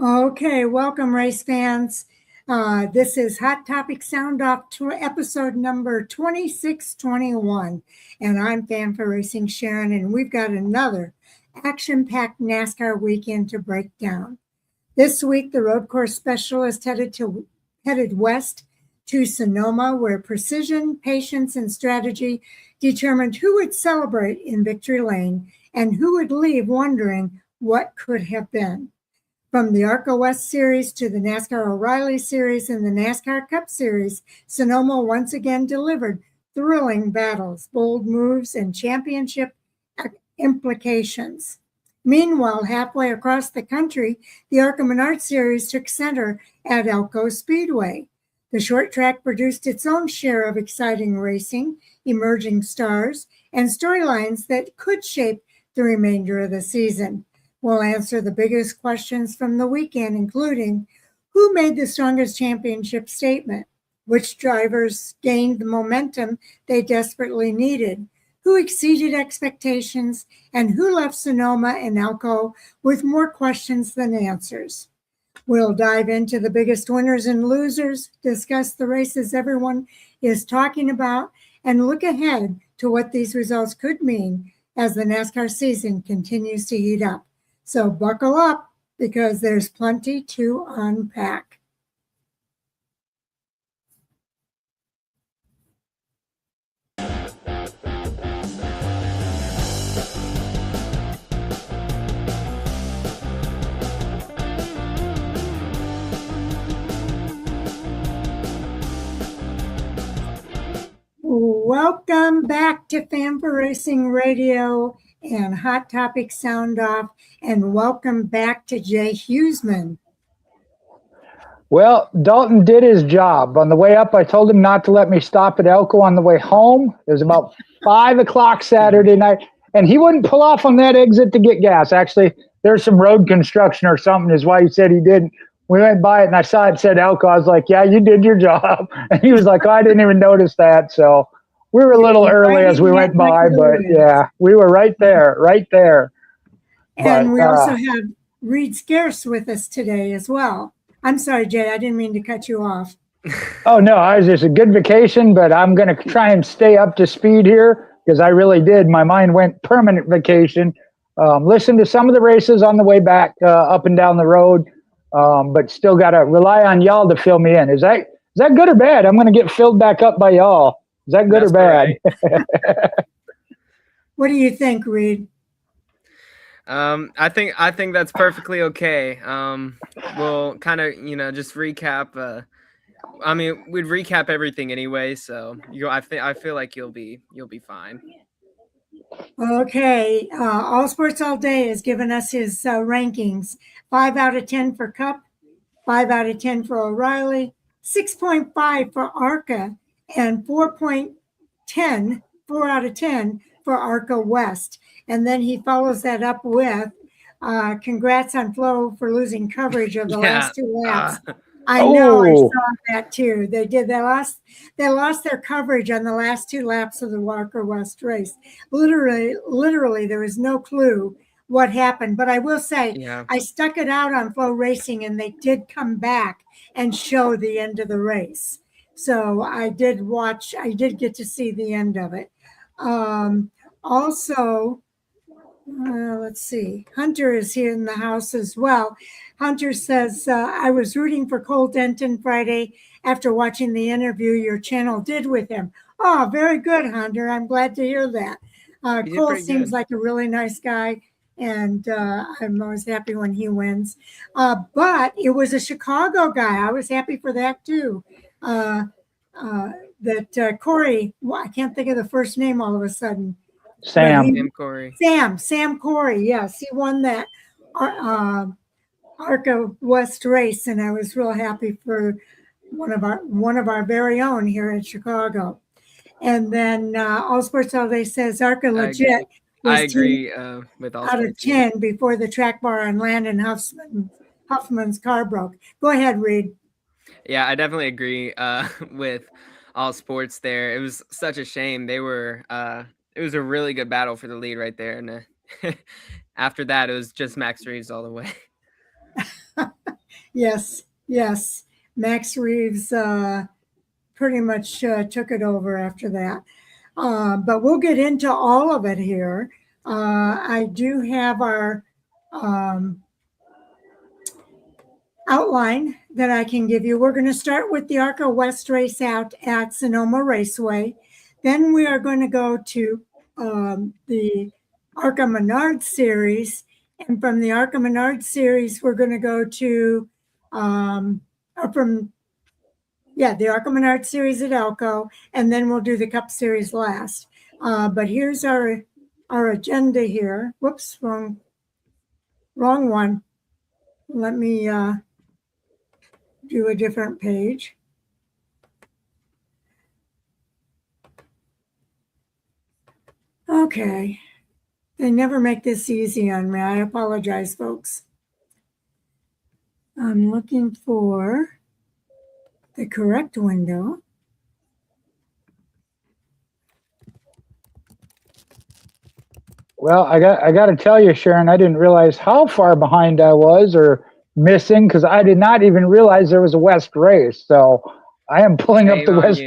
Okay, welcome, race fans. This is Hot Topic Sound Off to episode number 2621. And I'm Fan for Racing Sharon, and we've got another action packed NASCAR weekend to break down. This week, the road course specialist headed west to Sonoma, where precision, patience, and strategy determined who would celebrate in Victory Lane and who would leave wondering what could have been. From the ARCA West Series to the NASCAR O'Reilly Series and the NASCAR Cup Series, Sonoma once again delivered thrilling battles, bold moves, and championship implications. Meanwhile, halfway across the country, the ARCA Menards Series took center at Elko Speedway. The short track produced its own share of exciting racing, emerging stars, and storylines that could shape the remainder of the season. We'll answer the biggest questions from the weekend, including who made the strongest championship statement, which drivers gained the momentum they desperately needed, who exceeded expectations, and who left Sonoma and Elko with more questions than answers. We'll dive into the biggest winners and losers, discuss the races everyone is talking about, and look ahead to what these results could mean as the NASCAR season continues to heat up. So buckle up because there's plenty to unpack. Welcome back to Fan for Racing Radio and Hot Topic Sound Off, and welcome back to Jay Hughesman. Well, Dalton did his job. On the way up, I told him not to let me stop at Elko. On the way home, it was about 5 o'clock Saturday night, and he wouldn't pull off on that exit to get gas. Actually, there's some road construction or something is why he said he didn't. We went by it, and I saw it said Elko. I was like, yeah, you did your job. And he was like, oh, I didn't even notice that. So we were a little early as we went by, but yeah, we were right there. And we also have Reed Scarce with us today as well. I'm sorry, Jay, I didn't mean to cut you off. Oh, no, I was just a good vacation, but I'm going to try and stay up to speed here because I really did. My mind went permanent vacation. Listened to some of the races on the way back up and down the road, but still got to rely on y'all to fill me in. Is that good or bad? I'm going to get filled back up by y'all. Is that good or bad? What do you think, Reed? I think that's perfectly okay. We'll kind of, just recap. I mean, we'd recap everything anyway, so I feel like you'll be fine. Okay, All Sports All Day has given us his rankings: 5 out of 10 for Cup, 5 out of 10 for O'Reilly, 6.5 for ARCA, and 4.10, 4 out of 10 for ARCA West. And then he follows that up with congrats on Flo for losing coverage of the last two laps. I know, I saw that too. They did. They lost their coverage on the last two laps of the ARCA West race. Literally, there was no clue what happened. But I will say, I stuck it out on Flow Racing, and they did come back and show the end of the race. So I did get to see the end of it. Also, let's see, Hunter is here in the house as well. Hunter says, I was rooting for Cole Denton Friday after watching the interview your channel did with him. Oh, very good, Hunter. I'm glad to hear that. Cole seems like a really nice guy, and I'm always happy when he wins. But it was a Chicago guy. I was happy for that too. That Corey, I can't think of the first name all of a sudden. Sam Corey. Sam Corey. Yes, he won that ARCA West race, and I was real happy for one of our very own here in Chicago. And then All Sports All Day says ARCA legit. I agree with All out Sports. Of 10 before the track bar on Landon Huffman's car broke. Go ahead, Reed. Yeah, I definitely agree with All Sports there. It was such a shame. They were it was a really good battle for the lead right there. And after that, it was just Max Reeves all the way. Yes, yes. Max Reeves pretty much took it over after that. But we'll get into all of it here. I do have our outline that I can give you. We're going to start with the ARCA West race out at Sonoma Raceway. Then we are going to go to the ARCA Menards Series. And from the ARCA Menards Series, we're going to go to, the ARCA Menards Series at Elko, and then we'll do the Cup Series last. But here's our agenda here. Whoops, wrong one. Let me do a different page. Okay. They never make this easy on me. I apologize, folks. I'm looking for the correct window. Well, I got to tell you, Sharon, I didn't realize how far behind I was or missing because I did not even realize there was a West race. So I am pulling up the West.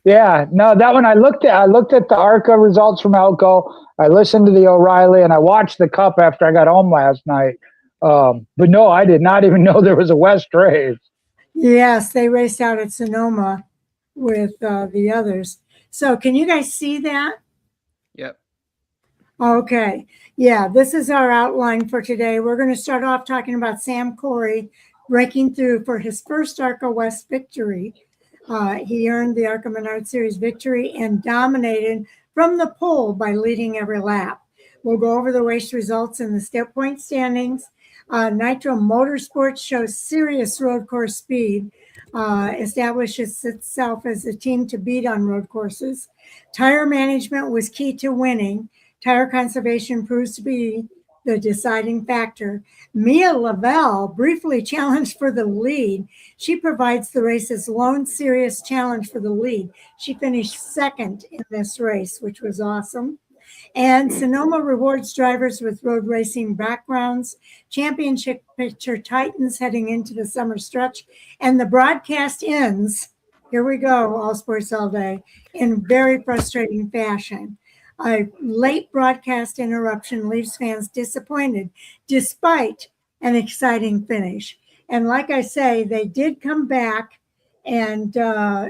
Yeah, no, that one I looked at the ARCA results from Elko. I listened to the O'Reilly and I watched the Cup after I got home last night. But no, I did not even know there was a West race. Yes, they raced out at Sonoma with the others. So can you guys see that? Yep. Okay. Yeah, this is our outline for today. We're going to start off talking about Sam Corey breaking through for his first ARCA West victory. He earned the ARCA Menards Series victory and dominated from the pole by leading every lap. We'll go over the race results and the step point standings. Nitro Motorsports shows serious road course speed, establishes itself as a team to beat on road courses. Tire management was key to winning. Tire conservation proves to be the deciding factor. Mia Lavelle briefly challenged for the lead. She provides the race's lone serious challenge for the lead. She finished second in this race, which was awesome. And Sonoma rewards drivers with road racing backgrounds. Championship picture tightens heading into the summer stretch. And the broadcast ends, here we go, All Sports All Day, in very frustrating fashion. A late broadcast interruption leaves fans disappointed despite an exciting finish. And like I say, they did come back and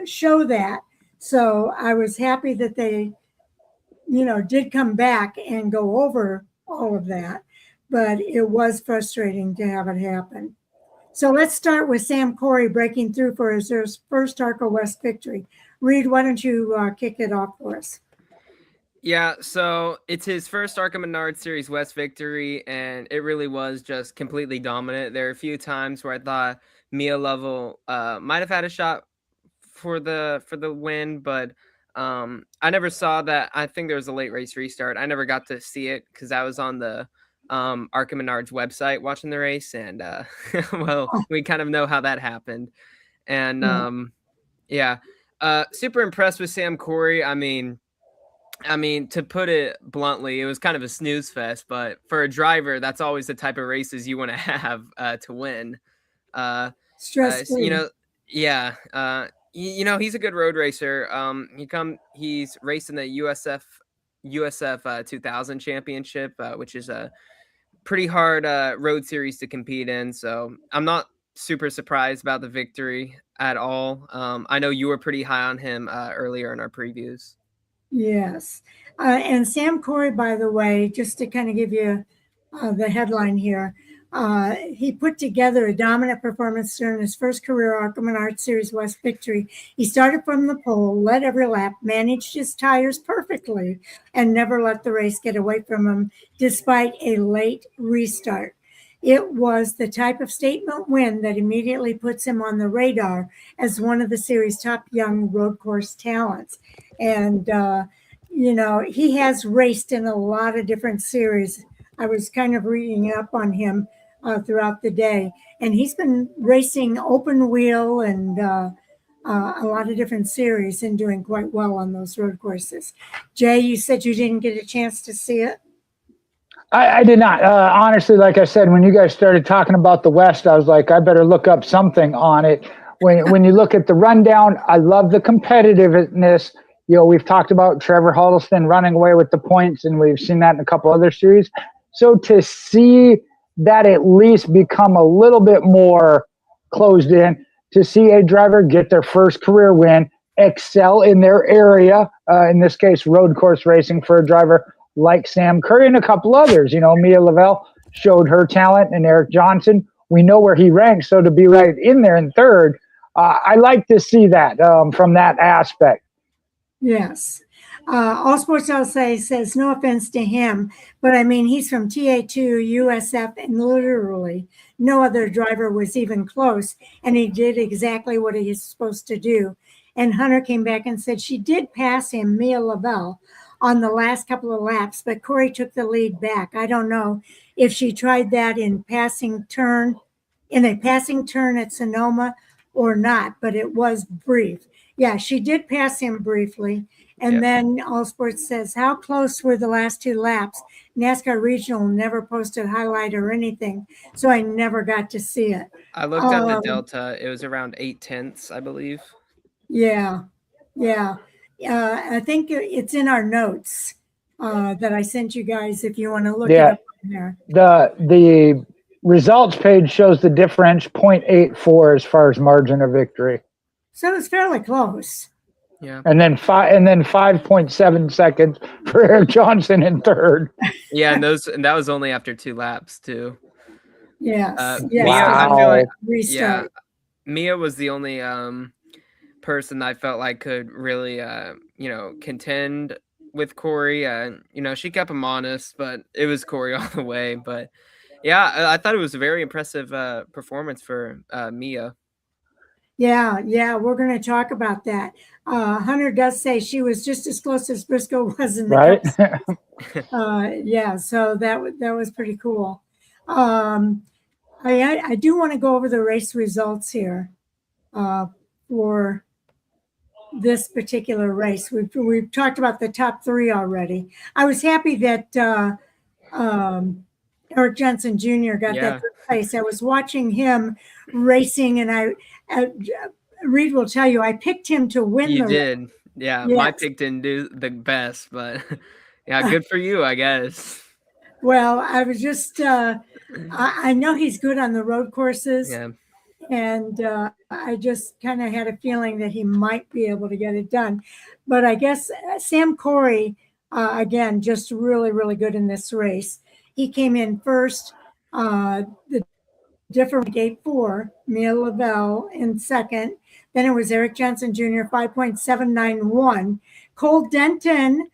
show that. So I was happy that they, did come back and go over all of that. But it was frustrating to have it happen. So let's start with Sam Corey breaking through for his first ARCA West victory. Reed, why don't you kick it off for us? Yeah, so it's his first ARCA Menards Series West victory, and it really was just completely dominant. There are a few times where I thought Mia Lovell might have had a shot for the win, but I never saw that. I think there was a late race restart. I never got to see it because I was on the ARCA Menards website watching the race, and well, we kind of know how that happened. And super impressed with Sam Corey. I mean, to put it bluntly, it was kind of a snooze fest, but for a driver, that's always the type of races you want to have to win. Stress-free. He's a good road racer. He's racing the USF 2000 championship, which is a pretty hard road series to compete in. So I'm not super surprised about the victory at all. I know you were pretty high on him earlier in our previews. Yes. And Sam Corey, by the way, just to kind of give you the headline here, he put together a dominant performance during his first career ARCA Menards Series West victory. He started from the pole, led every lap, managed his tires perfectly, and never let the race get away from him despite a late restart. It was the type of statement win that immediately puts him on the radar as one of the series' top young road course talents. And, he has raced in a lot of different series. I was kind of reading up on him throughout the day, and he's been racing open wheel and a lot of different series and doing quite well on those road courses. Jay, you said you didn't get a chance to see it? I did not. Honestly, like I said, when you guys started talking about the West, I was like, I better look up something on it. When you look at the rundown, I love the competitiveness. You know, we've talked about Trevor Huddleston running away with the points, and we've seen that in a couple other series. So to see that at least become a little bit more closed in, to see a driver get their first career win, excel in their area, in this case, road course racing for a driver like Sam Curry and a couple others. You know, Mia Lavelle showed her talent, and Eric Johnson, we know where he ranks. So to be right in there in third, I like to see that from that aspect. Yes. All Sports USA says, no offense to him, but I mean, he's from TA2, USF, and literally no other driver was even close. And he did exactly what he was supposed to do. And Hunter came back and said she did pass him, Mia Lavelle, on the last couple of laps, but Corey took the lead back. I don't know if she tried that in a passing turn at Sonoma or not, but it was brief. Yeah, she did pass him briefly. And then All Sports says, how close were the last two laps? NASCAR Regional never posted highlight or anything, so I never got to see it. I looked at the Delta. It was around 0.8, I believe. Yeah. I think it's in our notes that I sent you guys if you want to look it up in there. The results page shows the difference 0.84 as far as margin of victory. So it's fairly close. Yeah. And then 5.7 seconds for Eric Johnson in third. Yeah, and that was only after 2 laps too. Yes. Mia, I feel like Restart. Mia was the only person I felt like could really contend with Corey. She kept him honest, but it was Corey all the way. But yeah, I thought it was a very impressive performance for Mia. Yeah, we're going to talk about that. Hunter does say she was just as close as Briscoe was in the right. So that was pretty cool. I do want to go over the race results here for this particular race. We've talked about the top 3 already. I was happy that Eric Johnson Jr. got that third place. I was watching him racing, and Reed will tell you I picked him to win. You did, yeah. Yes. My pick didn't do the best, but yeah, good for you, I guess. Well, I was just I know he's good on the road courses, and I just kind of had a feeling that he might be able to get it done. But I guess Sam Corey, again, just really, really good in this race. He came in first. The different 8.4, Mia Lavelle in second. Then it was Eric Johnson Jr., 5.791. Cole Denton,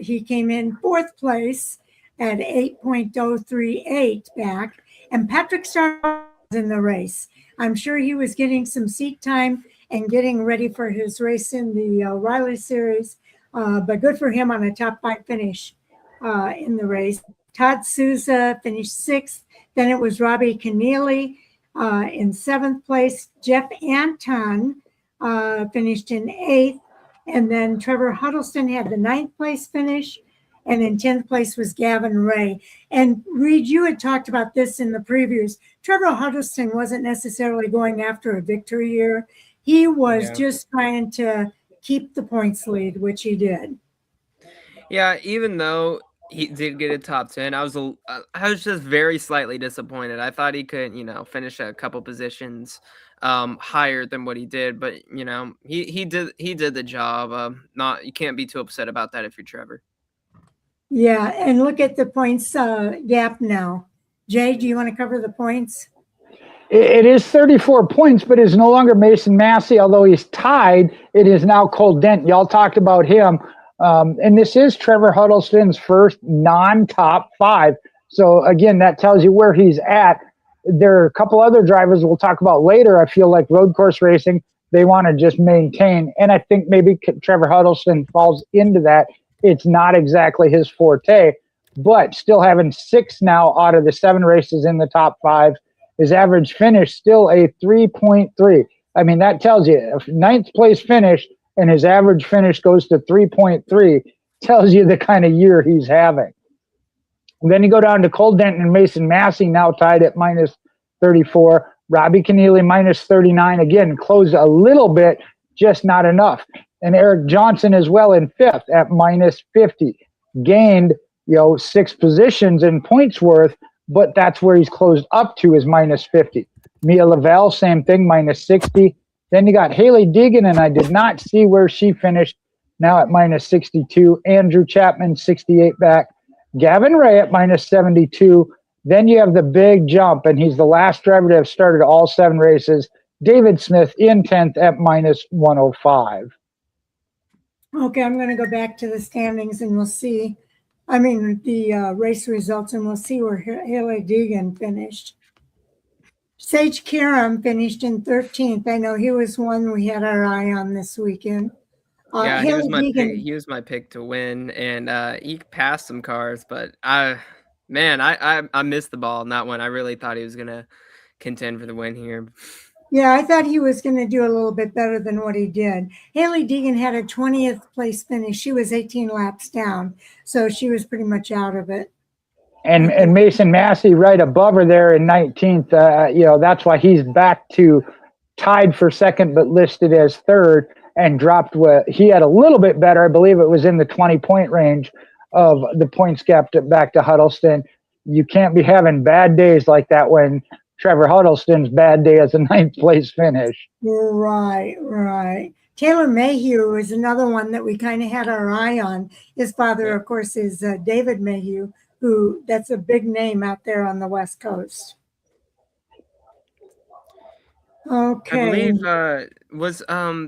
he came in fourth place at 8.038 back. And Patrick Starr was in the race. I'm sure he was getting some seat time and getting ready for his race in the O'Reilly Series. But good for him on a top 5 finish in the race. Todd Souza finished 6th. Then it was Robbie Keneally in 7th place. Jeff Anton finished in 8th. And then Trevor Huddleston had the 9th place finish. And in 10th place was Gavin Ray. And Reed, you had talked about this in the previews. Trevor Huddleston wasn't necessarily going after a victory here. He was just trying to keep the points lead, which he did. Yeah, even though he did get a top 10, I was just very slightly disappointed. I thought he could, finish a couple positions higher than what he did, but he did the job. You can't be too upset about that if you're Trevor. Yeah, and look at the points gap now. Jay, do you want to cover the points? It is 34 points, but it's no longer Mason Massey, although he's tied. It is now Cole Dent. Y'all talked about him. And this is Trevor Huddleston's first non-top 5. So, again, that tells you where he's at. There are a couple other drivers we'll talk about later. I feel like road course racing, they want to just maintain. And I think maybe Trevor Huddleston falls into that. It's not exactly his forte, but still having 6 now out of the 7 races in the top 5. His average finish still a 3.3. I mean, that tells you if 9th place finish and his average finish goes to 3.3, tells you the kind of year he's having. And then you go down to Cole Denton and Mason Massey, now tied at minus 34. Robbie Keneally minus 39. Again, closed a little bit, just not enough. And Eric Johnson as well in fifth at minus 50. Gained, 6 positions in points worth, but that's where he's closed up to is minus 50. Mia Lavelle, same thing, minus 60. Then you got Haley Deegan, and I did not see where she finished, now at minus 62. Andrew Chapman, 68 back. Gavin Ray at minus 72. Then you have the big jump, and he's the last driver to have started all 7 races. David Smith in 10th at minus 105. Okay, I'm going to go back to the standings and we'll see. I mean, the race results, and we'll see where Haley Deegan finished. Sage Karam finished in 13th. I know he was one we had our eye on this weekend. Yeah, he was my pick to win, and he passed some cars, but I missed the ball on that one. I really thought he was gonna contend for the win here. Yeah, I thought he was going to do a little bit better than what he did. Haley Deegan had a 20th place finish. She was 18 laps down, so she was pretty much out of it. And Mason Massey right above her there in 19th. That's why he's back to tied for second, but listed as third, and dropped. He had a little bit better. I believe it was in the 20-point range of the points gap back to Huddleston. You can't be having bad days like that when Trevor Huddleston's bad day as a 9th place finish. Right. Taylor Mayhew is another one that we kind of had our eye on. His father, of course, is David Mayhew, who that's a big name out there on the West Coast. Okay. I believe was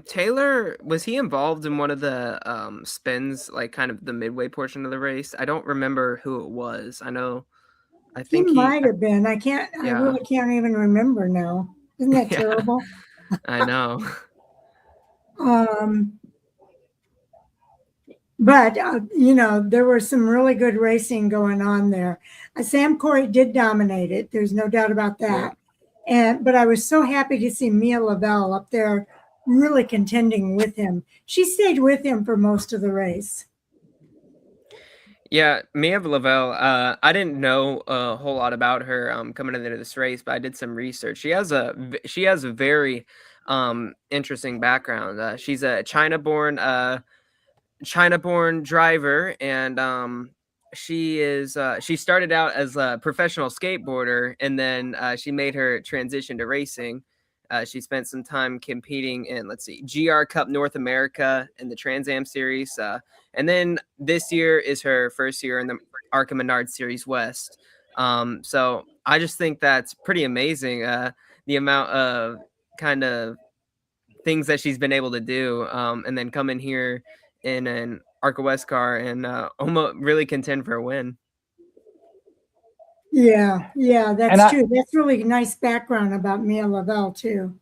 Taylor, was he involved in one of the spins, like kind of the midway portion of the race? I don't remember who it was. I think he might have been. I really can't even remember now. Isn't that terrible? I know. But there was some really good racing going on there. Sam Corey did dominate it. There's no doubt about that. But I was so happy to see Mia Lavelle up there really contending with him. She stayed with him for most of the race. Yeah, Mia Lavelle, I didn't know a whole lot about her coming into this race, but I did some research. She has a very interesting background. She's a China-born driver, and she started out as a professional skateboarder, and then she made her transition to racing. She spent some time competing in, GR Cup North America and the Trans Am Series. And then this year is her first year in the ARCA Menards Series West. So I just think that's pretty amazing, the amount of kind of things that she's been able to do, and then come in here in an ARCA West car and almost really contend for a win. Yeah, that's true. That's really nice background about Mia Lavelle too.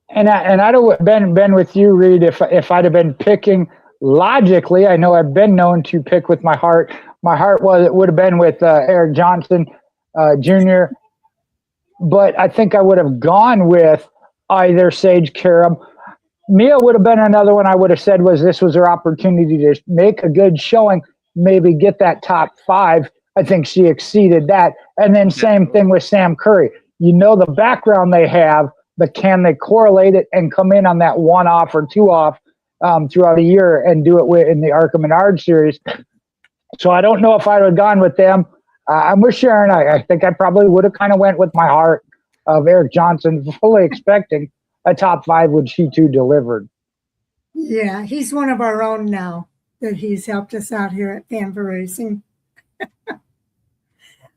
And I'd have been with you, Reed, if I'd have been picking logically. I know I've been known to pick with my heart. My heart would have been with Eric Johnson Jr., but I think I would have gone with either Sage Karam. Mia would have been another one I would have said this was her opportunity to make a good showing, maybe get that top 5. I think she exceeded that. And then same thing with Sam Curry. The background they have, but can they correlate it and come in on that 1-off or 2-off throughout a year and do it in the ARCA Menards Series? So I don't know if I would have gone with them. I'm with Sharon. I think I probably would have kind of went with my heart of Eric Johnson, fully expecting a top 5, which he too delivered. Yeah, he's one of our own now that he's helped us out here at Fanfa Racing.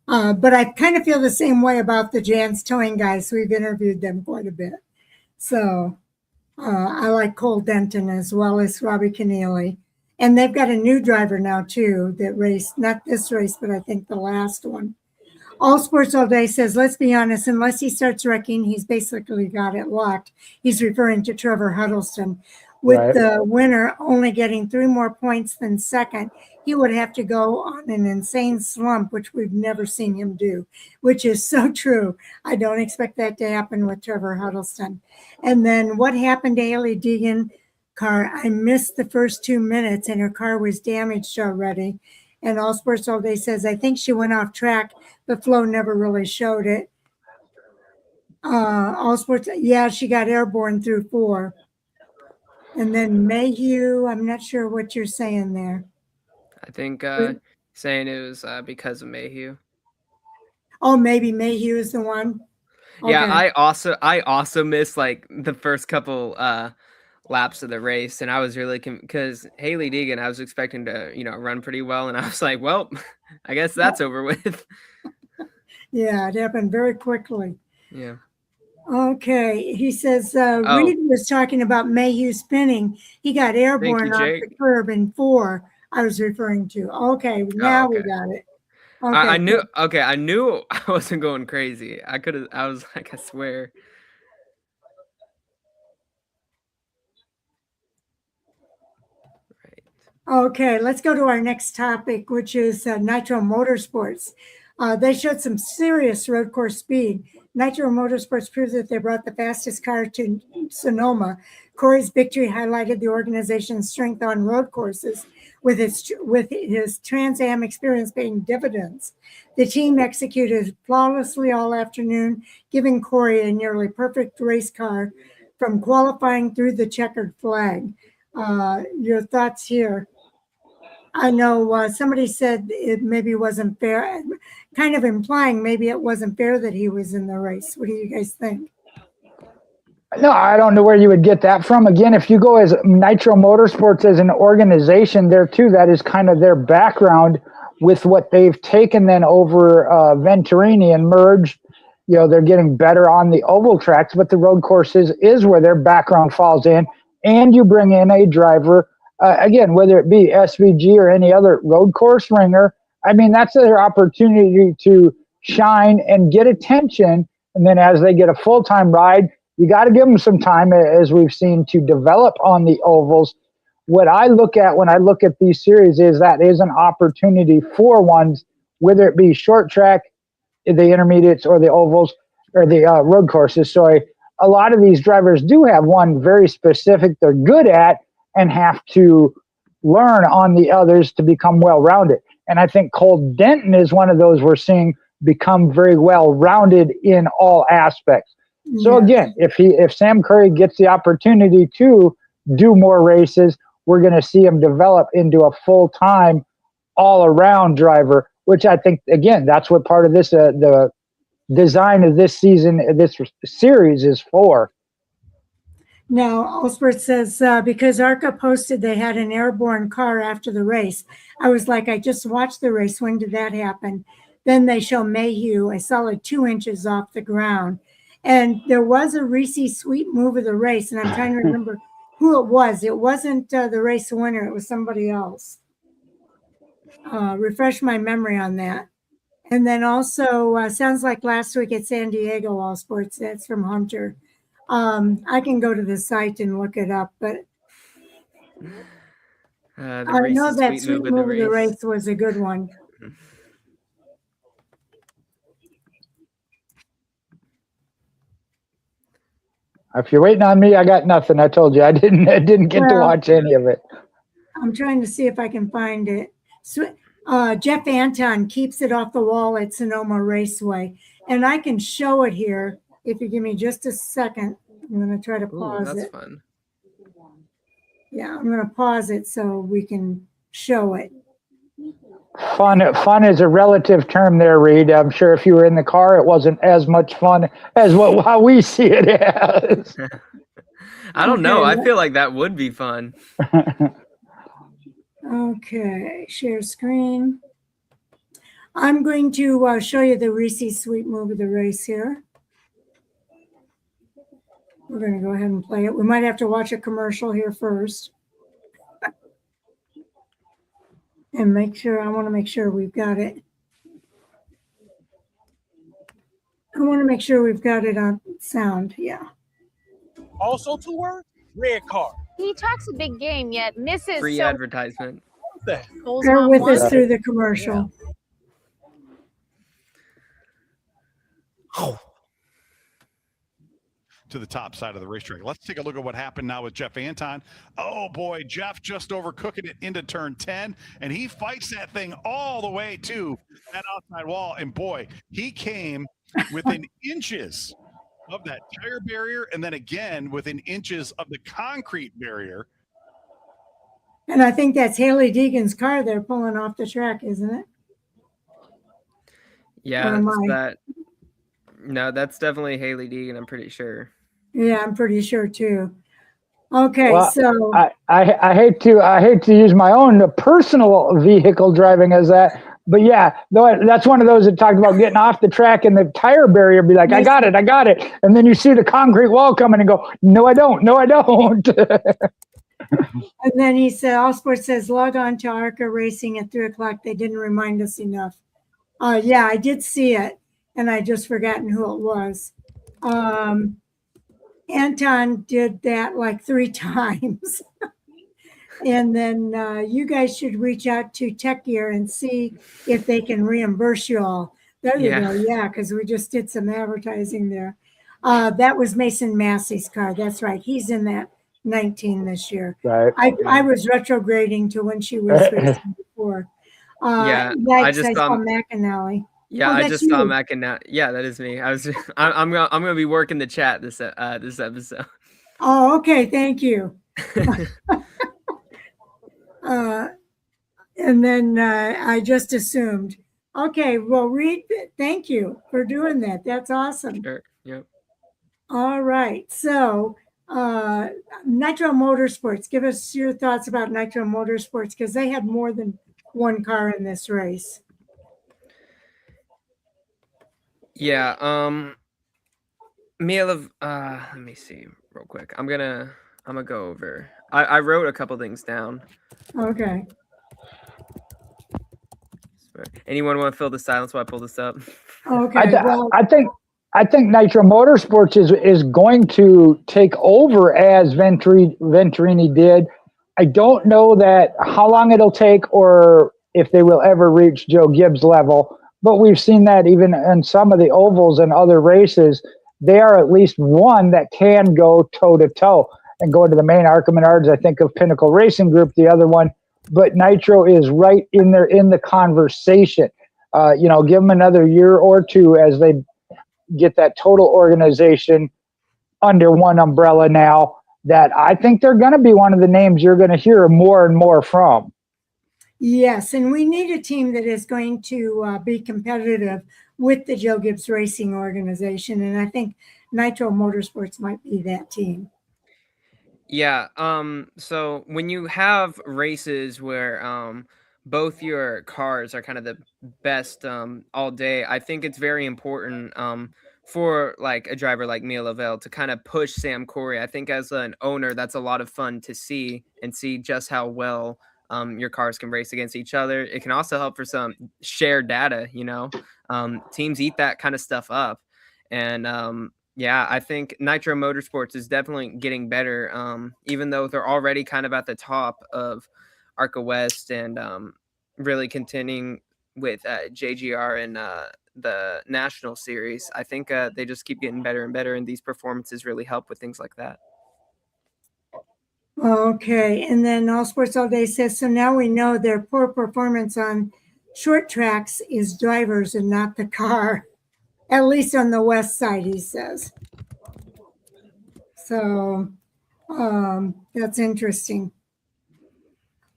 But I kind of feel the same way about the Jan's Towing guys. We've interviewed them quite a bit. So I like Cole Denton as well as Robbie Keneally. And they've got a new driver now, too, that raced, not this race, but I think the last one. All Sports All Day says, let's be honest, unless he starts wrecking, he's basically got it locked. He's referring to Trevor Huddleston. With the winner only getting 3 more points than second, he would have to go on an insane slump, which we've never seen him do, which is so true. I don't expect that to happen with Trevor Huddleston. And then what happened to Haley Deegan car? I missed the first 2 minutes and her car was damaged already. And All Sports All Day says, I think she went off track, but Flo never really showed it. All Sports, yeah, she got airborne through 4. And then Mayhew, I'm not sure what you're saying there. I think saying it was because of Mayhew. Oh, maybe Mayhew is the one. Okay. Yeah, I also missed like the first couple laps of the race, and I was really because Haley Deegan, I was expecting to run pretty well, and I was like, well, I guess that's over with. Yeah, it happened very quickly. Yeah. Okay, he says Reed was talking about Mayhew spinning. He got airborne off the curb in 4. I was referring to. Okay, now we got it. Okay. I knew. Okay, I knew I wasn't going crazy. I was like, I swear. Right. Okay, let's go to our next topic, which is Nitro Motorsports. They showed some serious road course speed. Nitro Motorsports proves that they brought the fastest car to Sonoma. Corey's victory highlighted the organization's strength on road courses, with his Trans Am experience paying dividends. The team executed flawlessly all afternoon, giving Corey a nearly perfect race car from qualifying through the checkered flag. Your thoughts here? I know somebody said it maybe wasn't fair, kind of implying maybe it wasn't fair that he was in the race. What do you guys think? No, I don't know where you would get that from. Again, if you go as Nitro Motorsports as an organization there too, that is kind of their background with what they've taken then over Venturini and merged. They're getting better on the oval tracks, but the road courses is where their background falls in. And you bring in a driver, again, whether it be SVG or any other road course ringer. I mean, that's their opportunity to shine and get attention. And then as they get a full-time ride, you got to give them some time, as we've seen, to develop on the ovals. What I look at when I look at these series is that is an opportunity for ones, whether it be short track, the intermediates, or the ovals, or the road courses, sorry. A lot of these drivers do have one very specific they're good at and have to learn on the others to become well-rounded. And I think Cole Denton is one of those we're seeing become very well-rounded in all aspects. Yes. So again, if Sam Curry gets the opportunity to do more races, we're going to see him develop into a full-time all-around driver, which I think, again, that's what part of this, the design of this season, this series is for. Now, Allsport says, because ARCA posted they had an airborne car after the race. I was like, I just watched the race. When did that happen? Then they show Mayhew a solid 2 inches off the ground. And there was a Reese Sweet move of the race. And I'm trying to remember who it was. It wasn't the race winner. It was somebody else. Refresh my memory on that. And then also, sounds like last week at San Diego, All Sports, that's from Hunter. I can go to the site and look it up, but I know that Sweet Move of the Race was a good one. If you're waiting on me, I got nothing. I told you I didn't get to watch any of it. I'm trying to see if I can find it. Jeff Anton keeps it off the wall at Sonoma Raceway, and I can show it here if you give me just a second. I'm going to try to pause it. That's fun. Yeah, I'm going to pause it so we can show it. Fun is a relative term there, Reed. I'm sure if you were in the car, it wasn't as much fun as how we see it as. I don't know. I feel like that would be fun. Okay, share screen. I'm going to show you the Reese Sweet Move of the race here. We're going to go ahead and play it. We might have to watch a commercial here first. And I want to make sure we've got it. I want to make sure we've got it on sound, yeah. Also 2 words, red card. He talks a big game, yet misses. Free advertisement. Bear with us through the commercial. Oh. to the top side of the racetrack. Let's take a look at what happened now with Jeff Anton. Oh boy, Jeff just overcooking it into turn 10, and he fights that thing all the way to that outside wall. And boy, he came within inches of that tire barrier, and then again within inches of the concrete barrier. And I think that's Haley Deegan's car they're pulling off the track, isn't it? Yeah, Or am I- that. No, that's definitely Haley Deegan. I'm pretty sure. Yeah, I'm pretty sure too. Okay, Well, so I hate to use my own personal vehicle driving as that, but yeah, that's one of those that talked about getting off the track and the tire barrier be like, I got it, and then you see the concrete wall coming and go, no, I don't. and then he said, All Sports says log on to ARCA Racing at 3:00. They didn't remind us enough. Yeah, I did see it, and I just forgotten who it was. Anton did that like 3 times. And then you guys should reach out to Tech Gear and see if they can reimburse you all. There you go. Yeah, because we just did some advertising there. That was Mason Massey's car. That's right. He's in that 19 this year. Right. I was retrograding to when she was racing before. Yeah, I saw McAnally. Yeah, Oh, I that's just saw you. McAnally. Yeah, that is me. I'm gonna be working the chat this episode. Oh, okay. Thank you. And then I just assumed. Okay, well, Reed, thank you for doing that. That's awesome. Sure. Yep. All right. So, Nitro Motorsports, give us your thoughts about Nitro Motorsports because they had more than one car in this race. Yeah. Let me see real quick. I'm gonna go over. I wrote a couple things down. Okay. Anyone want to fill the silence while I pull this up? Okay. I think Nitro Motorsports is going to take over as Venturini did. I don't know that how long it'll take or if they will ever reach Joe Gibbs level, but we've seen that even in some of the ovals and other races, they are at least one that can go toe to toe and go into the main ARCA Menards. I think of Pinnacle Racing Group, the other one, but Nitro is right in there in the conversation. Give them another year or two as they get that total organization under one umbrella now, that I think they're going to be one of the names you're going to hear more and more from. Yes, and we need a team that is going to be competitive with the Joe Gibbs Racing organization, and I think Nitro Motorsports might be that team. Yeah. So when you have races where both your cars are kind of the best all day, I think it's very important for like a driver like Mia Lavelle to kind of push Sam Corey. I think as an owner, that's a lot of fun to see and see just how well your cars can race against each other. It can also help for some shared data, teams eat that kind of stuff up. And yeah, I think Nitro Motorsports is definitely getting better, even though they're already kind of at the top of ARCA West and really contending with JGR and the National Series. I think they just keep getting better and better, and these performances really help with things like that. Okay, and then All Sports All Day says, so now we know their poor performance on short tracks is drivers and not the car, at least on the west side, he says. So that's interesting.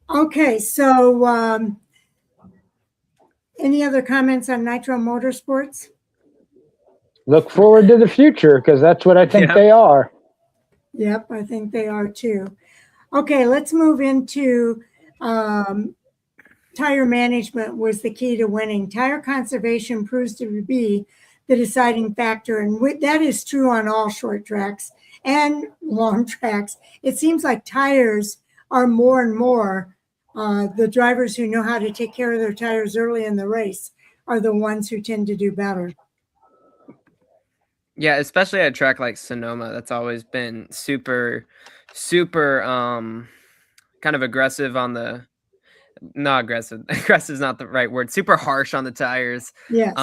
Okay, so any other comments on Nitro Motorsports? Look forward to the future because that's what I think they are. Yep, I think they are too. Okay, let's move into tire management was the key to winning. Tire conservation proves to be the deciding factor, and that is true on all short tracks and long tracks. It seems like tires are more and more, the drivers who know how to take care of their tires early in the race are the ones who tend to do better. Yeah, especially at a track like Sonoma, that's always been super kind of aggressive on the not aggressive. Aggressive is not the right word. Super harsh on the tires. Yes.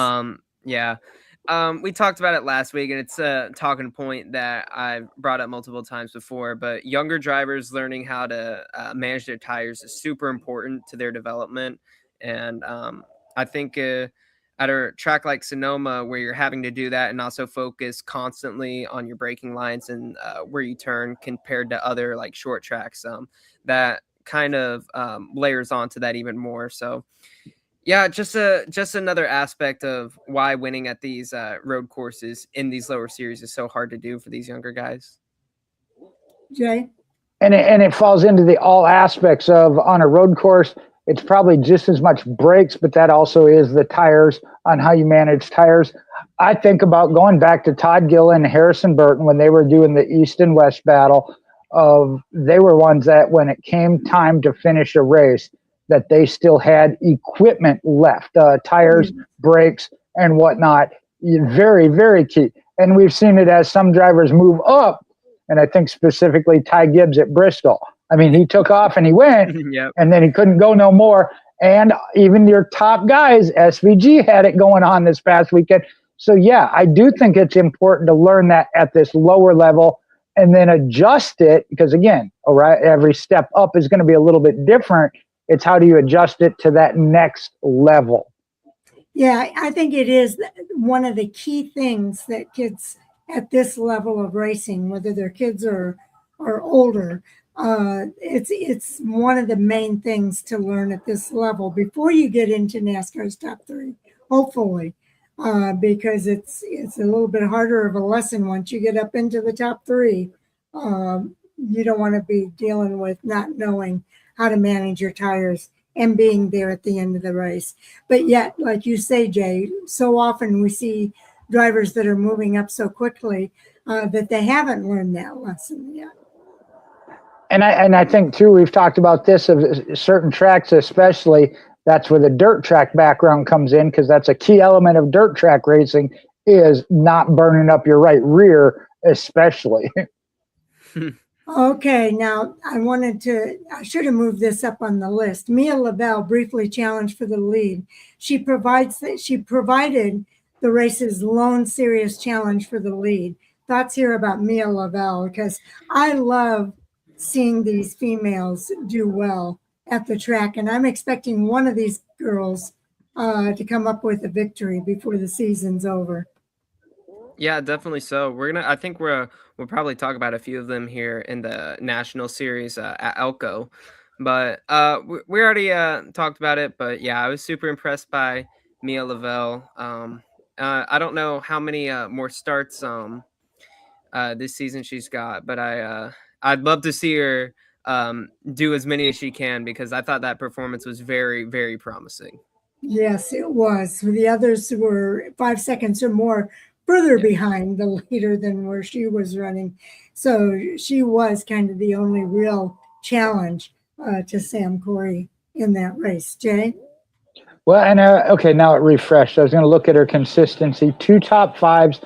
Yeah. We talked about it last week, and it's a talking point that I've brought up multiple times before. But younger drivers learning how to manage their tires is super important to their development. And I think at a track like Sonoma, where you're having to do that and also focus constantly on your braking lines and where you turn compared to other like short tracks, that kind of layers onto that even more. So yeah, just another aspect of why winning at these road courses in these lower series is so hard to do for these younger guys. Jay? And it falls into the all aspects of on a road course. It's probably just as much brakes, but that also is the tires on how you manage tires. I think about going back to Todd Gillen and Harrison Burton when they were doing the East and West battle. They were ones that when it came time to finish a race, that they still had equipment left, tires, brakes, and whatnot. Very, very key. And we've seen it as some drivers move up, and I think specifically Ty Gibbs at Bristol. I mean, he took off and he went, Yep. and then he couldn't go no more. And even your top guys, SVG had it going on this past weekend. So, yeah, I do think it's important to learn that at this lower level and then adjust it because, again, all right, every step up is going to be a little bit different. It's how do you adjust it to that next level? Yeah, I think it is one of the key things that kids at this level of racing, whether they're kids or older, it's one of the main things to learn at this level before you get into NASCAR's top three, hopefully, because it's a little bit harder of a lesson once you get up into the top three. You don't want to be dealing with not knowing how to manage your tires and being there at the end of the race. But yet, like you say, Jay, so often we see drivers that are moving up so quickly that they haven't learned that lesson yet. And I think, too, we've talked about this of certain tracks, especially that's where the dirt track background comes in because that's a key element of dirt track racing is not burning up your right rear, especially. Okay, now I should have moved this up on the list. Mia Lavelle briefly challenged for the lead. She provided the race's lone serious challenge for the lead. Thoughts here about Mia Lavelle, because I love seeing these females do well at the track, and I'm expecting one of these girls to come up with a victory before the season's over. Yeah, definitely so. I think we'll probably talk about a few of them here in the national series at Elko, but we already talked about it. But yeah, I was super impressed by Mia Lavelle. I don't know how many more starts this season she's got, but I'd love to see her do as many as she can because I thought that performance was very, very promising. Yes, it was. The others were 5 seconds or more further behind the leader than where she was running. So she was kind of the only real challenge to Sam Corey in that race. Jay? Well, and okay, now it refreshed. I was going to look at her consistency. 2 top 5s,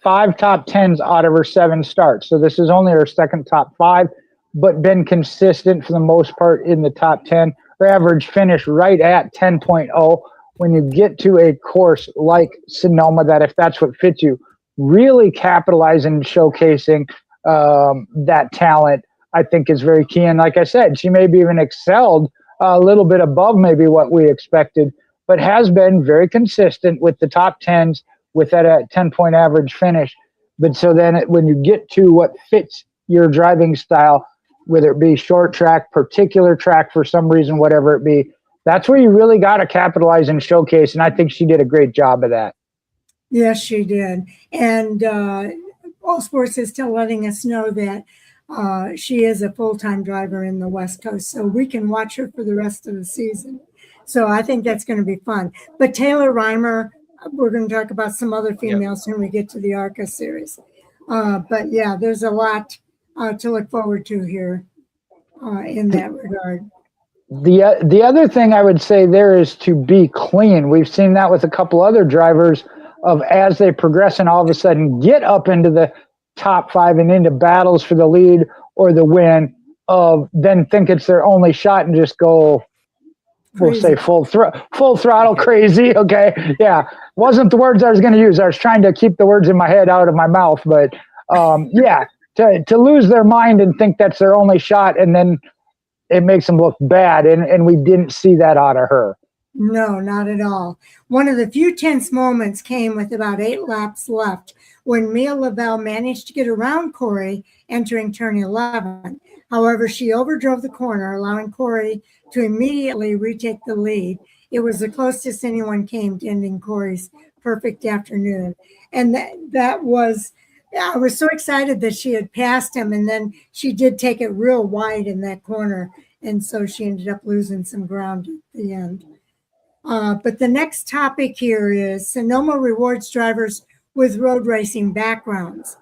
5 top 10s out of her 7 starts. So this is only her second top 5, but been consistent for the most part in the top 10. Her average finish right at 10.0. When you get to a course like Sonoma, that if that's what fits you, really capitalizing and showcasing that talent, I think is very key. And like I said, she maybe even excelled a little bit above maybe what we expected, but has been very consistent with the top 10s with that 10-point average finish. But so then when you get to what fits your driving style, whether it be short track, particular track for some reason, whatever it be, that's where you really got to capitalize and showcase. And I think she did a great job of that. Yes, she did. And All Sports is still letting us know that she is a full-time driver in the West Coast, so we can watch her for the rest of the season. So I think that's going to be fun. But Taylor Reimer, we're going to talk about some other females when we get to the ARCA series. But yeah, there's a lot to look forward to here in that regard. The other thing I would say there is to be clean. We've seen that with a couple other drivers of as they progress and all of a sudden get up into the top 5 and into battles for the lead or the win, of then think it's their only shot and just go we'll say Crazy. full throttle crazy. Okay. Yeah. Wasn't the words I was going to use. I was trying to keep the words in my head out of my mouth, but yeah, to lose their mind and think that's their only shot. And then it makes them look bad. And we didn't see that out of her. No, not at all. One of the few tense moments came with about 8 laps left when Mia Lavelle managed to get around Corey entering turn 11. However, she overdrove the corner, allowing Corey to immediately retake the lead. It was the closest anyone came to ending Corey's perfect afternoon. And that was, I was so excited that she had passed him, and then she did take it real wide in that corner. And so she ended up losing some ground at the end. But the next topic here is Sonoma rewards drivers with road racing backgrounds.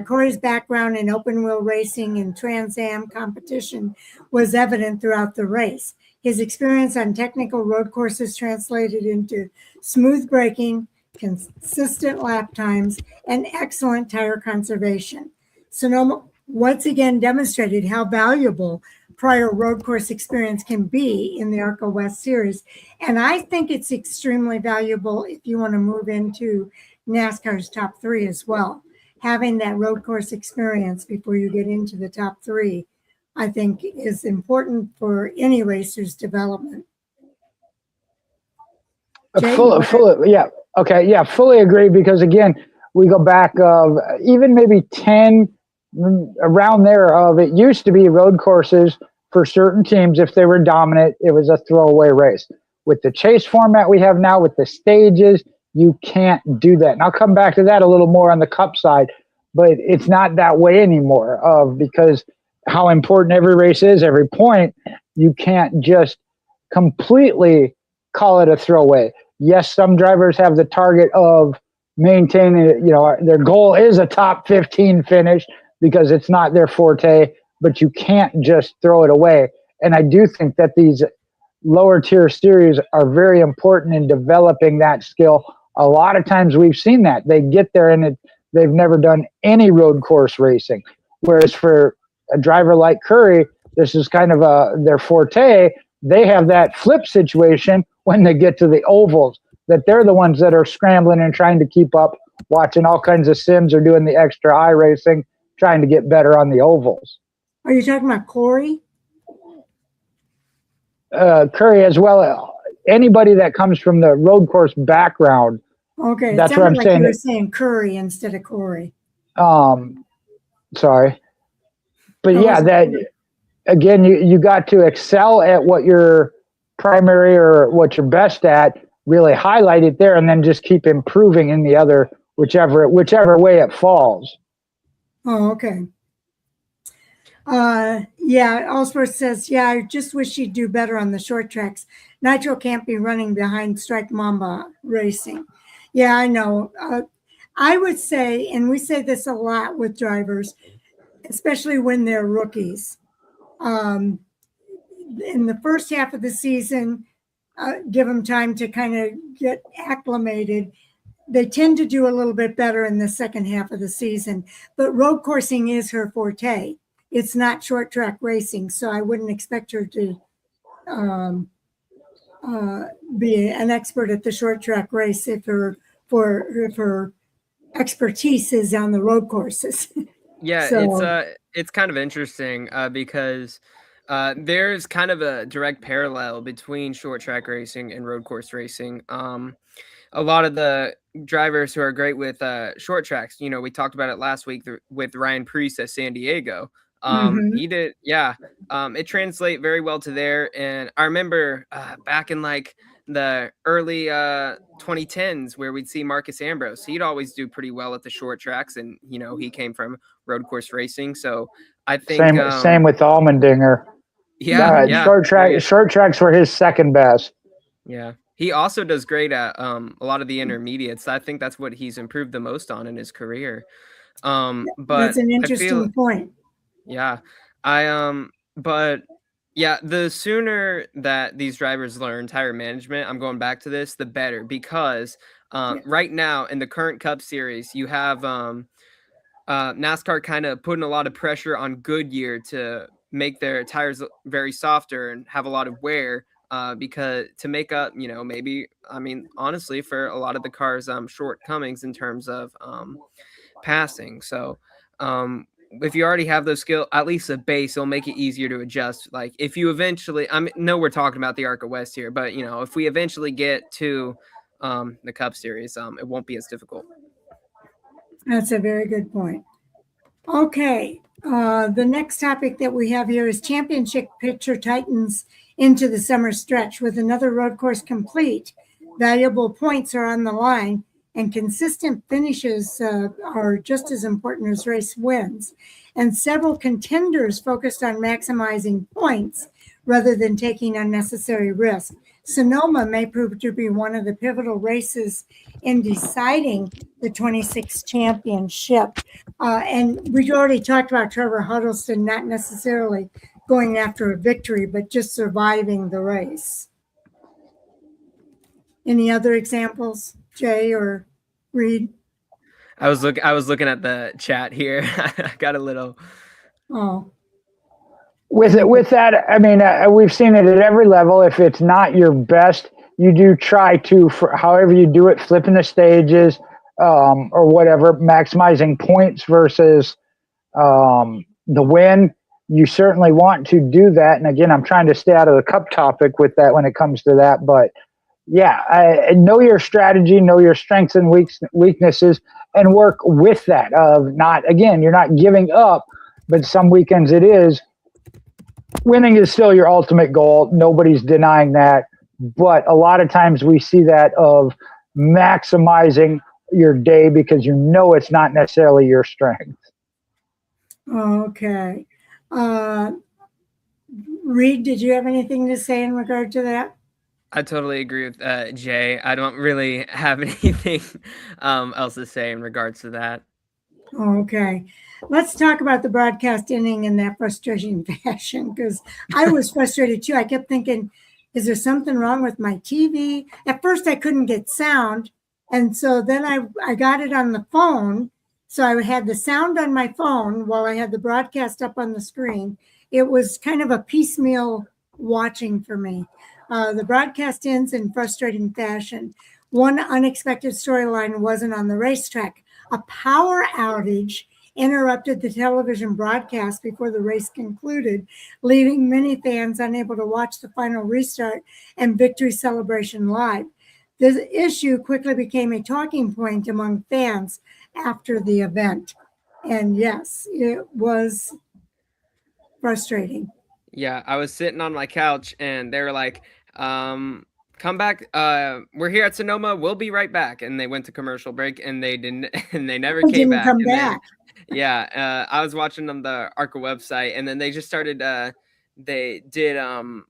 Corey's background in open wheel racing and Trans Am competition was evident throughout the race. His experience on technical road courses translated into smooth braking, consistent lap times, and excellent tire conservation. Sonoma once again demonstrated how valuable prior road course experience can be in the ARCA West Series. And I think it's extremely valuable if you want to move into NASCAR's top 3 as well. Having that road course experience before you get into the top 3, I think is important for any racer's development. Yeah. Okay. Yeah. Fully agree. Because again, we go back of even maybe 10 around there of it used to be road courses for certain teams. If they were dominant, it was a throwaway race. With the chase format we have now with the stages, you can't do that. And I'll come back to that a little more on the Cup side, but it's not that way anymore because how important every race is, every point, you can't just completely call it a throwaway. Yes, some drivers have the target of maintaining it. Their goal is a top 15 finish because it's not their forte, but you can't just throw it away. And I do think that these lower tier series are very important in developing that skill. A lot of times we've seen that they get there and they've never done any road course racing. Whereas for a driver like Curry, this is kind of their forte. They have that flip situation when they get to the ovals, that they're the ones that are scrambling and trying to keep up, watching all kinds of sims or doing the extra eye racing, trying to get better on the ovals. Are you talking about Corey? Curry as well. Anybody that comes from the road course background. Okay, that's what I'm saying. You were saying Curry instead of Corey. Sorry, but yeah, that again, you got to excel at what you're primary or what you're best at. Really highlight it there, and then just keep improving in the other whichever way it falls. Oh, okay. Yeah, Allsport says, yeah, I just wish she'd do better on the short tracks. Nitro can't be running behind Strike Mamba Racing. Yeah, I know. I would say, and we say this a lot with drivers, especially when they're rookies. In the first half of the season, give them time to kind of get acclimated. They tend to do a little bit better in the second half of the season, but road coursing is her forte. It's not short track racing, so I wouldn't expect her to be an expert at the short track race if her expertise is on the road courses. Yeah, so, it's kind of interesting because there's kind of a direct parallel between short track racing and road course racing. A lot of the drivers who are great with short tracks, we talked about it last week with Ryan Preece at San Diego. He did, it translates very well to there. And I remember back in like the early 2010s where we'd see Marcus Ambrose, he'd always do pretty well at the short tracks, and he came from road course racing. So I think same with Allmendinger. Short tracks were his second best. Yeah, he also does great at a lot of the intermediates. I think that's what he's improved the most on in his career. But that's an interesting point. Yeah, but yeah, the sooner that these drivers learn tire management, I'm going back to this, the better, because right now in the current Cup Series, you have NASCAR kind of putting a lot of pressure on Goodyear to make their tires very softer and have a lot of wear. because to make up, maybe, honestly, for a lot of the cars' shortcomings in terms of passing. So if you already have those skills, at least a base, it'll make it easier to adjust. Like if you eventually, no, we're talking about the ARCA West here, but if we eventually get to the Cup Series, it won't be as difficult. That's a very good point. Okay, the next topic that we have here is championship picture tightens into the summer stretch with another road course complete. Valuable points are on the line, and consistent finishes are just as important as race wins. And several contenders focused on maximizing points rather than taking unnecessary risks. Sonoma may prove to be one of the pivotal races in deciding the 26th championship. And we already talked about Trevor Huddleston not necessarily going after a victory, but just surviving the race. Any other examples, Jay or Reed? I was looking at the chat here. I got a little. Oh. With that, we've seen it at every level. If it's not your best, you do try to, for however you do it, flipping the stages or whatever, maximizing points versus the win. You certainly want to do that. And again, I'm trying to stay out of the cup topic with that when it comes to that. But yeah, know your strategy, know your strengths and weaknesses, and work with that. You're not giving up, but some weekends it is. Winning is still your ultimate goal. Nobody's denying that. But a lot of times we see that of maximizing your day because it's not necessarily your strength. Okay. Reed, did you have anything to say in regard to that? I totally agree with Jay. I don't really have anything else to say in regards to that. Okay. Let's talk about the broadcast ending in that frustrating fashion, because I was frustrated too. I kept thinking, is there something wrong with my TV? At first I couldn't get sound. And so then I got it on the phone. So I had the sound on my phone while I had the broadcast up on the screen. It was kind of a piecemeal watching for me. The broadcast ends in frustrating fashion. One unexpected storyline wasn't on the racetrack. A power outage interrupted the television broadcast before the race concluded, leaving many fans unable to watch the final restart and victory celebration live. This issue quickly became a talking point among fans after the event. And yes, it was frustrating. Yeah, I was sitting on my couch and they were like, come back. We're here at Sonoma. We'll be right back. And they went to commercial break and they didn't, and they never came back. Come back. Then, I was watching on the ARCA website and then they just started, they did an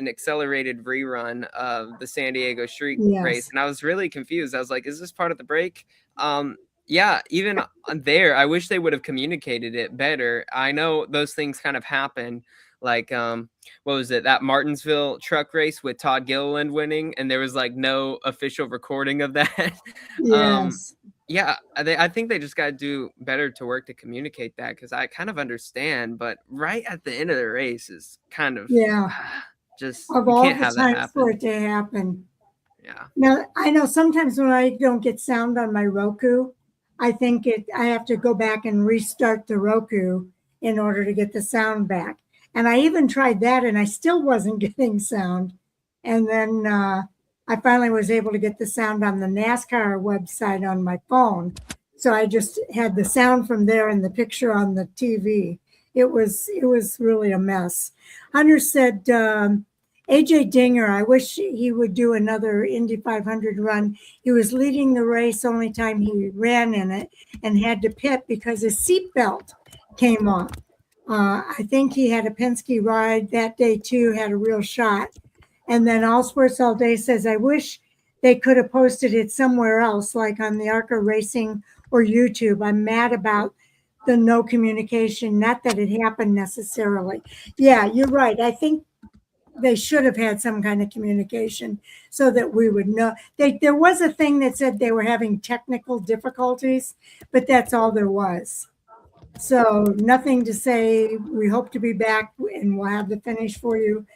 accelerated rerun of the San Diego Street race. And I was really confused. I was like, is this part of the break? Yeah, even there, I wish they would have communicated it better. I know those things kind of happen. Like, what was it? That Martinsville truck race with Todd Gilliland winning, and there was like no official recording of that. Yes. Yeah, I think they just got to do better to work to communicate that, because I kind of understand, but right at the end of the race is kind of just of all the times for it to happen. Yeah. Now I know sometimes when I don't get sound on my Roku, I think I have to go back and restart the Roku in order to get the sound back. And I even tried that and I still wasn't getting sound. And then I finally was able to get the sound on the NASCAR website on my phone. So I just had the sound from there and the picture on the TV. It was really a mess. Hunter said, AJ Dinger, I wish he would do another Indy 500 run. He was leading the race only time he ran in it and had to pit because his seatbelt came off. I think he had a Penske ride that day too, had a real shot. And then All Sports All Day says, I wish they could have posted it somewhere else, like on the ARCA Racing or YouTube. I'm mad about the no communication, not that it happened necessarily. Yeah, you're right. I think they should have had some kind of communication so that we would know. There was a thing that said they were having technical difficulties, but that's all there was. So nothing to say. We hope to be back and we'll have the finish for you.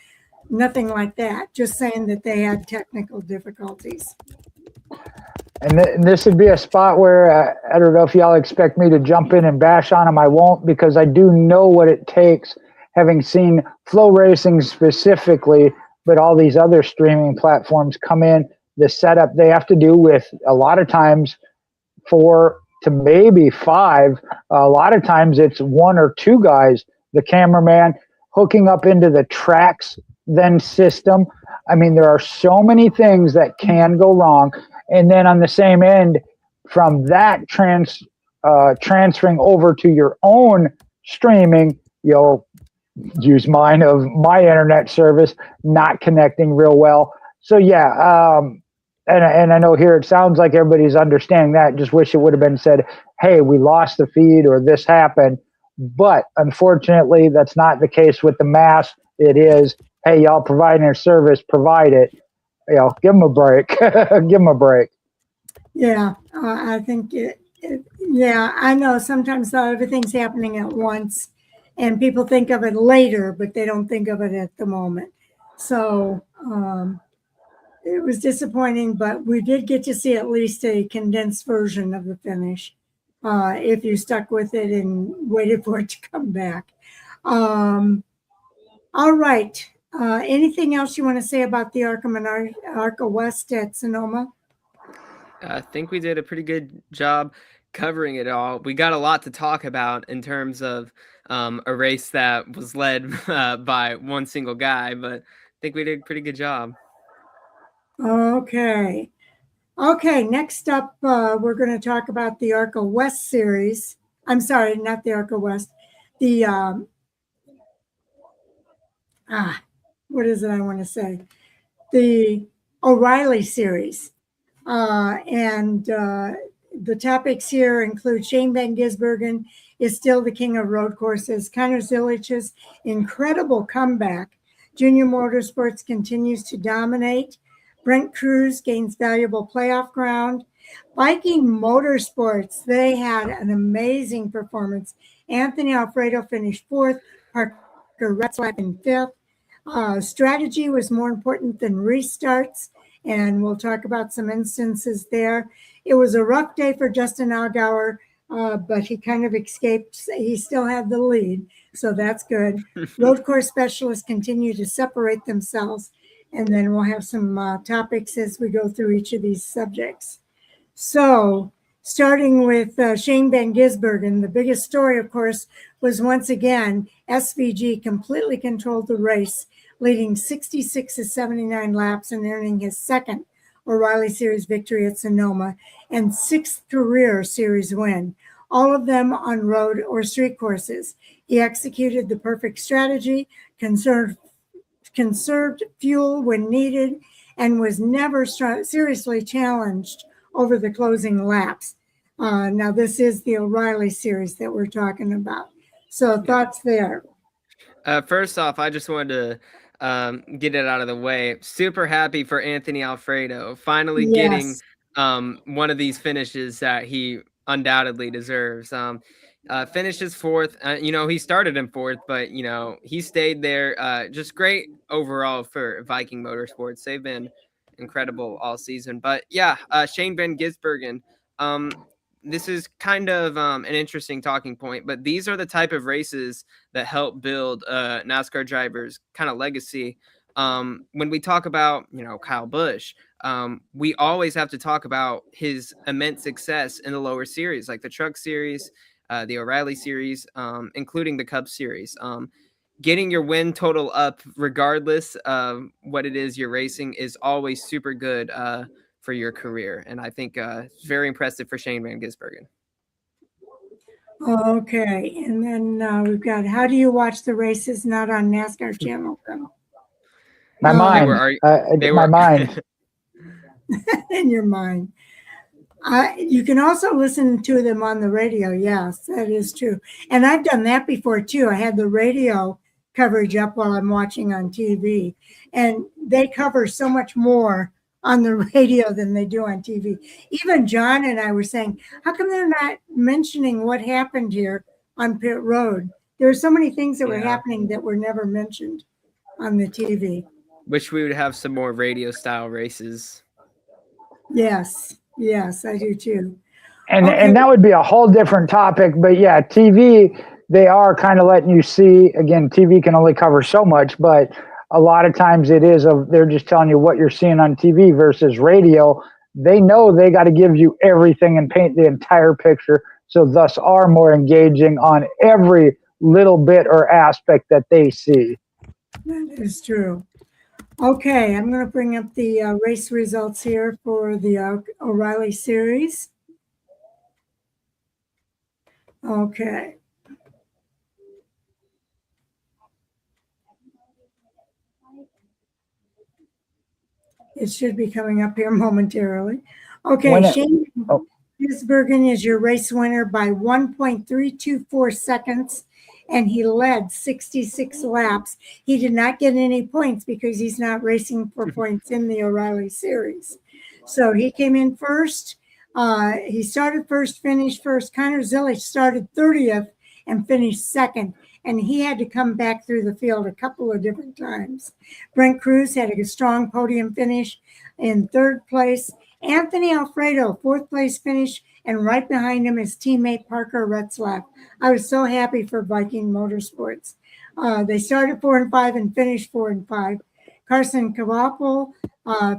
Nothing like that. Just saying that they had technical difficulties. And this would be a spot where I don't know if y'all expect me to jump in and bash on them. I won't, because I do know what it takes, having seen Flow Racing specifically, but all these other streaming platforms come in, the setup they have to do with a lot of times 4 to maybe 5. A lot of times it's 1 or 2 guys, the cameraman hooking up into the tracks then system. I mean, there are so many things that can go wrong. And then on the same end, from that transferring over to your own streaming, you'll use mine of my internet service not connecting real well. So yeah, and I know here it sounds like everybody's understanding that. Just wish it would have been said, hey, we lost the feed or this happened. But unfortunately, that's not the case with the mass. It is, hey, y'all providing a service, provide it. You know, give them a break. Give them a break. Yeah, I think yeah, I know sometimes everything's happening at once and people think of it later, but they don't think of it at the moment. So it was disappointing, but we did get to see at least a condensed version of the finish if you stuck with it and waited for it to come back. All right. Anything else you want to say about the ARCA West at Sonoma? I think we did a pretty good job covering it all. We got a lot to talk about in terms of a race that was led by one single guy, but I think we did a pretty good job. Okay. Okay, next up, we're going to talk about the ARCA West Series. I'm sorry, not the ARCA West. The, what is it I want to say? The O'Reilly Series. The topics here include Shane Van Gisbergen is still the king of road courses. Connor Zilich's incredible comeback. Junior Motorsports continues to dominate. Brent Cruz gains valuable playoff ground. Viking Motorsports, they had an amazing performance. Anthony Alfredo finished 4th, Parker Retzlaff in 5th. Strategy was more important than restarts, and we'll talk about some instances there. It was a rough day for Justin Allgaier, but he kind of escaped. He still had the lead, so that's good. Road course specialists continue to separate themselves, and then we'll have some topics as we go through each of these subjects. So starting with Shane Van Gisbergen, the biggest story, of course, was once again, SVG completely controlled the race, leading 66 to 79 laps and earning his 2nd O'Reilly Series victory at Sonoma and 6th career series win, all of them on road or street courses. He executed the perfect strategy, conserved fuel when needed, and was never seriously challenged over the closing laps. Now, this is the O'Reilly Series that we're talking about. So thoughts there? First off, I just wanted to get it out of the way. Super happy for Anthony Alfredo finally getting one of these finishes that he undoubtedly deserves. Finishes 4th. He started in 4th, but he stayed there. Just great overall for Viking Motorsports. They've been incredible all season. But yeah, Shane Van Gisbergen. This is kind of an interesting talking point, but these are the type of races that help build NASCAR drivers' kind of legacy. When we talk about, Kyle Busch, we always have to talk about his immense success in the lower series, like the Truck Series, the O'Reilly Series, including the Cup Series. Getting your win total up, regardless of what it is you're racing, is always super good for your career. And I think it's very impressive for Shane Van Gisbergen. Okay. And then we've got, how do you watch the races not on NASCAR channel? My mind. My mind. In your mind. You can also listen to them on the radio. Yes, that is true. And I've done that before too. I had the radio coverage up while I'm watching on TV, and they cover so much more on the radio than they do on TV. Even John and I were saying, how come they're not mentioning what happened here on pit road? There were so many things that were happening that were never mentioned on the TV. wish we would have some more radio style races. Yes, I do too. And Okay. and that would be a whole different topic. But yeah, TV, they are kind of letting you see. Again, TV can only cover so much, but a lot of times they're just telling you what you're seeing on TV versus radio. They know they got to give you everything and paint the entire picture, so thus are more engaging on every little bit or aspect that they see. That is true. Okay, I'm going to bring up the race results here for the O'Reilly Series. Okay. It should be coming up here momentarily. Okay, Shane Gisbergen is your race winner by 1.324 seconds, and he led 66 laps. He did not get any points because he's not racing for points in the O'Reilly Series. So he came in first. He started first, finished first. Connor Zillich started 30th and finished second, and he had to come back through the field a couple of different times. Brent Cruz had a strong podium finish in third place. Anthony Alfredo, fourth place finish, and right behind him is teammate Parker Retzlaff. I was so happy for Viking Motorsports. They started 4 and 5 and finished 4 and 5. Carson Cavapel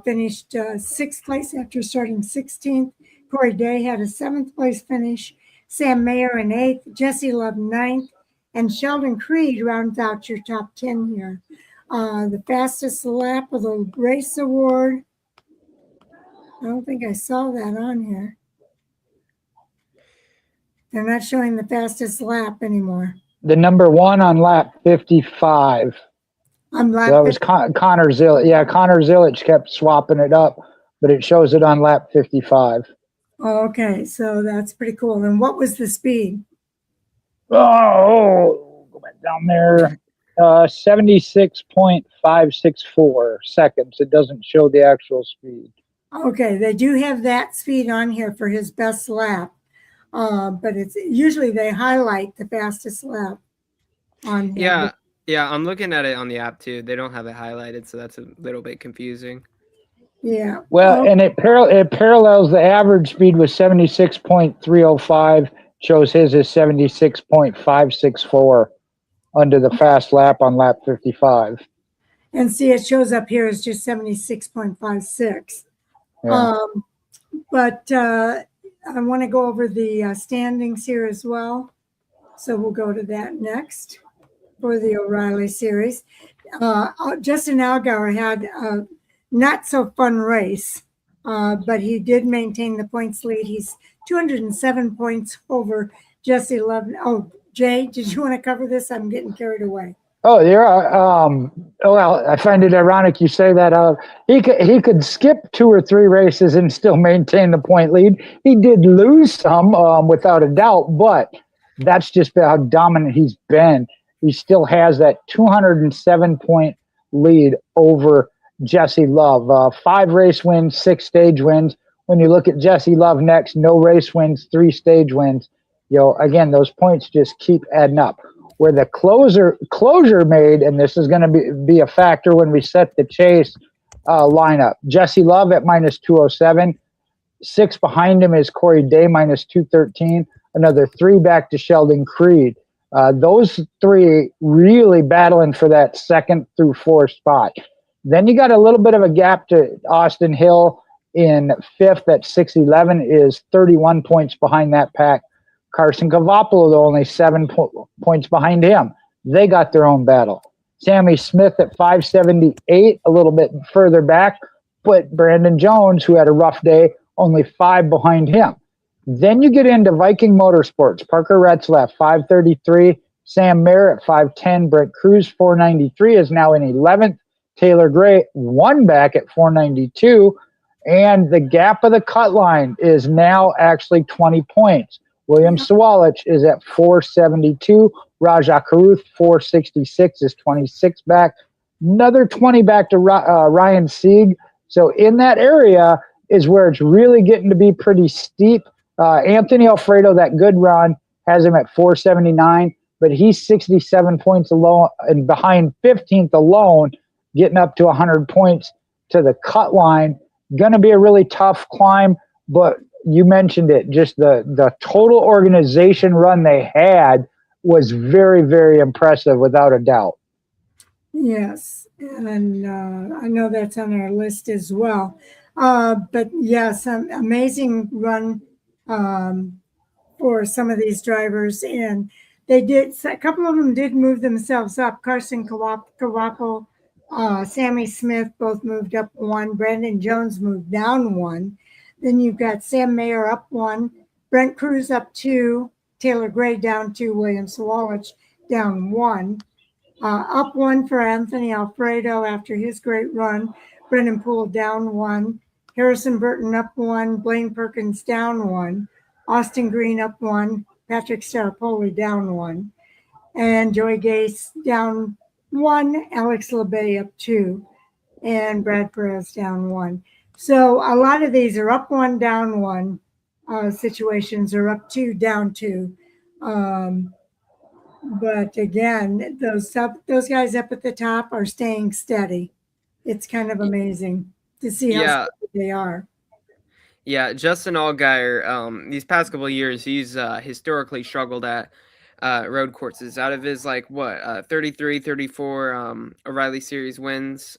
finished sixth place after starting 16th. Corey Day had a seventh place finish. Sam Mayer in eighth. Jesse Love ninth. And Sheldon Creed rounds out your top 10 here. The fastest lap of the race award. I don't think I saw that on here. They're not showing the fastest lap anymore. The number one on lap 55. On lap that was Connor Zillich. Yeah, Connor Zillich kept swapping it up, but it shows it on lap 55. Okay, so that's pretty cool. And what was the speed? Oh, go back down there. 76.564 seconds. It doesn't show the actual speed. Okay, they do have that speed on here for his best lap, but it's usually they highlight the fastest lap on here. Yeah, I'm looking at it on the app too. They don't have it highlighted, so that's a little bit confusing. Yeah. Well, and it parallels the average speed with 76.305. Shows his is 76.564 under the fast lap on lap 55. And see, it shows up here as just 76.56. Yeah. But I want to go over the standings here as well. So we'll go to that next for the O'Reilly Series. Justin Allgaier had a not so fun race, but he did maintain the points lead. He's 207 points over Jesse Love. Oh, Jay, did you want to cover this? I'm getting carried away. Oh, well, I find it ironic you say that. He could skip 2 or 3 races and still maintain the point lead. He did lose some, without a doubt, but that's just how dominant he's been. He still has that 207-point lead over Jesse Love. 5 race wins, 6 stage wins. When you look at Jesse Love next, no race wins, 3 stage wins. Again, those points just keep adding up. Where the closure made, and this is going to be a factor when we set the chase lineup. Jesse Love at minus 207. 6 behind him is Corey Day, minus 213. Another 3 back to Sheldon Creed. Those 3 really battling for that 2nd through 4th spot. Then you got a little bit of a gap to Austin Hill in 5th at 611 is 31 points behind that pack. Carson Cavapolo, only 7 points behind him. They got their own battle. Sammy Smith at 578, a little bit further back, but Brandon Jones, who had a rough day, only 5 behind him. Then you get into Viking Motorsports. Parker Retzlaff, 533. Sam Mayer at 510. Brent Cruz, 493, is now in 11th. Taylor Gray, 1 back at 492. And the gap of the cut line is now actually 20 points. William Sawalich is at 472. Raja Karuth, 466, is 26 back. Another 20 back to Ryan Sieg. So in that area is where it's really getting to be pretty steep. Anthony Alfredo, that good run, has him at 479, but he's 67 points alone and behind 15th alone. getting up to 100 points to the cut line. Going to be a really tough climb, but you mentioned it. Just the total organization run they had was very, very impressive, without a doubt. Yes, and I know that's on our list as well. But yes, an amazing run for some of these drivers, and they did. A couple of them did move themselves up. Carson Kawako, Sammy Smith both moved up one. Brandon Jones moved down one. Then you've got Sam Mayer up one, Brent Cruz up two, Taylor Gray down two, William Sawalich down one. Up one for Anthony Alfredo after his great run. Brendan Poole down one. Harrison Burton up one. Blaine Perkins down one. Austin Green up one. Patrick Starapoli down one. And Joey Gase down one. Alex LeBay up two. And Brad Perez down one. So a lot of these are up one, down one situations, or up two, down two. But again, those guys up at the top are staying steady. It's kind of amazing to see how steady they are. Yeah, Justin Allgaier, these past couple of years, he's historically struggled at road courses. Out of his 33, 34 O'Reilly Series wins,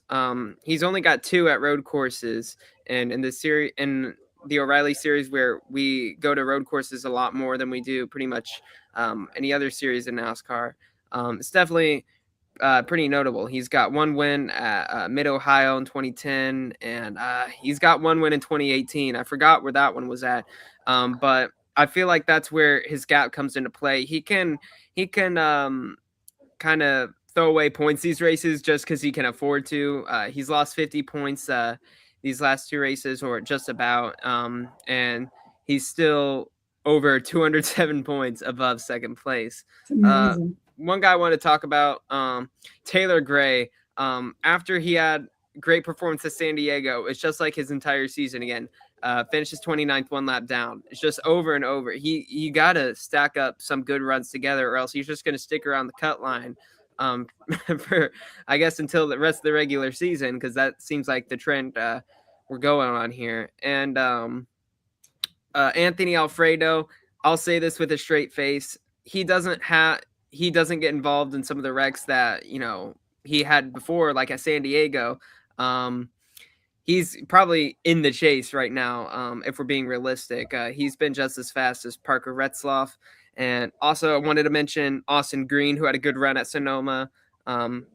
he's only got 2 at road courses, and in the O'Reilly Series, where we go to road courses a lot more than we do pretty much any other series in NASCAR, it's definitely pretty notable. He's got 1 win at Mid-Ohio in 2010, and he's got 1 win in 2018. I forgot where that one was at, but I feel like that's where his gap comes into play. He can kind of throw away points these races just because he can afford to. He's lost 50 points these last 2 races, or just about, and he's still over 207 points above second place. One guy I want to talk about, Taylor Gray. After he had great performance at San Diego, it's just like his entire season again. Finishes 29th, 1 lap down. It's just over and over. You got to stack up some good runs together, or else he's just going to stick around the cut line for, I guess, until the rest of the regular season, because that seems like the trend we're going on here. And Anthony Alfredo, I'll say this with a straight face. He doesn't get involved in some of the wrecks that, he had before, like at San Diego. He's probably in the chase right now, if we're being realistic. He's been just as fast as Parker Retzloff. And also I wanted to mention Austin Green, who had a good run at Sonoma,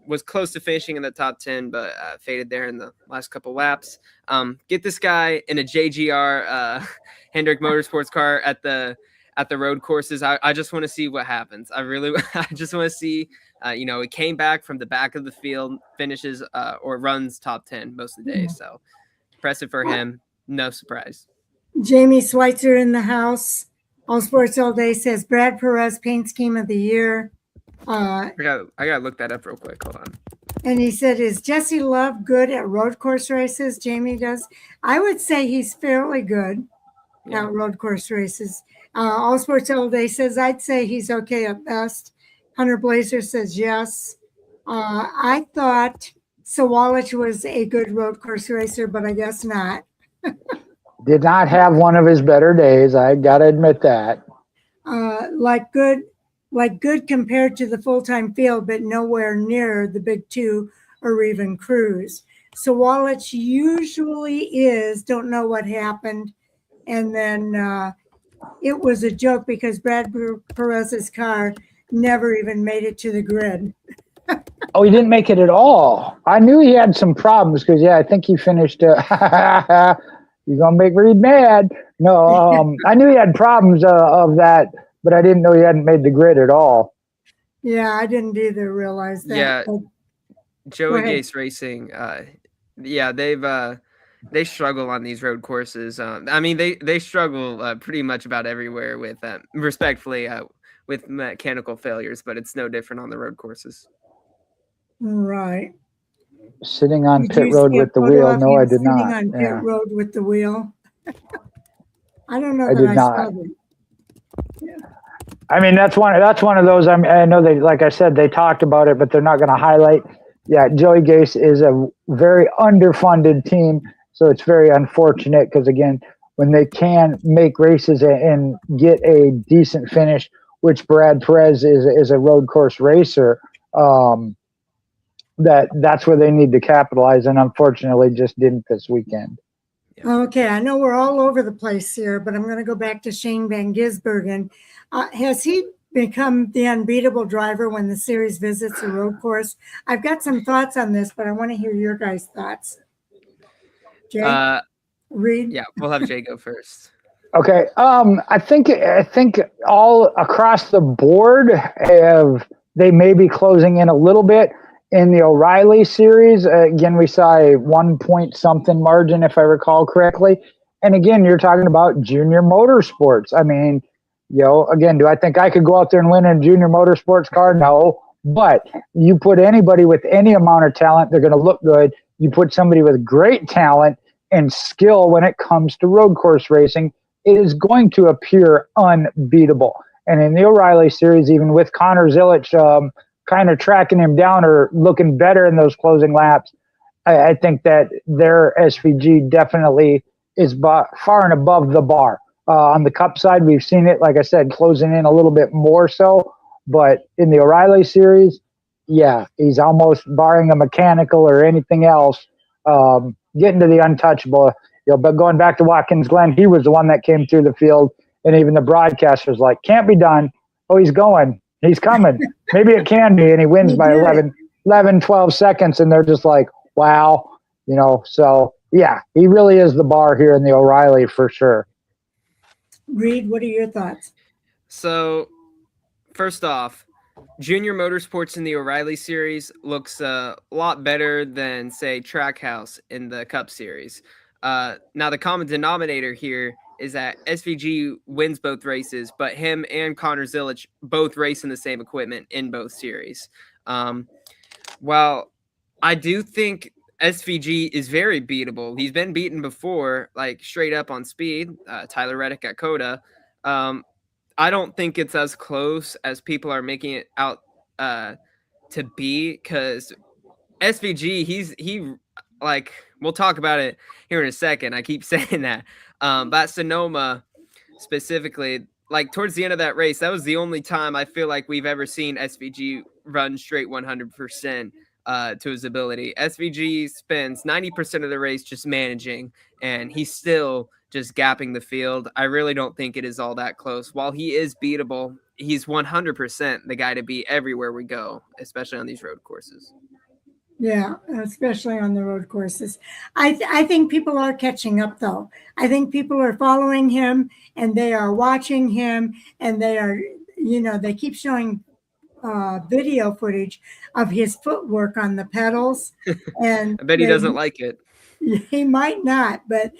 was close to finishing in the top 10, but faded there in the last couple laps. Get this guy in a JGR Hendrick Motorsports car at the road courses. I just want to see what happens. I just want to see, he came back from the back of the field, finishes or runs top 10 most of the day. So impressive for him. No surprise. Jamie Schweitzer in the house. All Sports All Day says Brad Perez paint scheme of the year. I gotta look that up real quick. Hold on. And he said, is Jesse Love good at road course races? Jamie does. I would say he's fairly good at road course races. All Sports All Day says, I'd say he's okay at best. Hunter Blazer says yes. I thought Sawalich was a good road course racer, but I guess not. Did not have one of his better days. I got to admit that. Good compared to the full-time field, but nowhere near the big 2 or even Cruz. Sawalich usually is, don't know what happened. And then it was a joke because Brad Perez's car never even made it to the grid. Oh, he didn't make it at all. I knew he had some problems because, I think he finished. You're going to make Reed mad. No, I knew he had problems of that, but I didn't know he hadn't made the grid at all. Yeah, I didn't either realize that. Yeah, Joey Gase Racing, they struggle on these road courses. They struggle pretty much about everywhere with, respectfully, with mechanical failures, but it's no different on the road courses. Right. Sitting on pit road with the wheel. No, I did not. Sitting on pit road with the wheel. I don't know I that did I not. saw that. Yeah. I mean, that's one of those. I know they, like I said, they talked about it, but they're not going to highlight. yeah, Joey Gase is a very underfunded team, so it's very unfortunate because, again, when they can make races and get a decent finish, which Brad Perez is a road course racer, that's where they need to capitalize, and unfortunately just didn't this weekend. Okay, I know we're all over the place here, but I'm going to go back to Shane Van Gisbergen. Has he become the unbeatable driver when the series visits a road course? I've got some thoughts on this, but I want to hear your guys' thoughts. Jay, Reed? Yeah, we'll have Jay go first. Okay, I think all across the board they may be closing in a little bit. In the O'Reilly Series, again, we saw a 1 point something margin, if I recall correctly. And again, you're talking about junior motorsports. I mean, again, do I think I could go out there and win a junior motorsports car? No. But you put anybody with any amount of talent, they're going to look good. You put somebody with great talent and skill when it comes to road course racing, it is going to appear unbeatable. And in the O'Reilly Series, even with Connor Zilisch kind of tracking him down or looking better in those closing laps, I think that their SVG definitely is far and above the bar. On the Cup side, we've seen it, like I said, closing in a little bit more so. But in the O'Reilly Series, yeah, he's almost, barring a mechanical or anything else, getting to the untouchable. But going back to Watkins Glen, he was the one that came through the field, and even the broadcaster's like, can't be done. Oh, he's going. He's coming. Maybe it can be, and he wins by 11, 12 seconds, and they're just like, wow. So, yeah, he really is the bar here in the O'Reilly for sure. Reed, what are your thoughts? So, first off, junior motorsports in the O'Reilly Series looks a lot better than, say, Trackhouse in the Cup Series. Now, the common denominator here is that SVG wins both races, but him and Connor Zilisch both race in the same equipment in both series. While I do think SVG is very beatable, he's been beaten before, like straight up on speed, Tyler Reddick at Coda. I don't think it's as close as people are making it out to be, because SVG, he like, we'll talk about it here in a second. I keep saying that. But Sonoma specifically, like towards the end of that race, that was the only time I feel like we've ever seen SVG run straight 100% to his ability. SVG spends 90% of the race just managing, and he's still just gapping the field. I really don't think it is all that close. While he is beatable, he's 100% the guy to beat everywhere we go, especially on these road courses. Yeah, especially on the road courses. I think people are catching up, though. I think people are following him, and they are watching him, and they are, they keep showing video footage of his footwork on the pedals. And I bet he doesn't like it. He might not, but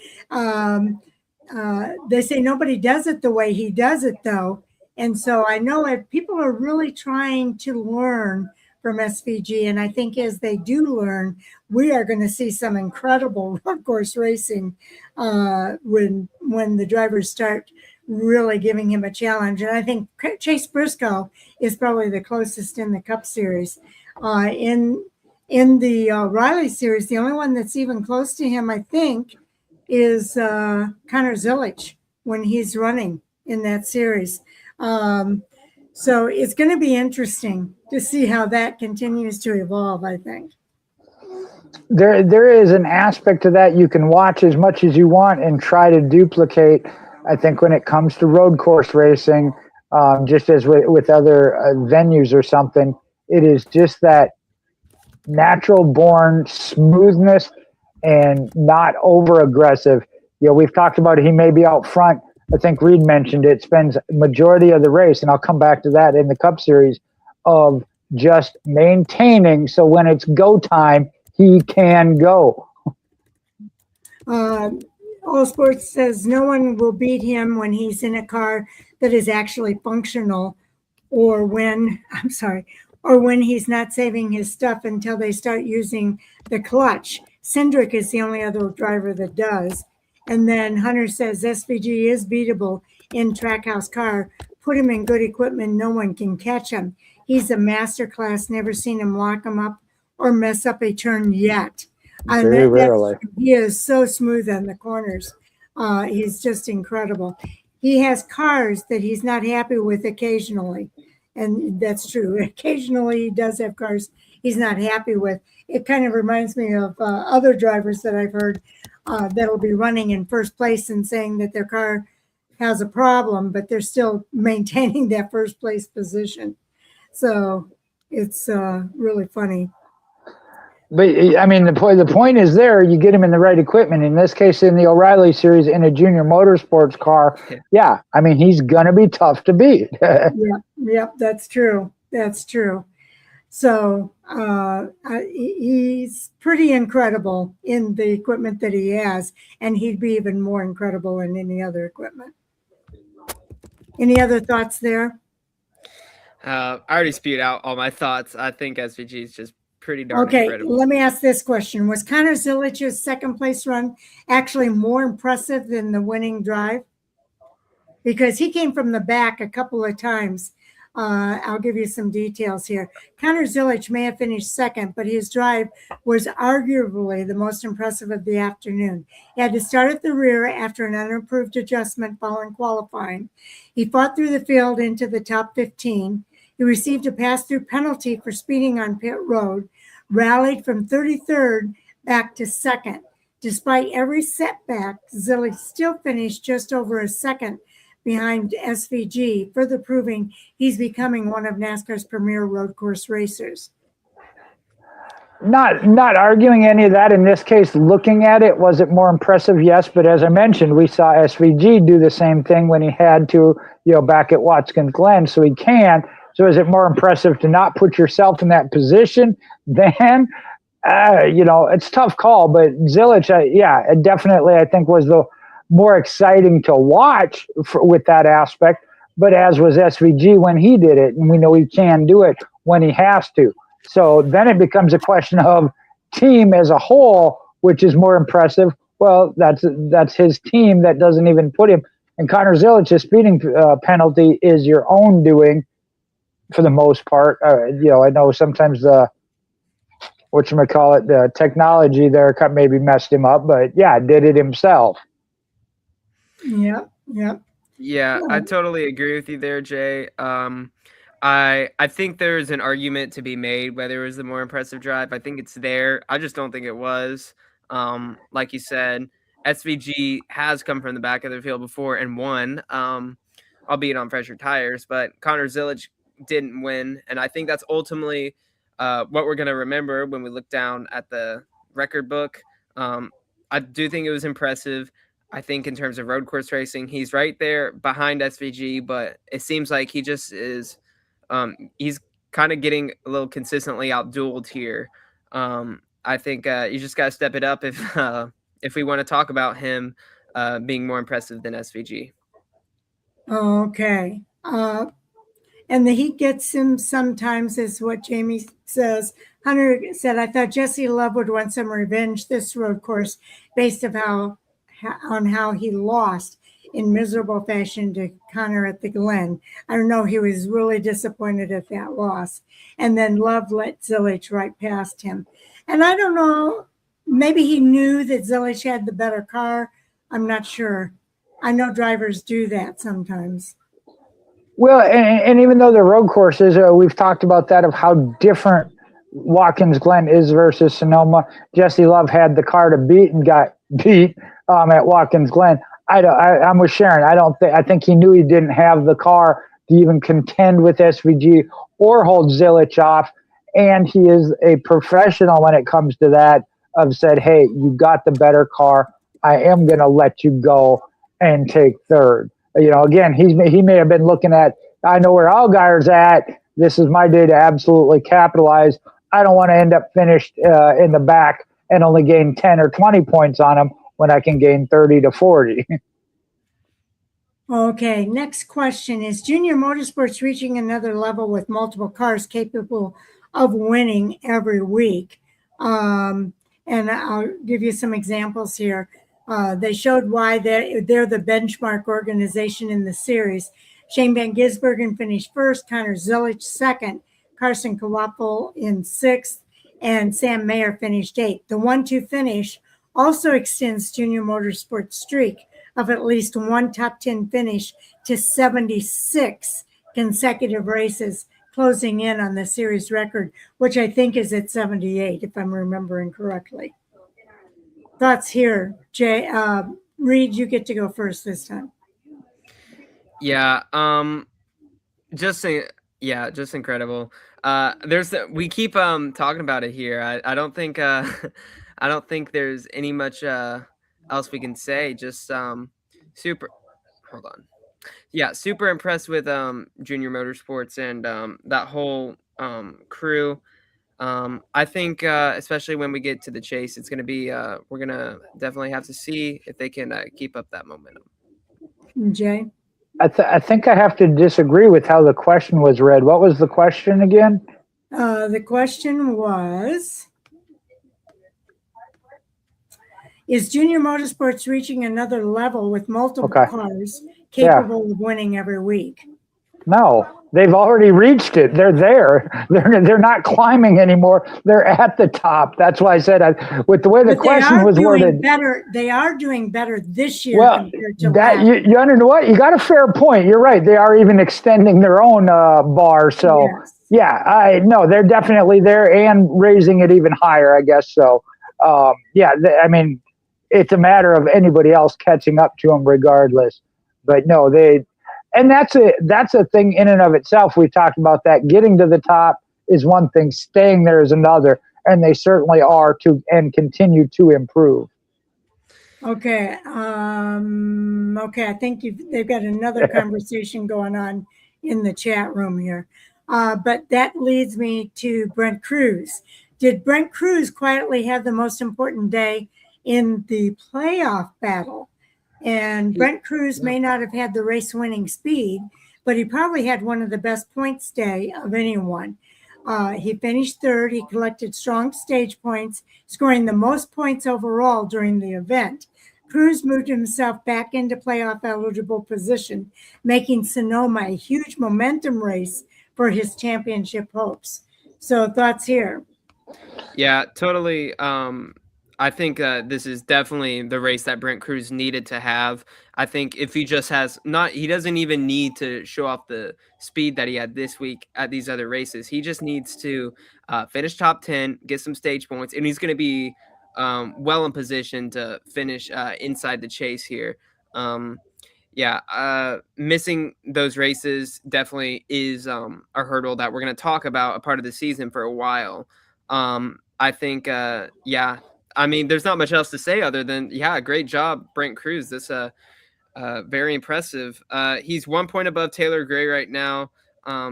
they say nobody does it the way he does it, though. And so I know if people are really trying to learn from SVG, and I think as they do learn, we are going to see some incredible road course racing when the drivers start really giving him a challenge. And I think Chase Briscoe is probably the closest in the Cup Series. In the O'Reilly Series, the only one that's even close to him, I think, is Connor Zilisch when he's running in that series. So it's going to be interesting to see how that continues to evolve, I think. There is an aspect to that you can watch as much as you want and try to duplicate. I think when it comes to road course racing, just as with other venues or something, it is just that natural born smoothness and not over aggressive. We've talked about it. He may be out front. I think Reed mentioned it, spends majority of the race, and I'll come back to that in the Cup Series, of just maintaining so when it's go time, he can go. All Sports says no one will beat him when he's in a car that is actually functional, or when he's not saving his stuff until they start using the clutch. Cindric is the only other driver that does. And then Hunter says SVG is beatable in Trackhouse car. Put him in good equipment, no one can catch him. He's a master class. Never seen him lock him up or mess up a turn yet. Very rarely. He is so smooth on the corners. He's just incredible. He has cars that he's not happy with occasionally. And that's true. Occasionally he does have cars he's not happy with. It kind of reminds me of other drivers that I've heard that'll be running in first place and saying that their car has a problem, but they're still maintaining that first place position. So it's really funny. But I mean, the point is there. You get him in the right equipment. In this case, in the O'Reilly Series, in a junior motorsports car, yeah. I mean, he's gonna be tough to beat. Yep, that's true. That's true. So he's pretty incredible in the equipment that he has, and he'd be even more incredible in any other equipment. Any other thoughts there? I already spewed out all my thoughts. I think SVG is just pretty darn Okay, incredible. let me ask this question. Was Connor Zilich's second place run actually more impressive than the winning drive? Because he came from the back a couple of times. I'll give you some details here. Connor Zilich may have finished second, but his drive was arguably the most impressive of the afternoon. He had to start at the rear after an unapproved adjustment following qualifying. He fought through the field into the top 15. He received a pass-through penalty for speeding on pit road, rallied from 33rd back to second. Despite every setback, Zilich still finished just over a second behind SVG, further proving he's becoming one of NASCAR's premier road course racers. Not arguing any of that. In this case, looking at it, was it more impressive? Yes, but as I mentioned, we saw SVG do the same thing when he had to, back at Watkins Glen, so he can. So is it more impressive to not put yourself in that position than, it's a tough call, but Zilich, it definitely, I think, was the more exciting to watch with that aspect, but as was SVG when he did it, and we know he can do it when he has to. So then it becomes a question of team as a whole, which is more impressive. Well, that's his team that doesn't even put him. And Connor Zilich's speeding penalty is your own doing for the most part. I know sometimes the technology there maybe messed him up, but did it himself. Yep. Yeah, I totally agree with you there, Jay. I think there's an argument to be made whether it was the more impressive drive. I think it's there. I just don't think it was. Like you said, SVG has come from the back of the field before and won, albeit on fresher tires, but Connor Zilich didn't win. And I think that's ultimately what we're going to remember when we look down at the record book. I do think it was impressive. I think in terms of road course racing, he's right there behind SVG, but it seems like he just is he's kind of getting a little consistently outdueled here. I think you just got to step it up if we want to talk about him being more impressive than SVG. Okay. And the heat gets him sometimes, is what Jamie says. Hunter said, I thought Jesse Love would want some revenge this road course based on how he lost in miserable fashion to Connor at the Glen. I don't know, he was really disappointed at that loss. And then Love let Zilich right past him. And I don't know, maybe he knew that Zilich had the better car. I'm not sure. I know drivers do that sometimes. Well, and even though the road courses, we've talked about that of how different Watkins Glen is versus Sonoma. Jesse Love had the car to beat and got beat at Watkins Glen. I'm with Sharon. I think he knew he didn't have the car to even contend with SVG or hold Zilich off. And he is a professional when it comes to that, of said, hey, you got the better car. I am going to let you go and take third. Again, he may have been looking at, I know where Allgaier's at. This is my day to absolutely capitalize. I don't want to end up finished in the back and only gain 10 or 20 points on him when I can gain 30 to 40. Okay, next question. Is junior motorsports reaching another level with multiple cars capable of winning every week? And I'll give you some examples here. They showed why they're the benchmark organization in the series. Shane Van Gisbergen finished first, Connor Zilich second, Carson Kawapel in sixth, and Sam Mayer finished 8th. The 1-2 finish also extends Junior Motorsports' streak of at least one top 10 finish to 76 consecutive races, closing in on the series record, which I think is at 78, if I'm remembering correctly. Thoughts here, Jay? Reed, you get to go first this time. Yeah. Just incredible. We keep talking about it here. I don't think I don't think there's any much else we can say. Just super. Hold on. Yeah, super impressed with Junior Motorsports and that whole crew. I think especially when we get to the chase, it's gonna be we're gonna definitely have to see if they can keep up that momentum. Jay? I think I have to disagree with how the question was read. What was the question again? The question was, is Junior Motorsports reaching another level with multiple cars capable of winning every week? No, they've already reached it. They're there. They're not climbing anymore. They're at the top. That's why I said with the way the question was worded. They are doing better this year compared to that. last. You know what? You got a fair point. You're right. They are even extending their own bar. So yeah, I know they're definitely there and raising it even higher, I guess. So I mean, it's a matter of anybody else catching up to them regardless. But no, and that's a thing in and of itself. We talked about that. Getting to the top is one thing. Staying there is another. And they certainly are and continue to improve. Okay. I think they've got another conversation going on in the chat room here. But that leads me to Brent Cruz. Did Brent Cruz quietly have the most important day in the playoff battle? And Brent Cruz may not have had the race-winning speed, but he probably had one of the best points day of anyone. He finished third. He collected strong stage points, scoring the most points overall during the event. Cruz moved himself back into playoff-eligible position, making Sonoma a huge momentum race for his championship hopes. So thoughts here? Yeah, totally. I think this is definitely the race that Brent Cruz needed to have. I think if he just he doesn't even need to show off the speed that he had this week at these other races. He just needs to finish top 10, get some stage points, and he's going to be well in position to finish inside the chase here. Missing those races definitely is a hurdle that we're going to talk about a part of the season for a while. I think, I mean, there's not much else to say other than, great job, Brent Cruz. This very impressive. He's 1 point above Taylor Gray right now.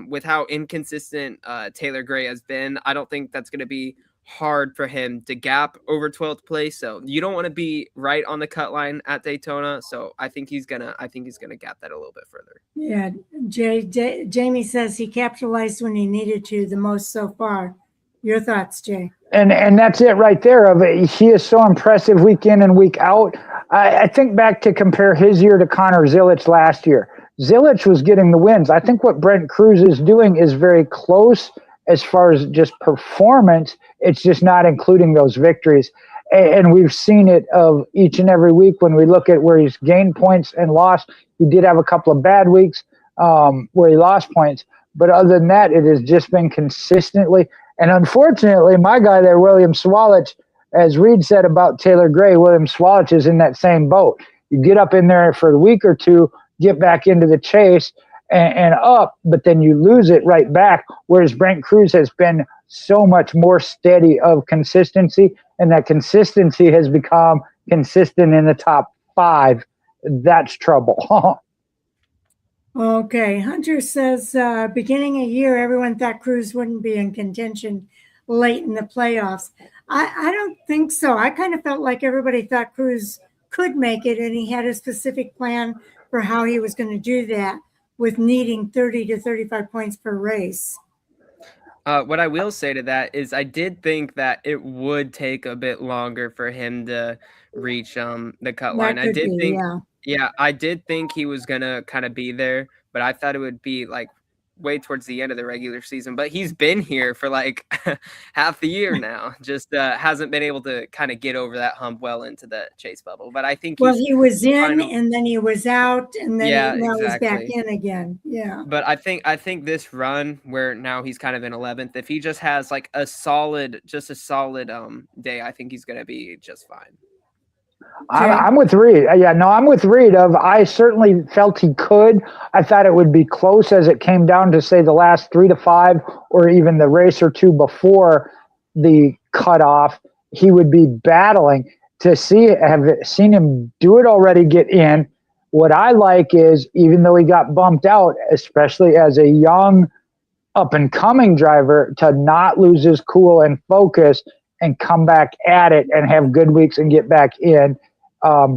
With how inconsistent Taylor Gray has been, I don't think that's going to be hard for him to gap over 12th place. So you don't want to be right on the cut line at Daytona. So I think he's gonna gap that a little bit further. Yeah, Jamie says he capitalized when he needed to the most so far. Your thoughts, Jay? And that's it right there. He is so impressive week in and week out. I think back to compare his year to Connor Zilic last year. Zilic was getting the wins. I think what Brent Cruz is doing is very close as far as just performance. It's just not including those victories. And we've seen it of each and every week when we look at where he's gained points and lost. He did have a couple of bad weeks where he lost points. But other than that, it has just been consistently. And unfortunately, my guy there, William Swalich, as Reed said about Taylor Gray, William Swalich is in that same boat. You get up in there for a week or two, get back into the chase and up, but then you lose it right back, whereas Brent Cruz has been so much more steady of consistency, and that consistency has become consistent in the top 5. That's trouble. Okay, Hunter says, beginning of year, everyone thought Cruz wouldn't be in contention late in the playoffs. I don't think so. I kind of felt like everybody thought Cruz could make it, and he had a specific plan for how he was going to do that with needing 30 to 35 points per race. What I will say to that is I did think that it would take a bit longer for him to reach the cut line. I did think. Yeah, I did think he was going to kind of be there, but I thought it would be like way towards the end of the regular season, but he's been here for like half the year now. Just hasn't been able to kind of get over that hump well into the chase bubble. But I think he was in finally, and then he was out and then now he's back exactly. in again. Yeah. But I think this run where now he's kind of in 11th, if he just has like a solid day, I think he's gonna be just fine. I'm with Reed. Yeah, no, I'm with Reed. I certainly felt he could. I thought it would be close as it came down to, say, the last 3 to 5 or even the race or two before the cutoff. He would be battling. Have seen him do it already, get in. What I like is, even though he got bumped out, especially as a young up-and-coming driver, to not lose his cool and focus and come back at it and have good weeks and get back in.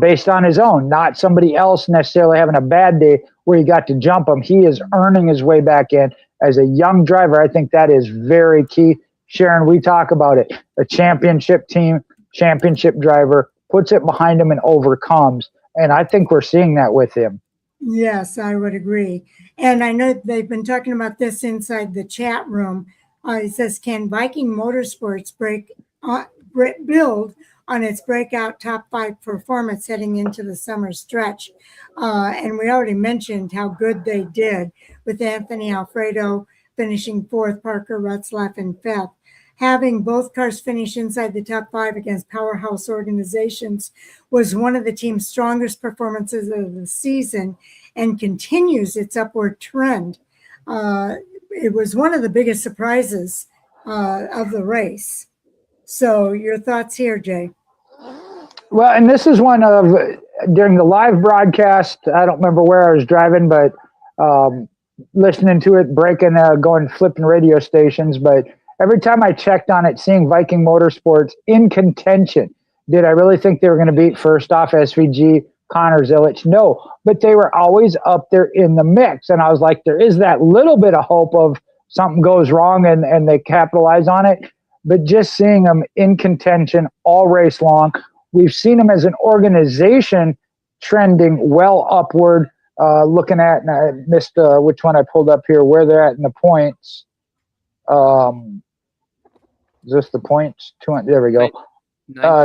Based on his own, not somebody else necessarily having a bad day where he got to jump him. He is earning his way back in as a young driver. I think that is very key. Sharon, we talk about it. A championship team, championship driver puts it behind him and overcomes. And I think we're seeing that with him. Yes, I would agree. And I know they've been talking about this inside the chat room. It says, can Viking Motorsports build on its breakout top 5 performance heading into the summer stretch? And we already mentioned how good they did with Anthony Alfredo finishing 4th, Parker Retzlaff in 5th. Having both cars finish inside the top 5 against powerhouse organizations was one of the team's strongest performances of the season and continues its upward trend. It was one of the biggest surprises of the race. So your thoughts here, Jay? Well, and this is one of, during the live broadcast, I don't remember where I was driving, but listening to it, going flipping radio stations. But every time I checked on it, seeing Viking Motorsports in contention, did I really think they were going to beat, first off, SVG, Connor Zilich? No, but they were always up there in the mix. And I was like, there is that little bit of hope of something goes wrong and they capitalize on it. But just seeing them in contention all race long, we've seen them as an organization trending well upward. Looking at, and I missed which one I pulled up here, where they're at in the points. Is this the points? There we go.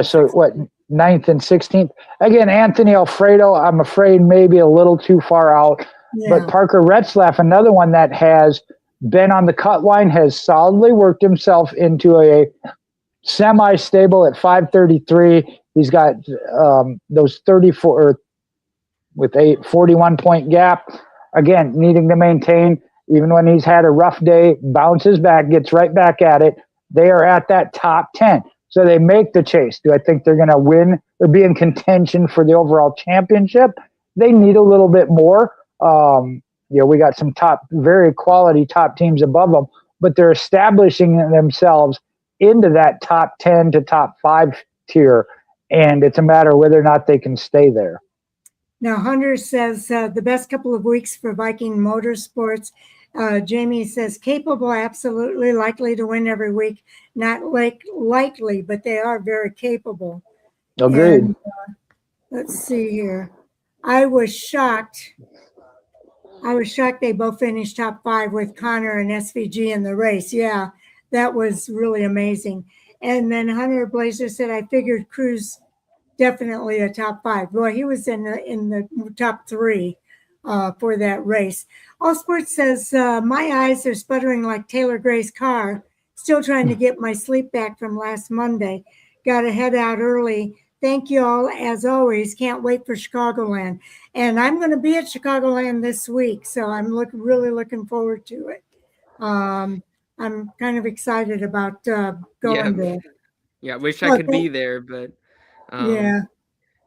So what, 9th and 16th? Again, Anthony Alfredo, I'm afraid maybe a little too far out. Yeah. But Parker Retzlaff, another one that has been on the cut line, has solidly worked himself into a semi-stable at 533. He's got those 34 with a 41-point gap. Again, needing to maintain, even when he's had a rough day, bounces back, gets right back at it. They are at that top 10. So they make the chase. Do I think they're going to win or be in contention for the overall championship? They need a little bit more. We got some very quality top teams above them, but they're establishing themselves into that top 10 to top 5 tier, and it's a matter of whether or not they can stay there. Now, Hunter says the best couple of weeks for Viking Motorsports. Jamie says capable, absolutely, likely to win every week. Not likely, but they are very capable. Agreed. And, let's see here. I was shocked they both finished top 5 with Connor and SVG in the race. Yeah, that was really amazing. And then Hunter Blazer said, I figured Cruz definitely a top 5. Well, he was in the top 3 for that race. All Sports says, my eyes are sputtering like Taylor Gray's car. Still trying to get my sleep back from last Monday. Got to head out early. Thank you all, as always. Can't wait for Chicagoland. And I'm going to be at Chicagoland this week, so I'm really looking forward to it. I'm kind of excited about going there. Yeah, I wish I could be there, but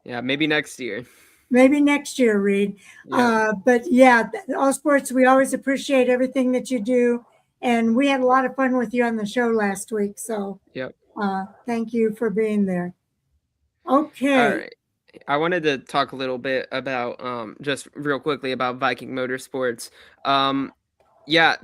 maybe next year. Maybe next year, Reed. Yeah. But yeah, All Sports, we always appreciate everything that you do. And we had a lot of fun with you on the show last week. So thank you for being there. Okay. All right. I wanted to talk a little bit about just real quickly about Viking Motorsports.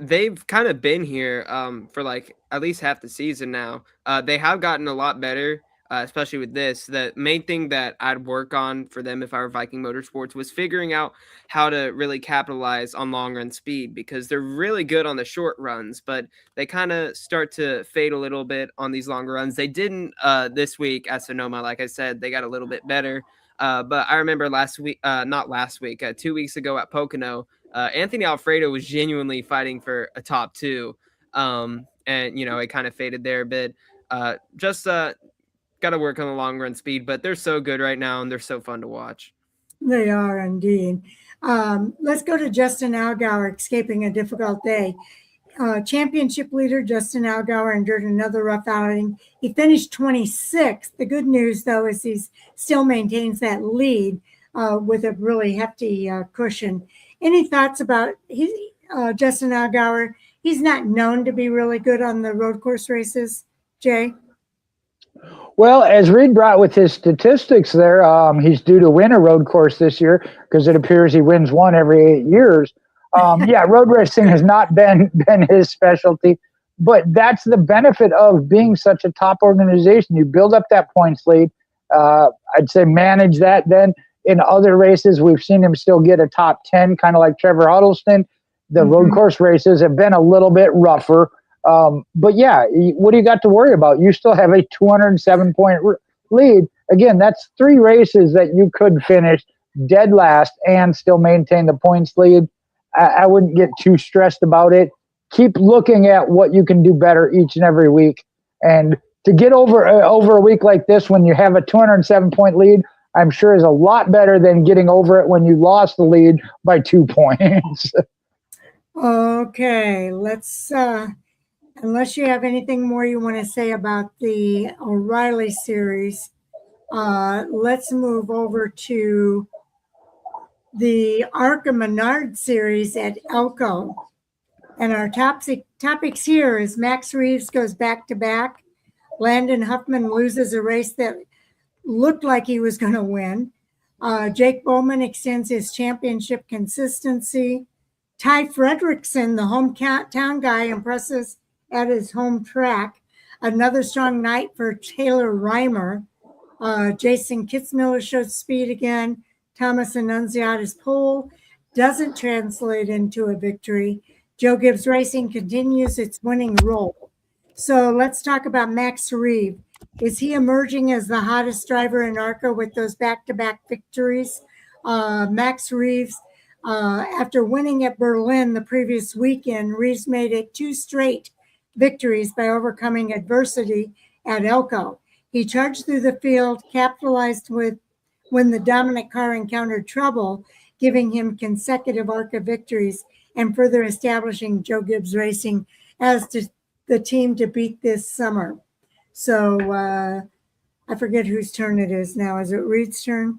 They've kind of been here for like at least half the season now. They have gotten a lot better. especially with this. The main thing that I'd work on for them if I were Viking Motorsports was figuring out how to really capitalize on long run speed, because they're really good on the short runs, but they kind of start to fade a little bit on these longer runs. They didn't this week at Sonoma. Like I said, they got a little bit better. But I remember last week, not last week, 2 weeks ago at Pocono, Anthony Alfredo was genuinely fighting for a top two. And, it kind of faded there a bit. Just got to work on the long run speed, but they're so good right now and they're so fun to watch. They are indeed. Let's go to Justin Allgaier, escaping a difficult day. Championship leader Justin Allgaier endured another rough outing. He finished 26th. The good news, though, is he still maintains that lead with a really hefty cushion. Any thoughts about Justin Allgaier? He's not known to be really good on the road course races, Jay? Well, as Reed brought with his statistics there, he's due to win a road course this year because it appears he wins one every 8 years. Road racing has not been his specialty, but that's the benefit of being such a top organization. You build up that points lead. I'd say manage that. Then in other races, we've seen him still get a top 10, kind of like Trevor Huddleston. The road course races have been a little bit rougher. But yeah, what do you got to worry about? You still have a 207-point lead. Again, that's 3 races that you could finish dead last and still maintain the points lead. I wouldn't get too stressed about it. Keep looking at what you can do better each and every week. And to get over a week like this when you have a 207-point lead, I'm sure is a lot better than getting over it when you lost the lead by 2 points. Okay, let's unless you have anything more you want to say about the O'Reilly Series, let's move over to the ARCA Menards Series at Elko. And our topics here is Max Reeves goes back-to-back. Landon Huffman loses a race that looked like he was going to win. Jake Bowman extends his championship consistency. Ty Fredrickson, the hometown guy, impresses at his home track. Another strong night for Taylor Reimer. Jason Kitzmiller shows speed again. Thomas Annunziata's pole doesn't translate into a victory. Joe Gibbs Racing continues its winning role. So let's talk about Max Reeves. Is he emerging as the hottest driver in ARCA with those back-to-back victories? Max Reeves, after winning at Berlin the previous weekend, Reeves made it 2 straight victories by overcoming adversity at Elko. He charged through the field, capitalized when the dominant car encountered trouble, giving him consecutive ARCA victories and further establishing Joe Gibbs Racing as the team to beat this summer. So I forget whose turn it is now. Is it Reed's turn?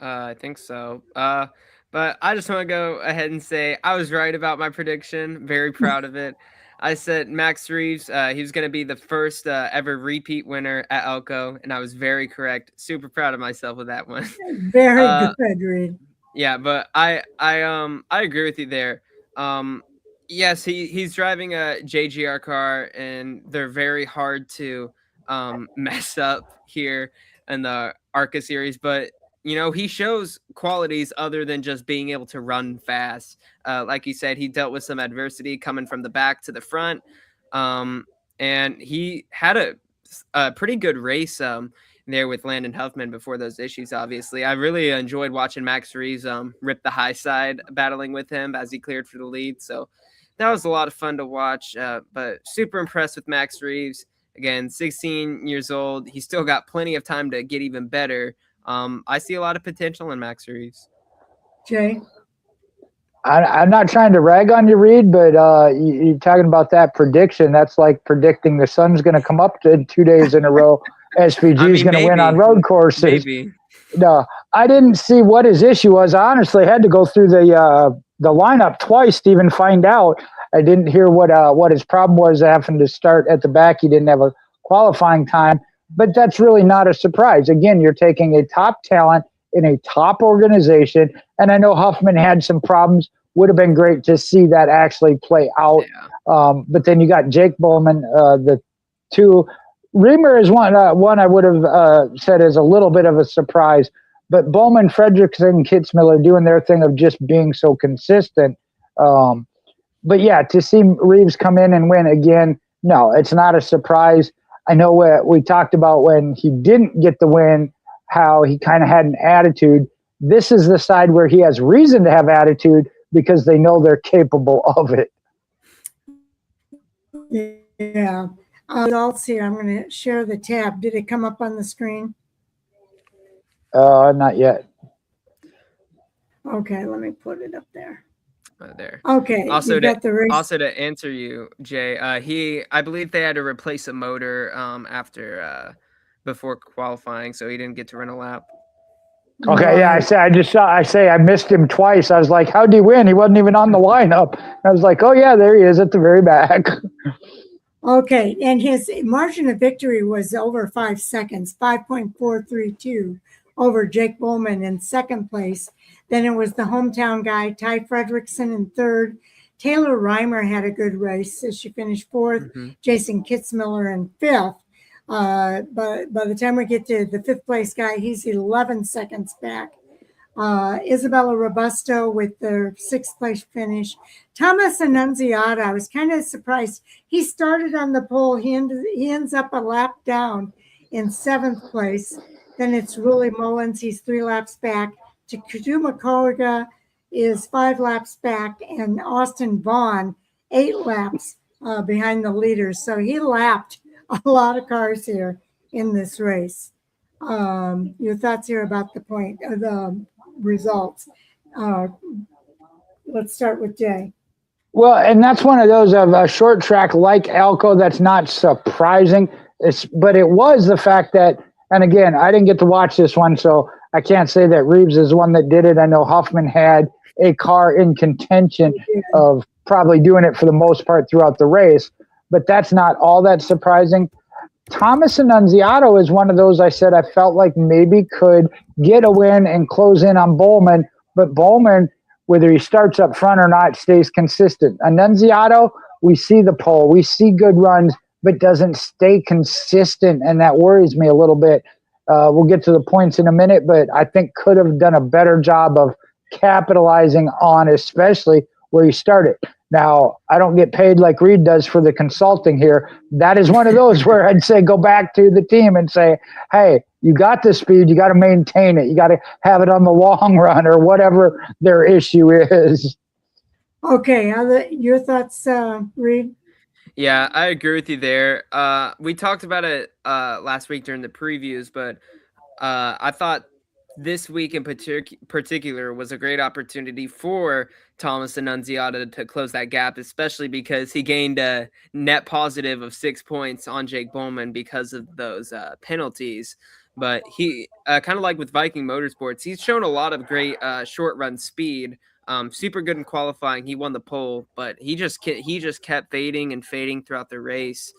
I think so. But I just want to go ahead and say I was right about my prediction. Very proud of it. I said Max Reeves, he was going to be the first ever repeat winner at Elko, and I was very correct. Super proud of myself with that one. Very good, Reed. Yeah, but I agree with you there. Yes, he's driving a JGR car, and they're very hard to mess up here in the ARCA series. But he shows qualities other than just being able to run fast. Like you said, he dealt with some adversity coming from the back to the front, and he had a pretty good race there with Landon Huffman before those issues. Obviously, I really enjoyed watching Max Reeves rip the high side, battling with him as he cleared for the lead. So that was a lot of fun to watch, but super impressed with Max Reeves. Again, 16 years old. He's still got plenty of time to get even better. I see a lot of potential in Max Reeves. Jay? I'm not trying to rag on you, Reed, but you're talking about that prediction. That's like predicting the sun's going to come up in 2 days in a row. SVG is going to win on road courses. Maybe. No, I didn't see what his issue was. I honestly had to go through the lineup twice to even find out. I didn't hear what his problem was having to start at the back. He didn't have a qualifying time, but that's really not a surprise. Again, you're taking a top talent in a top organization, and I know Huffman had some problems. Would have been great to see that actually play out. Yeah. But then you got Jake Bowman, the two Reamer is one I would have said is a little bit of a surprise, but Bowman, Fredrickson, Kitzmiller doing their thing of just being so consistent. But yeah, to see Reeves come in and win again, no, it's not a surprise. I know we talked about when he didn't get the win, how he kind of had an attitude. This is the side where he has reason to have attitude because they know they're capable of it. Yeah. Results here. I'm going to share the tab. Did it come up on the screen? Not yet. Okay, let me put it up there. There. Okay. Also, got the race. Also to answer you, Jay, I believe they had to replace a motor before qualifying, so he didn't get to run a lap. Okay, yeah, I missed him twice. I was like, how'd he win? He wasn't even on the lineup. I was like, oh yeah, there he is at the very back. Okay, and his margin of victory was over 5 seconds, 5.432 over Jake Bowman in second place. Then it was the hometown guy, Ty Fredrickson, in third. Taylor Reimer had a good race. So she finished fourth. Jason Kitzmiller in fifth. But by the time we get to the fifth place guy, he's 11 seconds back. Isabella Robusto with the sixth place finish. Thomas Annunziata, I was kind of surprised. He started on the pole. He ends up a lap down in seventh place. Then it's Rulli Mullins. He's 3 laps back. Takuma Koga is 5 laps back. And Austin Vaughn, 8 laps behind the leaders. So he lapped a lot of cars here in this race. Your thoughts here about the results. Let's start with Jay. Well, and that's one of those of a short track like Elko that's not surprising. But it was the fact that, and again, I didn't get to watch this one, so I can't say that Reeves is the one that did it. I know Huffman had a car in contention of probably doing it for the most part throughout the race, but that's not all that surprising. Thomas Annunziata is one of those I said I felt like maybe could get a win and close in on Bowman, but Bowman, whether he starts up front or not, stays consistent. Annunziata, we see the pole, we see good runs, but doesn't stay consistent, and that worries me a little bit. We'll get to the points in a minute, but I think could have done a better job of capitalizing on, especially where he started. Now, I don't get paid like Reed does for the consulting here. That is one of those where I'd say go back to the team and say, hey, you got the speed, you got to maintain it. You got to have it on the long run or whatever their issue is. Okay, your thoughts, Reed? Yeah, I agree with you there. We talked about it last week during the previews, but I thought this week in particular was a great opportunity for Thomas Annunziata to close that gap, especially because he gained a net positive of 6 points on Jake Bowman because of those penalties. But he, kind of like with Viking Motorsports, he's shown a lot of great short run speed. Super good in qualifying. He won the pole, but he just kept fading and fading throughout the race.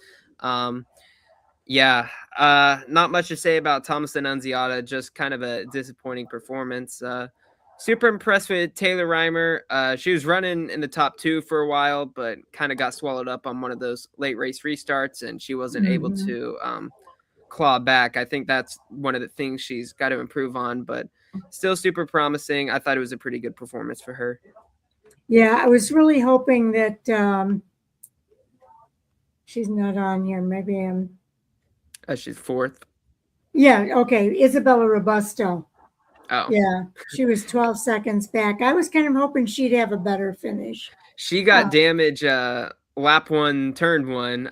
Yeah, not much to say about Thomas Annunziata, just kind of a disappointing performance. Super impressed with Taylor Reimer. She was running in the top 2 for a while, but kind of got swallowed up on one of those late race restarts, and she wasn't able to claw back. I think that's one of the things she's got to improve on, but still super promising. I thought it was a pretty good performance for her. Yeah, I was really hoping that she's not on here. Maybe I'm... she's 4th. Yeah, okay. Isabella Robusto. Oh. Yeah, she was 12 seconds back. I was kind of hoping she'd have a better finish. She got damage lap 1, turn 1.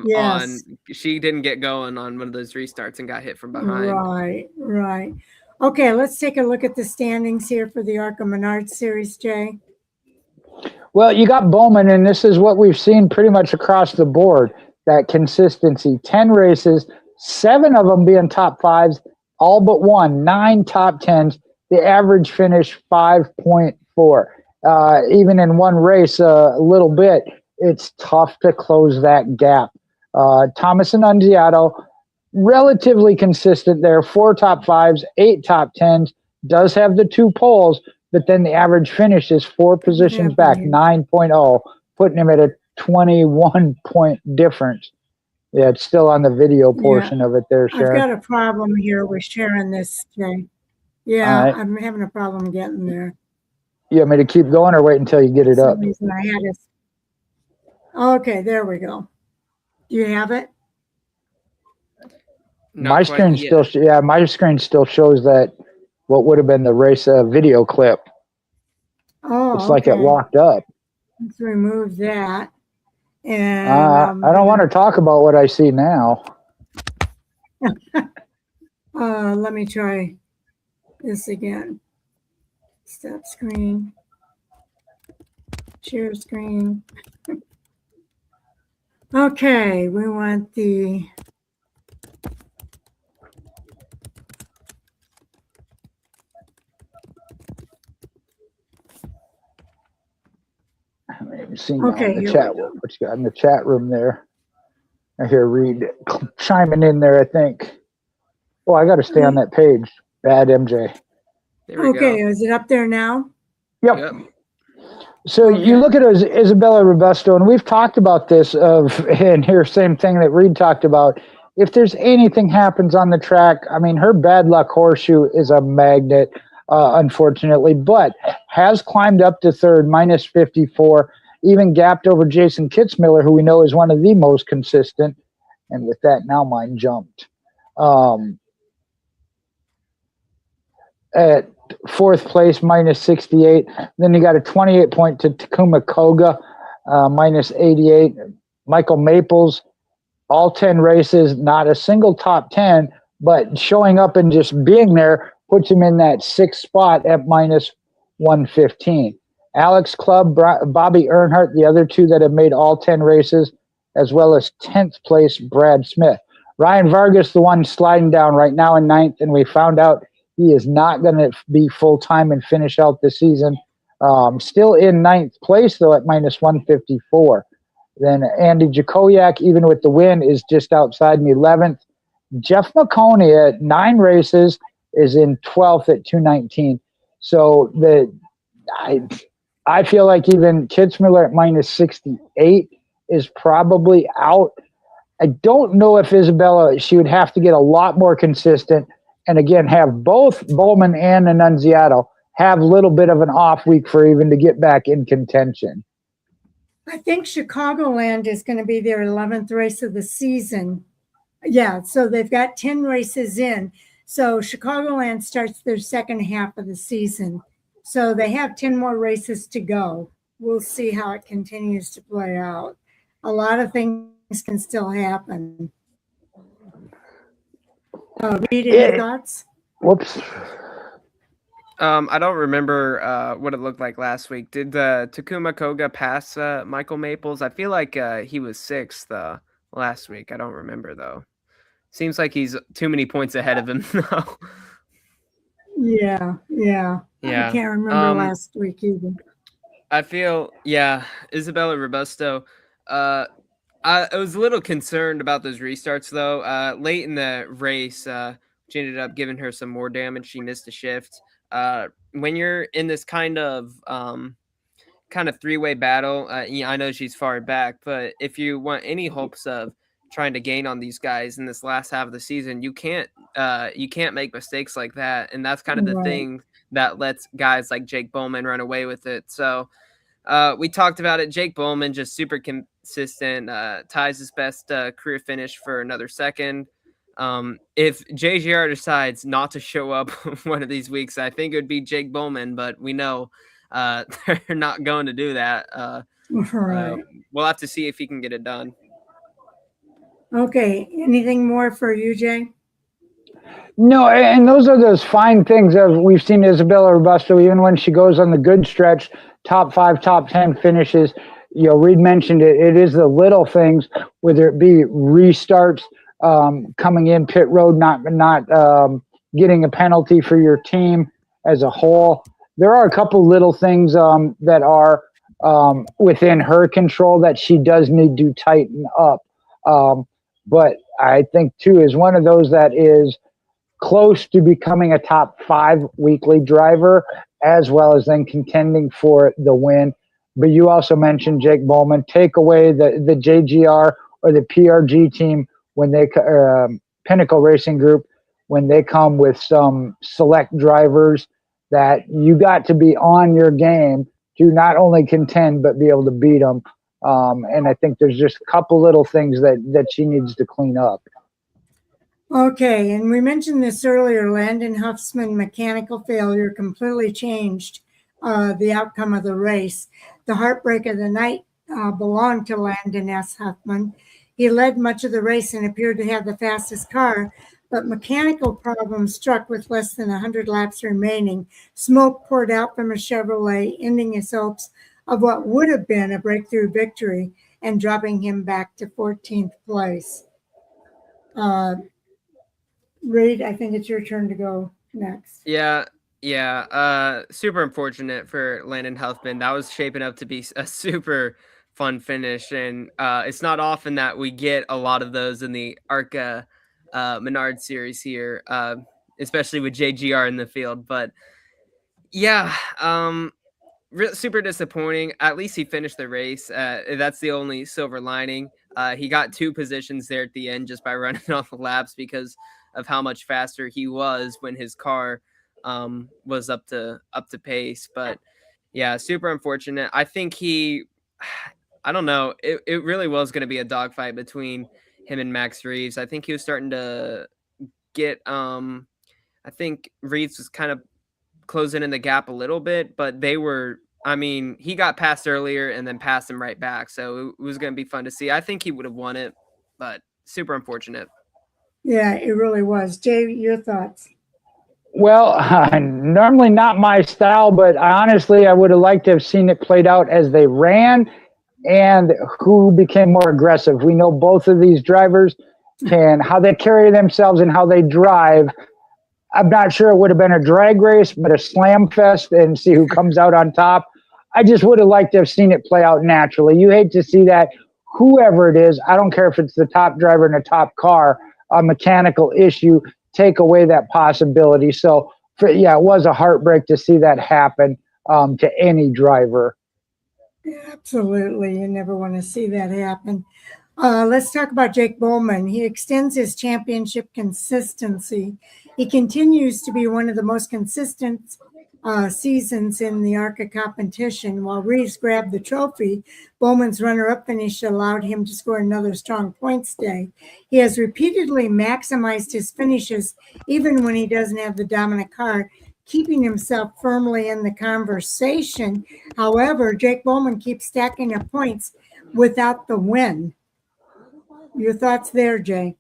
Yes. She didn't get going on one of those restarts and got hit from behind. Right. Okay, let's take a look at the standings here for the ARCA Menards Series, Jay. Well, you got Bowman, and this is what we've seen pretty much across the board, that consistency. 10 races, 7 of them being top 5s, all but 1, 9 top 10s. The average finish 5.4. Even in one race, a little bit, it's tough to close that gap. Thomas Annunziata, relatively consistent there, 4 top 5s, 8 top 10s, does have the 2 poles, but then the average finish is 4 positions back, 9.0, putting him at a 21-point difference. Yeah, it's still on the video portion of it there, I've Sharon. got a problem here with sharing this, Jay. Yeah, All right. I'm having a problem getting there. You want me to keep going or wait until you get it For up? some reason I had it. Okay, there we go. Do you have it? My screen still, my screen still shows that what would have been the race video clip. Oh, It's like it locked up. Let's remove that. And I don't want to talk about what I see now. let me try this again. Stop screen. Share screen. Okay, we want the Seeing in the chat, what you got in the chat room there. I hear Reed chiming in there, I think. Oh, I got to stay on that page. Bad MJ. Okay, is it up there now? Yep. So you look at Isabella Robusto, and we've talked about this and here, same thing that Reed talked about. If there's anything happens on the track, I mean, her bad luck horseshoe is a magnet, unfortunately, but has climbed up to third, minus 54, even gapped over Jason Kitzmiller, who we know is one of the most consistent. And with that, now mine jumped. At fourth place, minus 68. Then you got a 28 point to Takuma Koga, minus 88. Michael Maples, all 10 races, not a single top 10, but showing up and just being there puts him in that sixth spot at minus 115. Alex Clubb, Bobby Earnhardt, the other two that have made all 10 races, as well as 10th place Brad Smith. Ryan Vargas, the one sliding down right now in ninth, and we found out he is not going to be full-time and finish out the season. Still in ninth place, though, at minus 154. Then Andy Jakoyak, even with the win, is just outside in 11th. Jeff McConey at 9 races is in 12th at 219. So I feel like even Kitzmiller at minus 68 is probably out. I don't know if Isabella, she would have to get a lot more consistent and again have both Bowman and Annunziato have a little bit of an off week for even to get back in contention. I think Chicagoland is going to be their 11th race of the season. Yeah, so they've got 10 races in. So Chicagoland starts their second half of the season. So they have 10 more races to go. We'll see how it continues to play out. A lot of things can still happen. Read any thoughts? Whoops. I don't remember what it looked like last week. Did Takuma Koga pass Michael Maples? I feel like he was 6th last week. I don't remember, though. Seems like he's too many points ahead of him now. Yeah. I can't remember last week either. I feel, Isabella Robusto. I was a little concerned about those restarts, though. Late in the race, she ended up giving her some more damage. She missed a shift. When you're in this kind of three-way battle, I know she's far back, but if you want any hopes of trying to gain on these guys in this last half of the season, you can't make mistakes like that, and that's kind of the thing that lets guys like Jake Bowman run away with it. So we talked about it. Jake Bowman just super consistent, ties his best career finish for another second. If JGR decides not to show up one of these weeks, I think it would be Jake Bowman, but we know they're not going to do that. We'll have to see if he can get it done. Okay. Anything more for you, Jay? No, and those are those fine things that we've seen Isabella Robusto, even when she goes on the good stretch, top 5, top 10 finishes. You know, Reed mentioned it. It is the little things, whether it be restarts, coming in pit road, not getting a penalty for your team as a whole. There are a couple little things that are within her control that she does need to tighten up. But I think, too, is one of those that is close to becoming a top 5 weekly driver, as well as then contending for the win. But you also mentioned Jake Bowman. Take away the JGR or the PRG team when they Pinnacle Racing Group, when they come with some select drivers, that you got to be on your game to not only contend but be able to beat them. And I think there's just a couple little things that she needs to clean up. Okay, and we mentioned this earlier. Landon Huffman mechanical failure completely changed the outcome of the race. The heartbreak of the night belonged to Landon S. Huffman. He led much of the race and appeared to have the fastest car, but mechanical problems struck with less than 100 laps remaining. Smoke poured out from a Chevrolet, ending his hopes of what would have been a breakthrough victory and dropping him back to 14th place. Reed, I think it's your turn to go next. Yeah. Super unfortunate for Landon Huffman. That was shaping up to be a super fun finish, and it's not often that we get a lot of those in the ARCA Menards Series here, especially with JGR in the field. But yeah, super disappointing. At least he finished the race. That's the only silver lining. He got 2 positions there at the end just by running off the laps because of how much faster he was when his car was up to pace. But yeah, super unfortunate. I think I don't know. It really was going to be a dogfight between him and Max Reeves. I think he was starting to get I think Reeves was kind of closing in the gap a little bit, but he got passed earlier and then passed him right back. So it was going to be fun to see. I think he would have won it, but super unfortunate. Yeah, it really was. Jay, your thoughts? Well, normally not my style, but honestly, I would have liked to have seen it played out as they ran and who became more aggressive. We know both of these drivers how they carry themselves and how they drive. I'm not sure it would have been a drag race, but a slam fest and see who comes out on top. I just would have liked to have seen it play out naturally. You hate to see that, whoever it is, I don't care if it's the top driver in a top car, a mechanical issue, take away that possibility. So, it was a heartbreak to see that happen to any driver. Absolutely. You never want to see that happen. Let's talk about Jake Bowman. He extends his championship consistency. He continues to be one of the most consistent seasons in the ARCA competition. While Reeves grabbed the trophy, Bowman's runner-up finish allowed him to score another strong points day. He has repeatedly maximized his finishes, even when he doesn't have the dominant car, keeping himself firmly in the conversation. However, Jake Bowman keeps stacking up points without the win. Your thoughts there, Jay?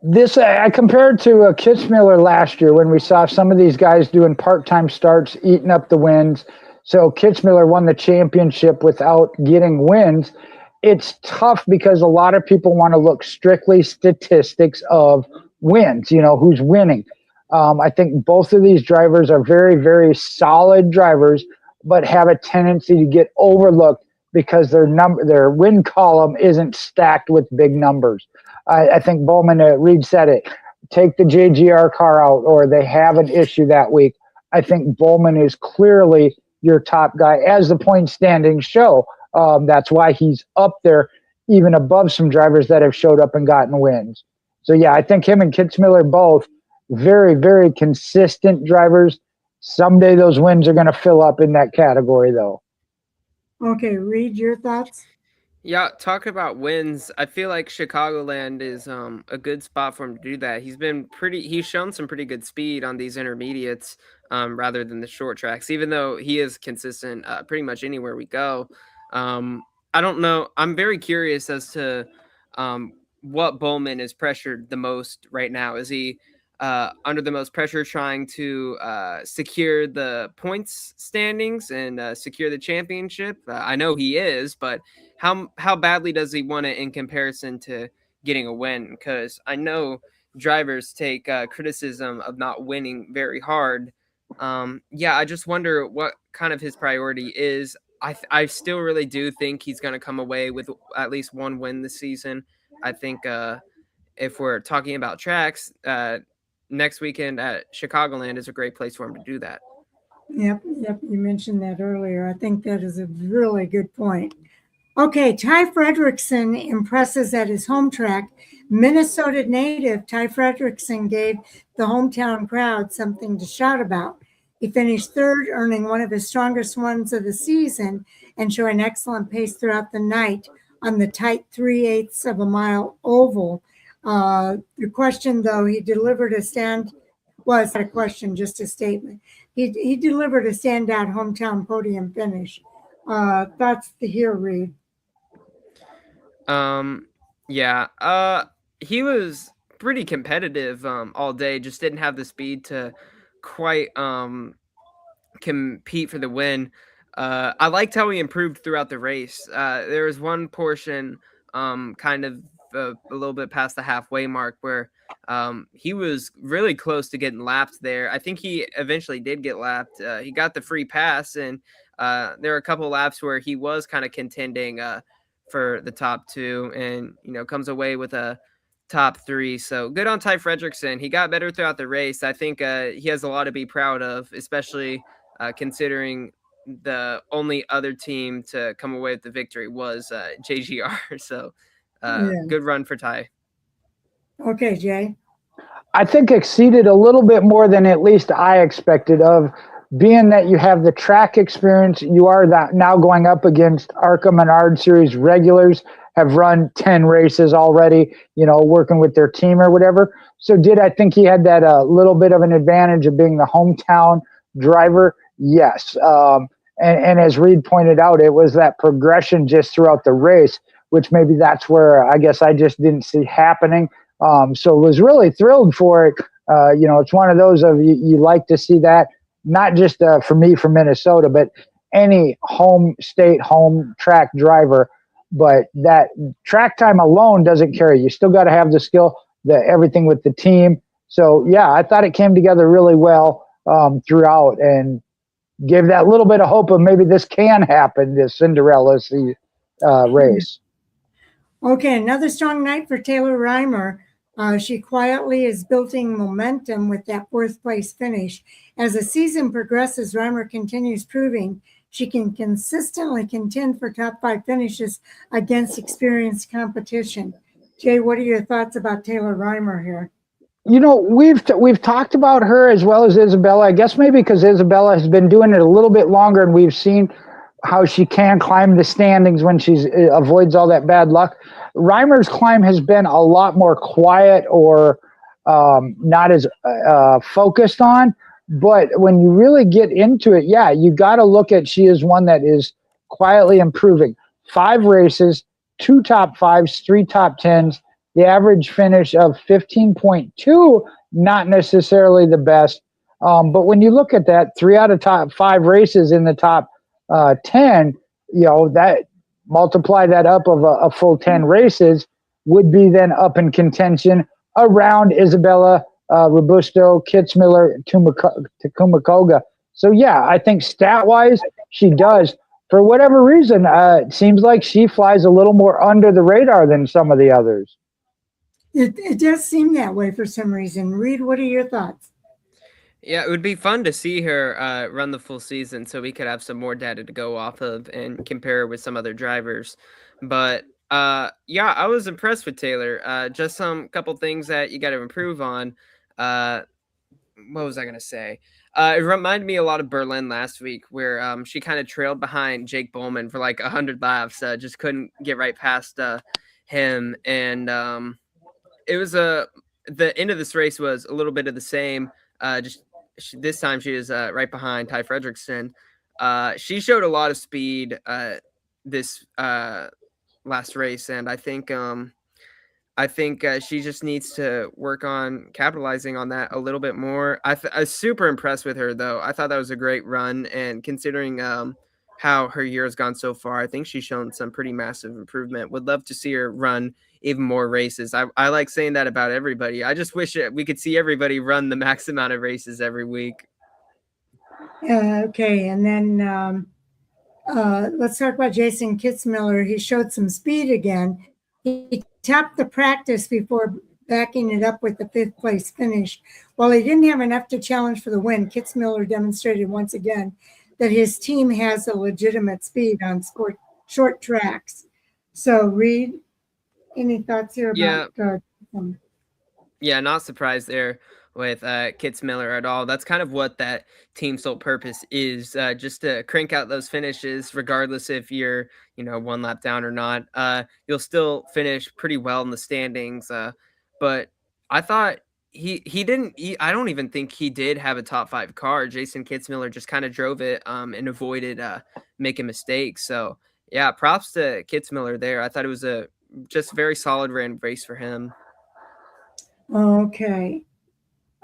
This I compared to Kitzmiller last year when we saw some of these guys doing part-time starts, eating up the wins. So Kitzmiller won the championship without getting wins. It's tough because a lot of people want to look strictly statistics of wins, who's winning. I think both of these drivers are very, very solid drivers, but have a tendency to get overlooked because their win column isn't stacked with big numbers. I think Bowman, Reed said it, take the JGR car out or they have an issue that week. I think Bowman is clearly your top guy, as the point standings show. That's why he's up there, even above some drivers that have showed up and gotten wins. So, yeah, I think him and Kitzmiller both very, very consistent drivers. Someday those wins are going to fill up in that category, though. Okay, Reed, your thoughts? Yeah, talk about wins. I feel like Chicagoland is a good spot for him to do that. He's shown some pretty good speed on these intermediates rather than the short tracks, even though he is consistent pretty much anywhere we go. I don't know. I'm very curious as to what Bowman is pressured the most right now. Is he under the most pressure trying to secure the points standings and secure the championship? I know he is, but how badly does he want it in comparison to getting a win? Because I know drivers take criticism of not winning very hard. I just wonder what kind of his priority is. I still really do think he's going to come away with at least one win this season. I think if we're talking about tracks, next weekend at Chicagoland is a great place for him to do that. Yep. You mentioned that earlier. I think that is a really good point. Okay, Ty Fredrickson impresses at his home track. Minnesota native Ty Fredrickson gave the hometown crowd something to shout about. He finished third, earning one of his strongest runs of the season and showing excellent pace throughout the night on the tight 3/8 of a mile oval. The question, though, he delivered a stand. Well, it's not a question, just a statement. He delivered a standout hometown podium finish. Thoughts to hear, Reed. Yeah. He was pretty competitive all day. Just didn't have the speed to quite compete for the win. I liked how he improved throughout the race. There was one portion, kind of a little bit past the halfway mark, where he was really close to getting lapped there. I think he eventually did get lapped. He got the free pass, and there were a couple laps where he was kind of contending for the top two, and comes away with a top three. So good on Ty Fredrickson. He got better throughout the race. I think he has a lot to be proud of, especially considering the only other team to come away with the victory was JGR. So good run for Ty. Okay, Jay. I think exceeded a little bit more than at least I expected, of being that you have the track experience. You are that now going up against ARCA Menards Series regulars, have run 10 races already, working with their team or whatever. So I think he had that little bit of an advantage of being the hometown driver? Yes. And as Reed pointed out, it was that progression just throughout the race, which maybe that's where I guess I just didn't see happening. So was really thrilled for it. It's one of those of you like to see that, not just for me from Minnesota, but any home track driver. But that track time alone doesn't carry. You still got to have the skill, everything with the team. So yeah, I thought it came together really well throughout, and gave that little bit of hope of maybe this can happen, this Cinderella race. Okay, another strong night for Taylor Reimer. She quietly is building momentum with that fourth place finish. As the season progresses, Reimer continues proving she can consistently contend for top 5 finishes against experienced competition. Jay, what are your thoughts about Taylor Reimer here? We've talked about her as well as Isabella. I guess maybe because Isabella has been doing it a little bit longer, and we've seen how she can climb the standings when she avoids all that bad luck. Reimer's climb has been a lot more quiet, or not as focused on. But when you really get into it, yeah, you got to look at, she is one that is quietly improving. 5 races, 2 top 5s, 3 top 10s, the average finish of 15.2, not necessarily the best. But when you look at that, 3 out of top 5 races in the top 10, that multiply that up of a full 10 races would be then up in contention around Isabella, Robusto, Kitzmiller, Tumakoga. So yeah, I think stat-wise, she does. For whatever reason, it seems like she flies a little more under the radar than some of the others. It does seem that way for some reason. Reed, what are your thoughts? Yeah, it would be fun to see her run the full season, so we could have some more data to go off of and compare with some other drivers. But yeah, I was impressed with Taylor. Just some couple things that you got to improve on. What was I gonna say? It reminded me a lot of Berlin last week, where she kind of trailed behind Jake Bowman for like 100 laps. Just couldn't get right past him, and it was the end of this race was a little bit of the same. This time she is right behind Ty Fredrickson. She showed a lot of speed this last race, and I think she just needs to work on capitalizing on that a little bit more. I was super impressed with her, though. I thought that was a great run, and considering how her year has gone so far, I think she's shown some pretty massive improvement. Would love to see her run even more races. I like saying that about everybody. I just wish we could see everybody run the max amount of races every week. Okay, and then let's talk about Jason Kitzmiller. He showed some speed again. He topped the practice before backing it up with the 5th place finish. While he didn't have enough to challenge for the win, Kitzmiller demonstrated once again that his team has a legitimate speed on short tracks. So, Reed, any thoughts here Yeah. about? Yeah, not surprised there with Kitzmiller at all. That's kind of what that team sole purpose is, just to crank out those finishes, regardless if you're, one lap down or not. You'll still finish pretty well in the standings. But I thought he didn't. I don't even think he did have a top 5 car. Jason Kitzmiller just kind of drove it and avoided making mistakes. So yeah, props to Kitzmiller there. I thought it was a just very solid race for him. Okay.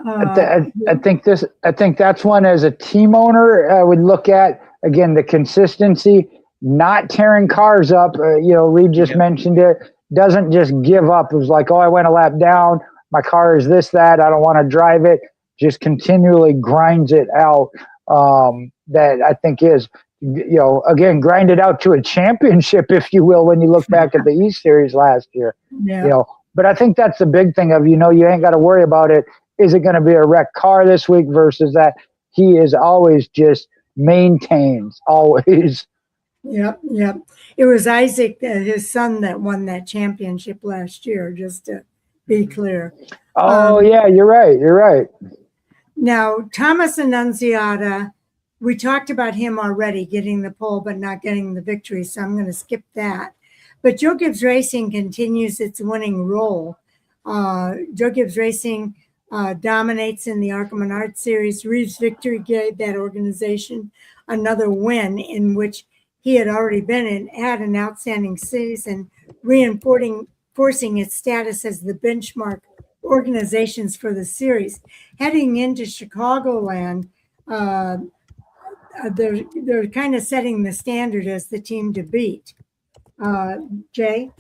I think that's one as a team owner I would look at, again, the consistency, not tearing cars up. Reed just mentioned it. Doesn't just give up. It was like, oh, I went a lap down. My car is this, that. I don't want to drive it. Just continually grinds it out. That I think is, again, grind it out to a championship, if you will, when you look back at the E Series last year. Yeah. But I think that's the big thing of, you ain't got to worry about it. Is it going to be a wrecked car this week versus that? He is always just maintains, always. Yep. It was Isaac, his son, that won that championship last year, just to be clear. Oh, yeah, you're right. Now, Thomas Annunziata, we talked about him already, getting the pole but not getting the victory, so I'm going to skip that. But Joe Gibbs Racing continues its winning role. Joe Gibbs Racing dominates in the ARCA Menards Series. Reeves' victory gave that organization another win in which he had already been in, had an outstanding season, reinforcing its status as the benchmark organizations for the series. Heading into Chicagoland, they're kind of setting the standard as the team to beat. Jay?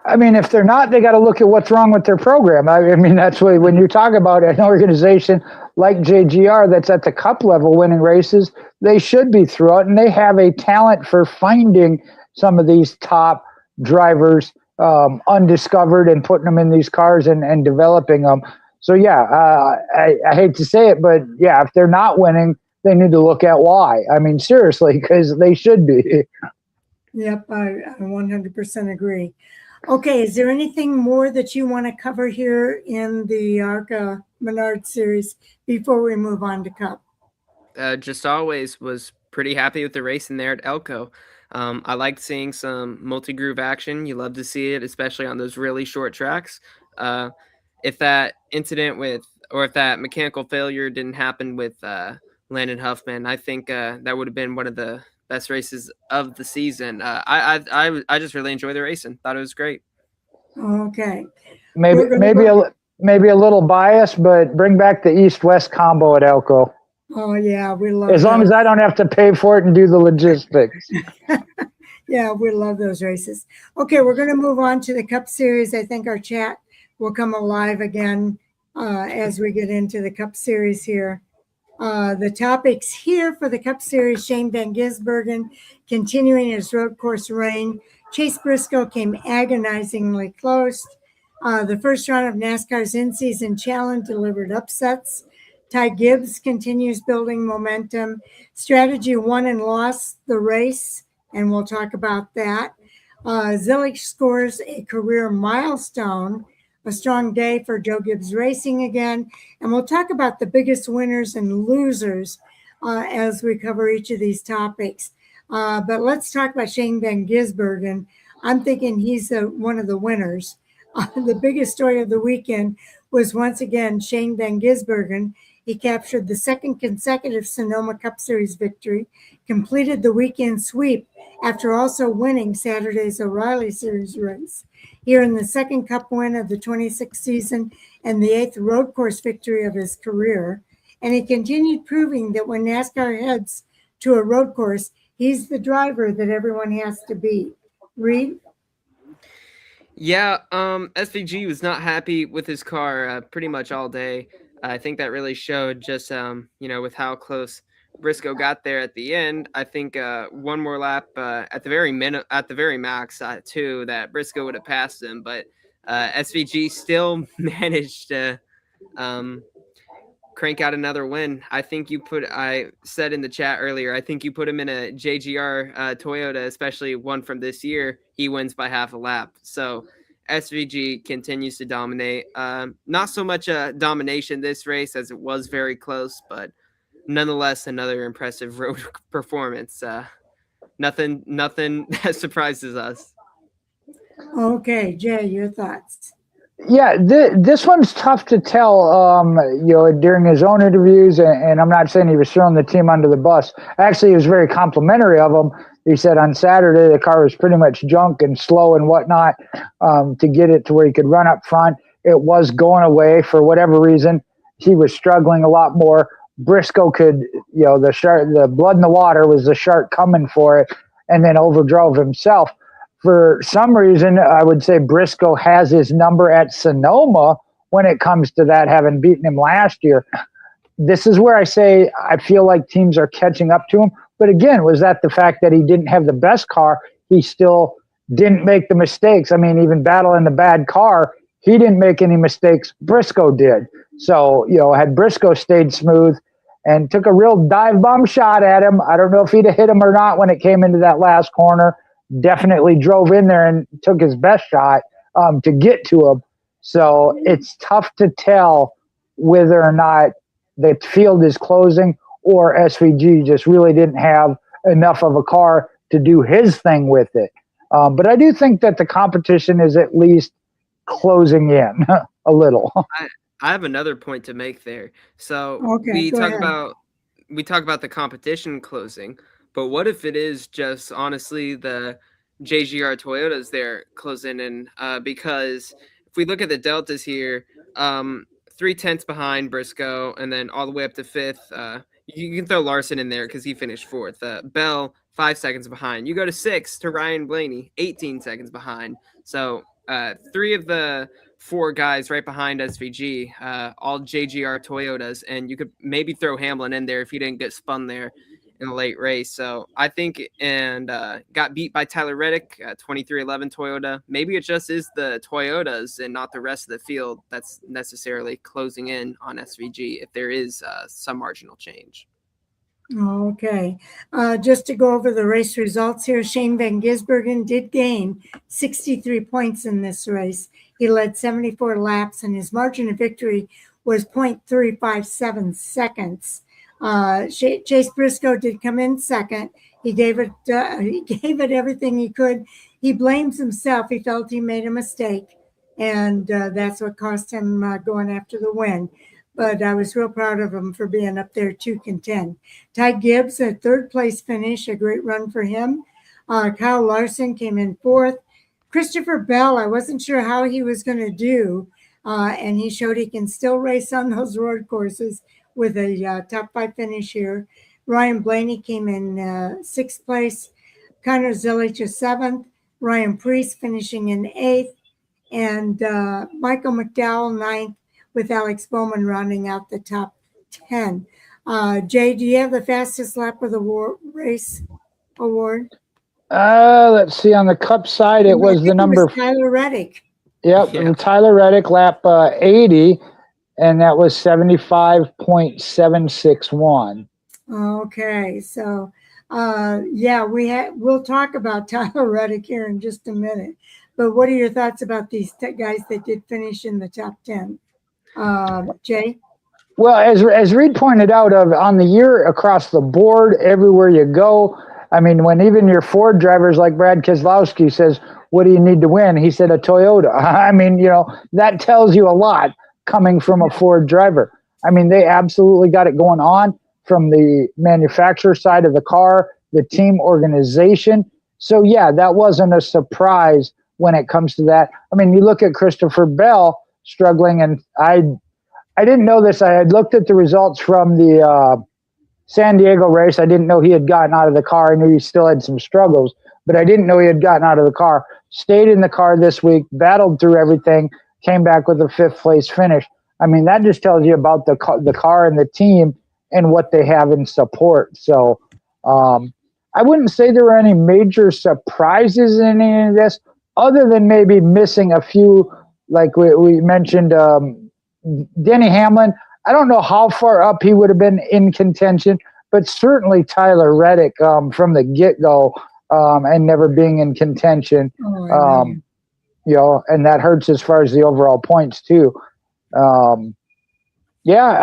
I mean, if they're not, they got to look at what's wrong with their program. I mean, that's when you talk about an organization like JGR that's at the cup level winning races, they should be throughout, and they have a talent for finding some of these top drivers undiscovered and putting them in these cars and developing them. So, yeah, I hate to say it, but, yeah, if they're not winning, they need to look at why. I mean, seriously, because they should be. Yep, I 100% agree. Okay, is there anything more that you want to cover here in the ARCA Menards Series before we move on to Cup? Just always was pretty happy with the racing there at Elko. I liked seeing some multi-groove action. You love to see it, especially on those really short tracks. If that incident if that mechanical failure didn't happen with Landon Huffman, I think that would have been one of the best races of the season. I just really enjoyed the racing. Thought it was great. Okay. Maybe a little biased, but bring back the East-West combo at Elko. Oh yeah, we love. As long as I don't have to pay for it and do the logistics. Yeah, we love those races. Okay, we're going to move on to the Cup Series. I think our chat will come alive again as we get into the Cup Series here. The topics here for the Cup Series: Shane Van Gisbergen continuing his road course reign. Chase Briscoe came agonizingly close. The first round of NASCAR's in-season challenge delivered upsets. Ty Gibbs continues building momentum. Strategy won and lost the race, and we'll talk about that. Zillich scores a career milestone. A strong day for Joe Gibbs Racing again. And we'll talk about the biggest winners and losers as we cover each of these topics. But let's talk about Shane Van Gisbergen. I'm thinking he's one of the winners. The biggest story of the weekend was once again Shane Van Gisbergen. He captured the second consecutive Sonoma Cup Series victory, completed the weekend sweep after also winning Saturday's O'Reilly Series race. Here in the second Cup win of the 26th season and the 8th road course victory of his career. And he continued proving that when NASCAR heads to a road course, he's the driver that everyone has to beat. Reed? Yeah, SVG was not happy with his car pretty much all day. I think that really showed just, with how close Briscoe got there at the end. I think one more lap at the very max too, that Briscoe would have passed him, but SVG still managed to crank out another win. I said in the chat earlier, I think you put him in a JGR Toyota, especially one from this year, he wins by half a lap. So SVG continues to dominate. Not so much a domination this race as it was very close, but nonetheless, another impressive road performance. Nothing that surprises us. Okay, Jay, your thoughts. Yeah, this one's tough to tell. During his own interviews, and I'm not saying he was throwing the team under the bus. Actually, he was very complimentary of them. He said on Saturday the car was pretty much junk and slow and whatnot. To get it to where he could run up front, it was going away for whatever reason. He was struggling a lot more. Briscoe could, the blood in the water was the shark coming for it, and then overdrove himself. For some reason, I would say Briscoe has his number at Sonoma when it comes to that, having beaten him last year. This is where I say I feel like teams are catching up to him. But again, was that the fact that he didn't have the best car? He still didn't make the mistakes. I mean, even battling the bad car, he didn't make any mistakes. Briscoe did. So, had Briscoe stayed smooth and took a real dive bomb shot at him, I don't know if he'd have hit him or not when it came into that last corner. Definitely drove in there and took his best shot to get to him. So it's tough to tell whether or not the field is closing or SVG just really didn't have enough of a car to do his thing with it. But I do think that the competition is at least closing in a little. I have another point to make there. So Okay, we talk about the competition closing. But what if it is just honestly the JGR Toyotas there closing in? Because if we look at the deltas here, 3/10 behind Briscoe, and then all the way up to fifth. You can throw Larson in there because he finished fourth. Bell 5 seconds behind. You go to sixth to Ryan Blaney, 18 seconds behind. So 3 of the 4 guys right behind SVG, all JGR Toyotas, and you could maybe throw Hamlin in there if he didn't get spun there in a late race. So I think, and got beat by Tyler Reddick, 2311 Toyota. Maybe it just is the Toyotas and not the rest of the field that's necessarily closing in on SVG if there is some marginal change. Okay. Just to go over the race results here, Shane Van Gisbergen did gain 63 points in this race. He led 74 laps, and his margin of victory was 0.357 seconds. Chase Briscoe did come in second. He gave it everything he could. He blames himself. He felt he made a mistake, and that's what cost him going after the win. But I was real proud of him for being up there to contend. Ty Gibbs, a third place finish, a great run for him. Kyle Larson came in fourth. Christopher Bell, I wasn't sure how he was going to do, and he showed he can still race on those road courses with a top 5 finish here. Ryan Blaney came in sixth place. Connor Zilich is seventh. Ryan Priest finishing in eighth. And Michael McDowell ninth, with Alex Bowman rounding out the top 10. Jay, do you have the fastest lap of the race award? Let's see. On the Cup side, it was the number. Tyler Reddick. Yep, Yeah. Tyler Reddick, lap 80, and that was 75.761. Okay, so we'll talk about Tyler Reddick here in just a minute. But what are your thoughts about these guys that did finish in the top 10? Jay? Well, as Reed pointed out, on the year across the board, everywhere you go, I mean, when even your Ford drivers like Brad Keselowski says, what do you need to win? He said a Toyota. I mean, that tells you a lot coming from a Ford driver. I mean, they absolutely got it going on from the manufacturer side of the car, the team organization. So, yeah, that wasn't a surprise when it comes to that. I mean, you look at Christopher Bell struggling, and I didn't know this. I had looked at the results from the San Diego race. I didn't know he had gotten out of the car. I knew he still had some struggles, but I didn't know he had gotten out of the car. Stayed in the car this week, battled through everything, came back with a 5th place finish. I mean, that just tells you about the car and the team and what they have in support. So I wouldn't say there were any major surprises in any of this, other than maybe missing a few, like we mentioned, Denny Hamlin. I don't know how far up he would have been in contention, but certainly Tyler Reddick from the get-go and never being in contention, and that hurts as far as the overall points too. I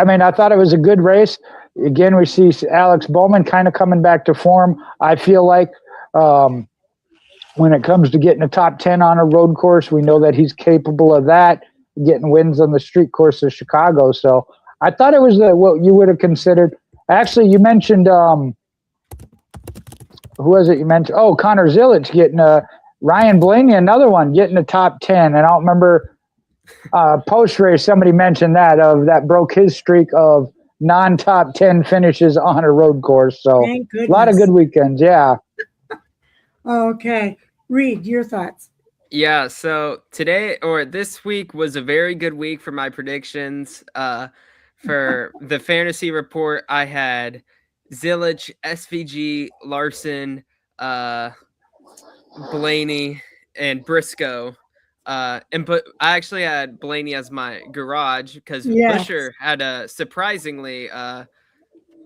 mean, I thought it was a good race. Again, we see Alex Bowman kind of coming back to form. I feel like when it comes to getting a top 10 on a road course, we know that he's capable of that, getting wins on the street course of Chicago. So I thought it was what you would have considered. Actually, you mentioned who was it you mentioned? Oh, Connor Zilic getting Ryan Blaney, another one, getting a top 10. And I don't remember post-race somebody mentioned that broke his streak of non-top 10 finishes on a road course. So a lot of good weekends, yeah. Okay. Reed, your thoughts. Yeah, so this week was a very good week for my predictions. For the fantasy report, I had Zilic, SVG, Larson, Blaney, and Briscoe. But I actually had Blaney as my garage because Busher had a surprisingly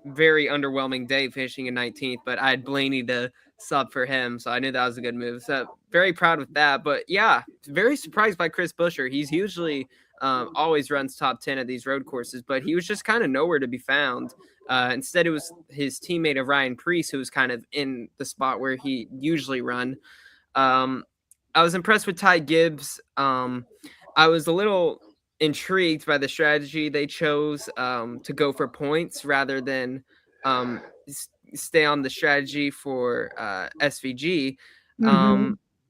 very underwhelming day, finishing in 19th, but I had Blaney to sub for him, so I knew that was a good move. So very proud with that. But yeah, very surprised by Chris Busher. He's usually always runs top 10 at these road courses, but he was just kind of nowhere to be found. Instead, it was his teammate of Ryan Preece who was kind of in the spot where he usually run. I was impressed with Ty Gibbs. I was a little intrigued by the strategy they chose to go for points rather than stay on the strategy for SVG.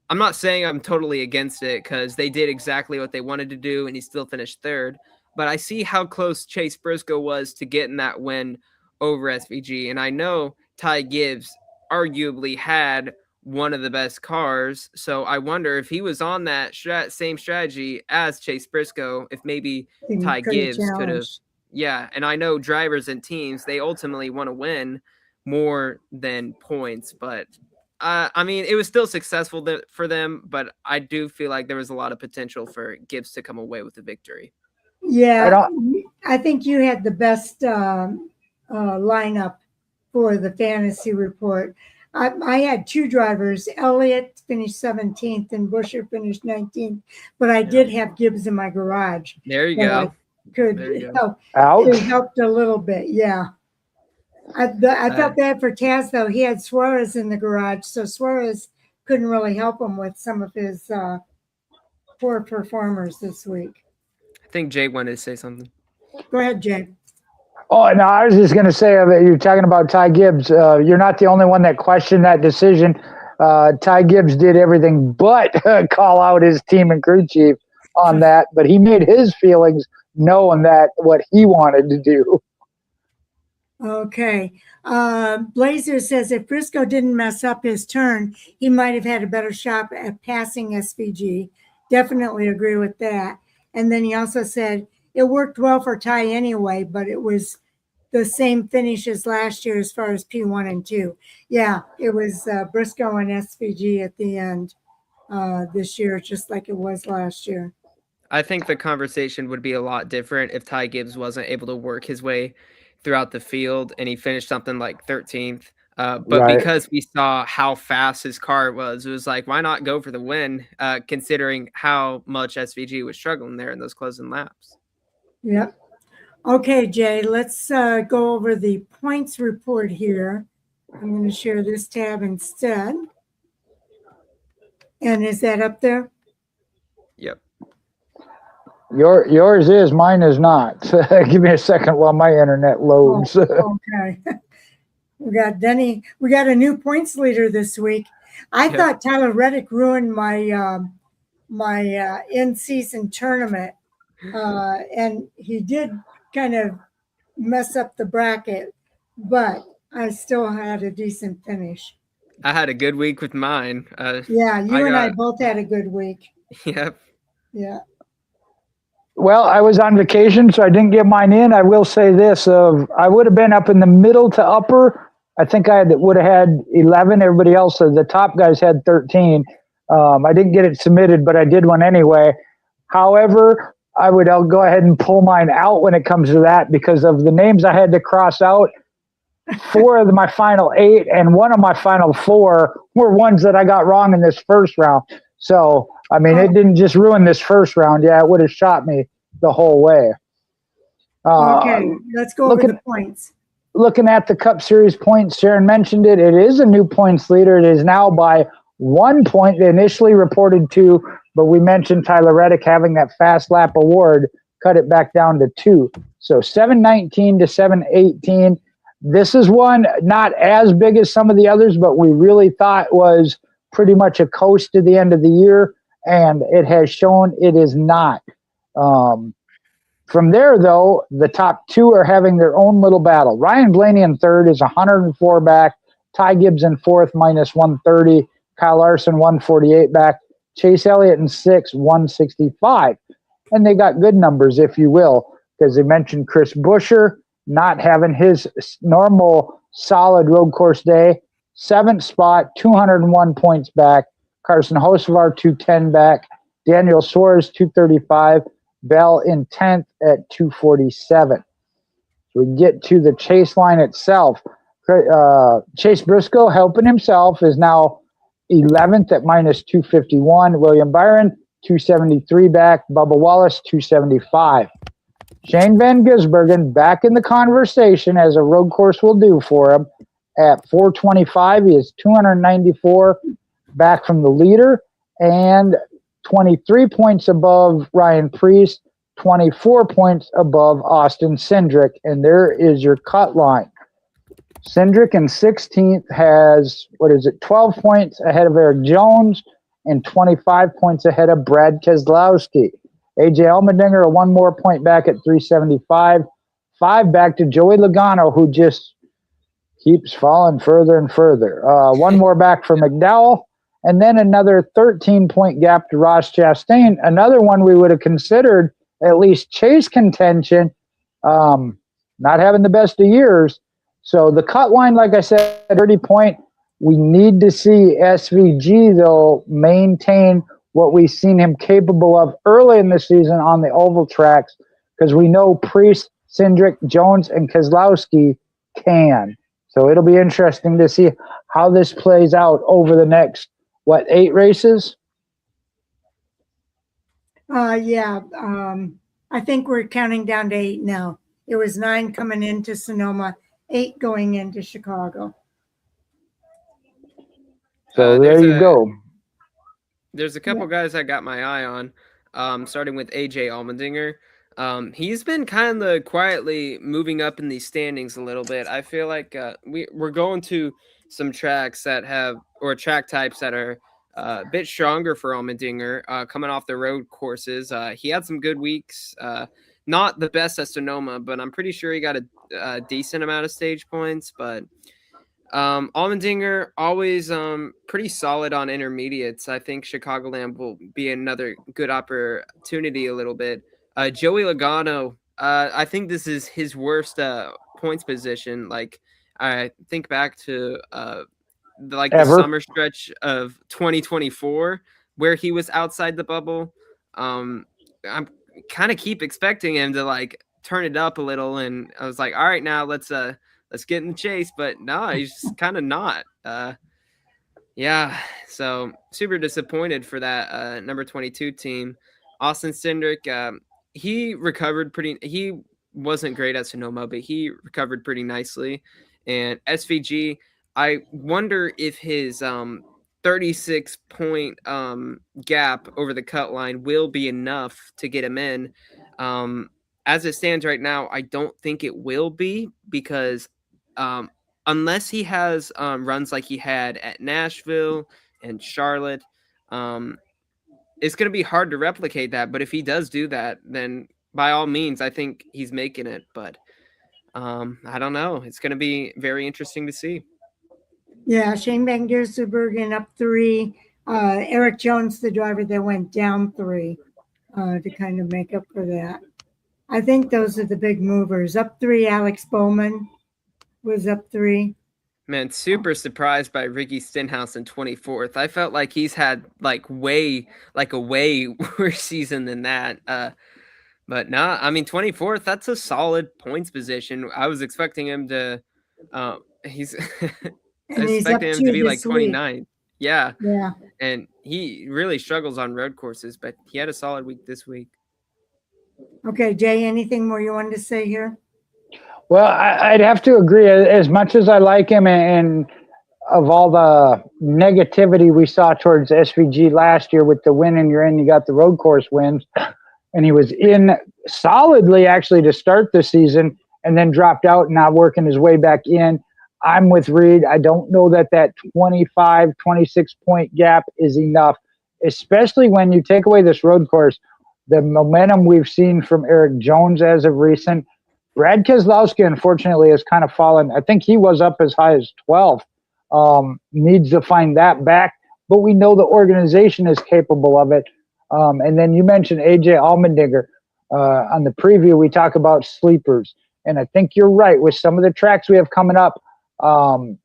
I'm not saying I'm totally against it because they did exactly what they wanted to do and he still finished third. But I see how close Chase Briscoe was to getting that win over SVG. And I know Ty Gibbs arguably had one of the best cars. So I wonder if he was on that same strategy as Chase Briscoe, if maybe Ty Gibbs could have. Yeah. And I know drivers and teams, they ultimately want to win more than points. But I mean, it was still successful for them. But I do feel like there was a lot of potential for Gibbs to come away with the victory. Yeah. I think you had the best lineup for the fantasy report. I had two drivers. Elliott finished 17th and Busher finished 19th, but I did have Gibbs in my garage. There you go. It helped a little bit, yeah. I felt bad for Taz, though. He had Suarez in the garage, so Suarez couldn't really help him with some of his poor performers this week. I think Jay wanted to say something. Go ahead, Jay. Oh, no, I was just going to say, you're talking about Ty Gibbs. You're not the only one that questioned that decision. Ty Gibbs did everything but call out his team and crew chief on that, but he made his feelings known that what he wanted to do. Okay. Blazer says if Briscoe didn't mess up his turn, he might have had a better shot at passing SVG. Definitely agree with that. And then he also said it worked well for Ty anyway, but it was the same finish as last year as far as P1 and 2. Yeah, it was Briscoe and SVG at the end this year, just like it was last year. I think the conversation would be a lot different if Ty Gibbs wasn't able to work his way throughout the field and he finished something like 13th. Because we saw how fast his car was, it was like, why not go for the win, considering how much SVG was struggling there in those closing laps. Yep. Okay, Jay, let's go over the points report here. I'm going to share this tab instead. And is that up there? Yep. Yours is, mine is not. Give me a second while my internet loads. Okay. We got Denny. We got a new points leader this week. I thought Tyler Reddick ruined my my in-season tournament, and he did kind of mess up the bracket, but I still had a decent finish. I had a good week with mine. I both had a good week. Yep. Yeah. Well, I was on vacation, so I didn't get mine in. I will say this: I would have been up in the middle to upper. I think I would have had 11. Everybody else, the top guys had 13. I didn't get it submitted, but I did one anyway. However, I'll go ahead and pull mine out when it comes to that because of the names I had to cross out. 4 of my final 8 and 1 of my final 4 were ones that I got wrong in this first round. So, I mean, it didn't just ruin this first round. Yeah, it would have shot me the whole way. Okay, let's go over the points. Looking at the Cup Series points, Sharon mentioned it. It is a new points leader. It is now by 1 point. They initially reported 2, but we mentioned Tyler Reddick having that fast lap award, cut it back down to 2. So 719 to 718. This is one not as big as some of the others, but we really thought was pretty much a coast to the end of the year, and it has shown it is not. From there, though, the top 2 are having their own little battle. Ryan Blaney in 3rd is 104 back. Ty Gibbs in 4th, minus 130. Kyle Larson, 148 back. Chase Elliott in 6th, 165. And they got good numbers, if you will, because they mentioned Chris Buescher not having his normal solid road course day. 7th spot, 201 points back. Carson Hocevar, 210 back. Daniel Suarez, 235. Bell in 10th at 247. So we get to the chase line itself. Chase Briscoe, helping himself, is now 11th at minus 251. William Byron, 273 back. Bubba Wallace, 275. Shane Van Gisbergen back in the conversation, as a road course will do for him, at 425. He is 294 back from the leader and 23 points above Ryan Preece, 24 points above Austin Cindric, and there is your cut line. Cindric in 16th has, 12 points ahead of Eric Jones and 25 points ahead of Brad Keselowski. AJ Allmendinger, 1 more point back at 375. 5 back to Joey Logano, who just keeps falling further and further. 1 more back for McDowell, and then another 13-point gap to Ross Chastain. Another one we would have considered at least chase contention, not having the best of years. So the cut line, like I said, 30-point. We need to see SVG, though, maintain what we've seen him capable of early in the season on the oval tracks, because we know Preece, Cindric, Jones, and Keselowski can. So it'll be interesting to see how this plays out over the next, 8 races? Yeah. I think we're counting down to 8 now. It was 9 coming into Sonoma, 8 going into Chicago. So there you go. There's a couple guys I got my eye on, starting with AJ Allmendinger. He's been kind of quietly moving up in these standings a little bit. I feel like we're going to some tracks that have, or track types that are a bit stronger for Allmendinger, coming off the road courses. He had some good weeks. Not the best at Sonoma, but I'm pretty sure he got a decent amount of stage points. But Allmendinger always pretty solid on intermediates. I think Chicagoland will be another good opportunity a little bit. Joey Logano, I think this is his worst points position. Like, I think back to the summer stretch of 2024 where he was outside the bubble. I'm kind of keep expecting him to turn it up a little, and I was like, all right, now let's get in the chase, but no, he's just kind of not. Yeah, so super disappointed for that number 22 team. Austin Cindric, he recovered he wasn't great at Sonoma, but he recovered pretty nicely. And SVG, I wonder if his 36-point gap over the cut line will be enough to get him in. As it stands right now, I don't think it will be, because unless he has runs like he had at Nashville and Charlotte, it's going to be hard to replicate that. But if he does do that, then by all means, I think he's making it. But I don't know. It's going to be very interesting to see. Yeah, Shane Van Gisbergen up 3. Eric Jones, the driver that went down 3, to kind of make up for that. I think those are the big movers. Up 3, Alex Bowman was up 3. Man, super surprised by Ricky Stenhouse in 24th. I felt like he's had a way worse season than that. But nah, I mean 24th, that's a solid points position. I was expecting him to he's And he's up expecting him to to be like this week. 29th. Yeah. Yeah. And he really struggles on road courses, but he had a solid week this week. Okay, Jay, anything more you wanted to say here? Well, I'd have to agree. As much as I like him, and of all the negativity we saw towards SVG last year with the win in your end, you got the road course wins, and he was in solidly actually to start the season and then dropped out and not working his way back in. I'm with Reed. I don't know that 25, 26 point gap is enough, especially when you take away this road course. The momentum we've seen from Eric Jones as of recent. Brad Keselowski, unfortunately, has kind of fallen. I think he was up as high as 12. Needs to find that back, but we know the organization is capable of it. And then you mentioned AJ Allmendinger. On the preview, we talk about sleepers. And I think you're right. With some of the tracks we have coming up,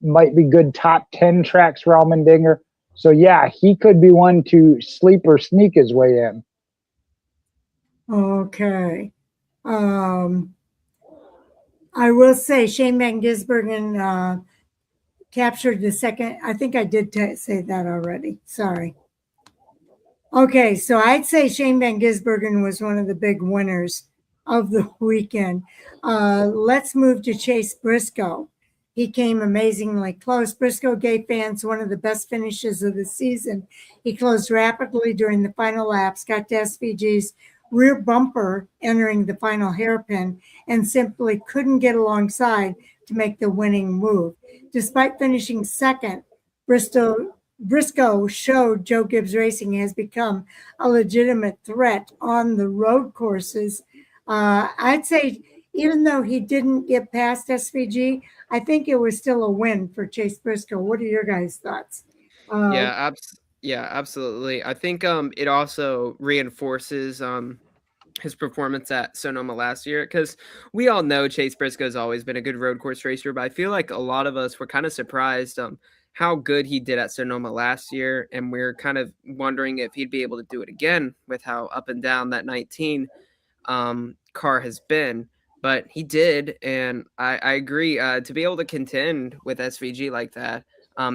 might be good top 10 tracks for Allmendinger. So, yeah, he could be one to sleep or sneak his way in. Okay. I will say Shane Van Gisbergen captured the second. I think I did say that already. Sorry. Okay, so I'd say Shane Van Gisbergen was one of the big winners of the weekend. Let's move to Chase Briscoe. He came amazingly close. Briscoe gave fans one of the best finishes of the season. He closed rapidly during the final laps, got to SVG's rear bumper entering the final hairpin, and simply couldn't get alongside to make the winning move. Despite finishing second, Briscoe showed Joe Gibbs Racing has become a legitimate threat on the road courses. I'd say even though he didn't get past SVG, I think it was still a win for Chase Briscoe. What are your guys' thoughts? Yeah, absolutely. I think it also reinforces his performance at Sonoma last year, because we all know Chase Briscoe's always been a good road course racer, but I feel like a lot of us were kind of surprised how good he did at Sonoma last year, and we're kind of wondering if he'd be able to do it again with how up and down that 19 car has been. But he did, and I agree. To be able to contend with SVG like that,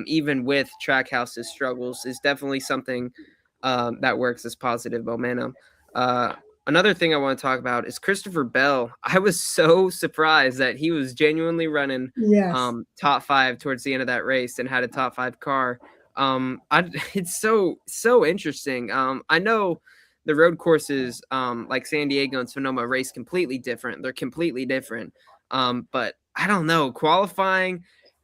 even with Trackhouse's struggles, is definitely something that works as positive momentum. Another thing I want to talk about is Christopher Bell. I was so surprised that he was genuinely running top 5 towards the end of that race and had a top 5 car. It's so interesting. I know the road courses like San Diego and Sonoma race completely different. They're completely different. But I don't know, qualifying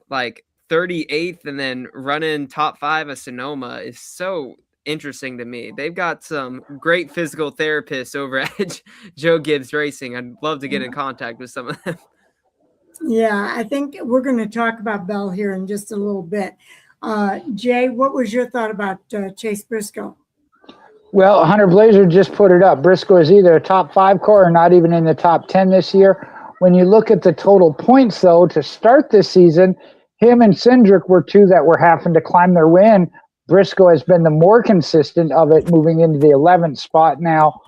like 38th and then running top 5 at Sonoma is so interesting to me. They've got some great physical therapists over at Joe Gibbs Racing. I'd love to get in contact with some of them. Yeah, I think we're going to talk about Bell here in just a little bit. Jay, what was your thought about Chase Briscoe? Well, Hunter Blazer just put it up. Briscoe is either a top 5 car or not even in the top 10 this year. When you look at the total points, though, to start this season, him and Cindric were two that were having to climb their win. Briscoe has been the more consistent of it, moving into the 11th spot now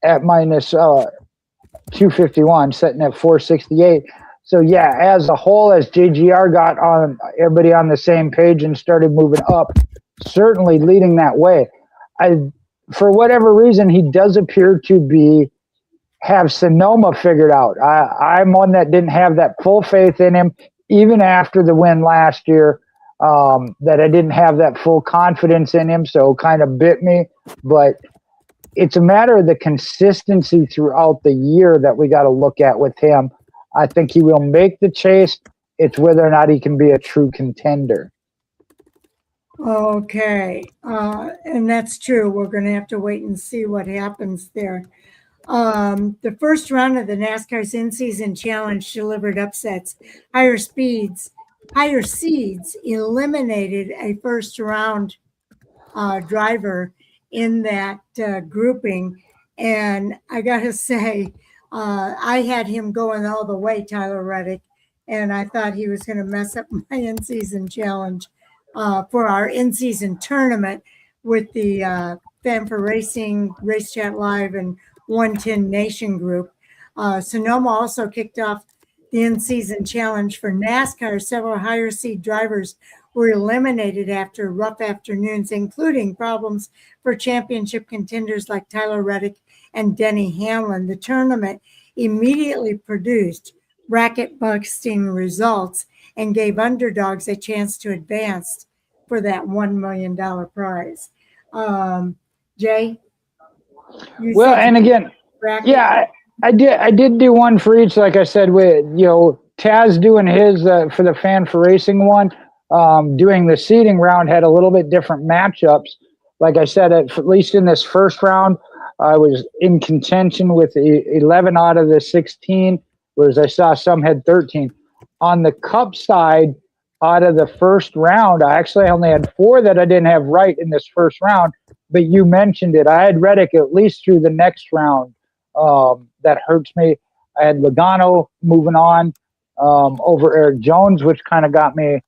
at minus 251, sitting at 468. So, yeah, as a whole, as JGR got on everybody on the same page and started moving up, certainly leading that way. For whatever reason, he does appear to have Sonoma figured out. I'm one that didn't have that full faith in him, even after the win last year, that I didn't have that full confidence in him, so kind of bit me. But it's a matter of the consistency throughout the year that we got to look at with him. I think he will make the chase. It's whether or not he can be a true contender. Okay, and that's true. We're going to have to wait and see what happens there. The first round of the NASCAR's in-season challenge delivered upsets. Higher seeds eliminated a first-round driver in that grouping, and I got to say, I had him going all the way, Tyler Reddick, and I thought he was going to mess up my in-season challenge for our in-season tournament with the Fan for Racing, Race Chat Live, and 110 Nation Group. Sonoma also kicked off the in-season challenge for NASCAR. Several higher seed drivers were eliminated after rough afternoons, including problems for championship contenders like Tyler Reddick and Denny Hamlin. The tournament immediately produced bracket-busting results and gave underdogs a chance to advance for that $1 million prize. Jay? Well, and again, bracket. yeah, I did do one for each. Like I said, with Taz doing his for the Fan for Racing one, doing the seeding round had a little bit different matchups. Like I said, at least in this first round, I was in contention with 11 out of the 16, whereas I saw some had 13. On the Cup side, out of the first round, I actually only had 4 that I didn't have right in this first round. But you mentioned it. I had Reddick at least through the next round. That hurts me. I had Logano moving on over Eric Jones, which kind of got me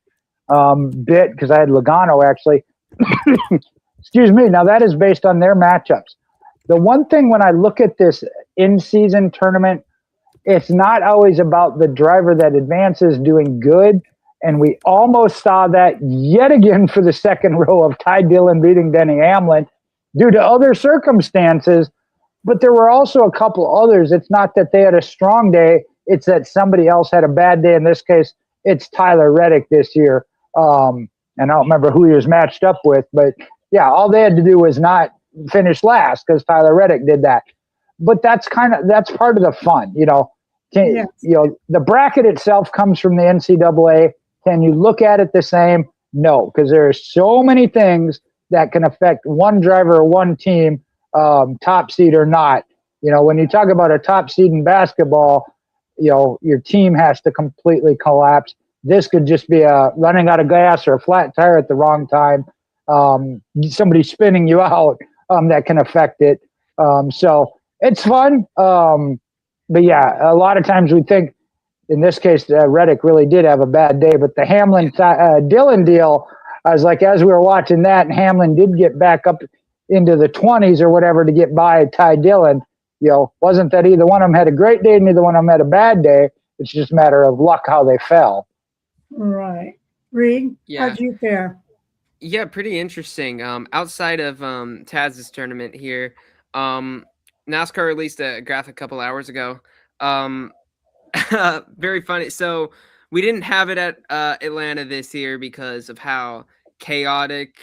bit because I had Logano actually. Excuse me. Now that is based on their matchups. The one thing when I look at this in-season tournament, it's not always about the driver that advances doing good. And we almost saw that yet again for the second row of Ty Dillon beating Denny Hamlin due to other circumstances. But there were also a couple others. It's not that they had a strong day. It's that somebody else had a bad day. In this case, it's Tyler Reddick this year. And I don't remember who he was matched up with. But, yeah, all they had to do was not finish last because Tyler Reddick did that. But that's part of the fun, Yes. The bracket itself comes from the NCAA. Can you look at it the same? No, because there are so many things that can affect one driver or one team, top seed or not. When you talk about a top seed in basketball, your team has to completely collapse. This could just be a running out of gas or a flat tire at the wrong time. Somebody spinning you out that can affect it. So it's fun. But yeah, a lot of times we think, in this case, Reddick really did have a bad day, but the Hamlin Dillon deal, I was like, as we were watching that, and Hamlin did get back up into the 20s or whatever to get by Ty Dillon. Wasn't that either one of them had a great day, neither one of them had a bad day. It's just a matter of luck how they fell. Right. Reed, Yeah. how'd you fare? Yeah, pretty interesting. Outside of Taz's tournament here, NASCAR released a graphic a couple hours ago. Very funny. So we didn't have it at Atlanta this year because of how chaotic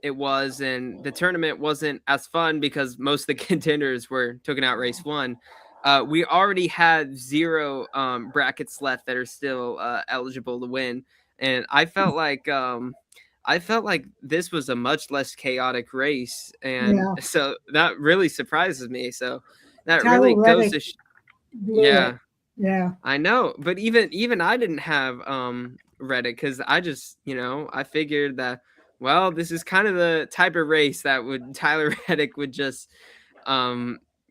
it was, and the tournament wasn't as fun because most of the contenders were taken out race 1. We already had 0 brackets left that are still eligible to win, and I felt like this was a much less chaotic race, and so that really surprises me. So that Tyler really goes Reddick to blew it. I know, but even I didn't have Reddick because I just I figured that, well, this is kind of the type of race that would Tyler Reddick would just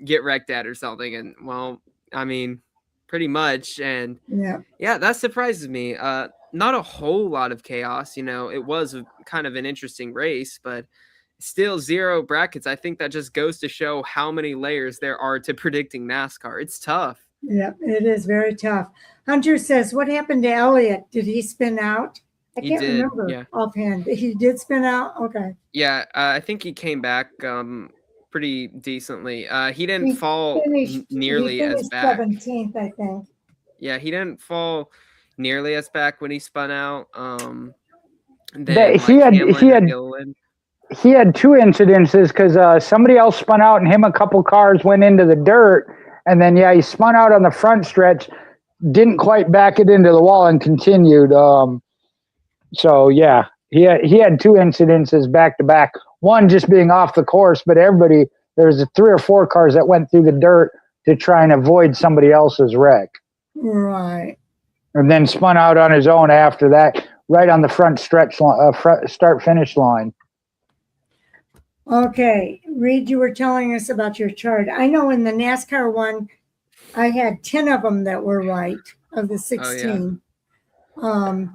get wrecked at or something, and well, I mean, pretty much, and yeah, that surprises me. Not a whole lot of chaos, it was kind of an interesting race, but still 0 brackets. I think that just goes to show how many layers there are to predicting NASCAR. It's tough. Yep, it is very tough. Hunter says, what happened to Elliott? Did he spin out? I can't remember offhand. He did spin out? Okay. Yeah, I think he came back pretty decently. He didn't fall nearly as back. 17th, I think. Yeah, he didn't fall nearly as back when he spun out. He had 2 incidences because somebody else spun out and him a couple cars went into the dirt. And then, he spun out on the front stretch, didn't quite back it into the wall and continued. So, yeah, he had 2 incidences back to back. One just being off the course, but there was 3 or 4 cars that went through the dirt to try and avoid somebody else's wreck. Right. And then spun out on his own after that, right on the front stretch start-finish line. Okay, Reed, you were telling us about your chart. I know in the NASCAR one, I had 10 of them that were right of the 16. Oh, yeah.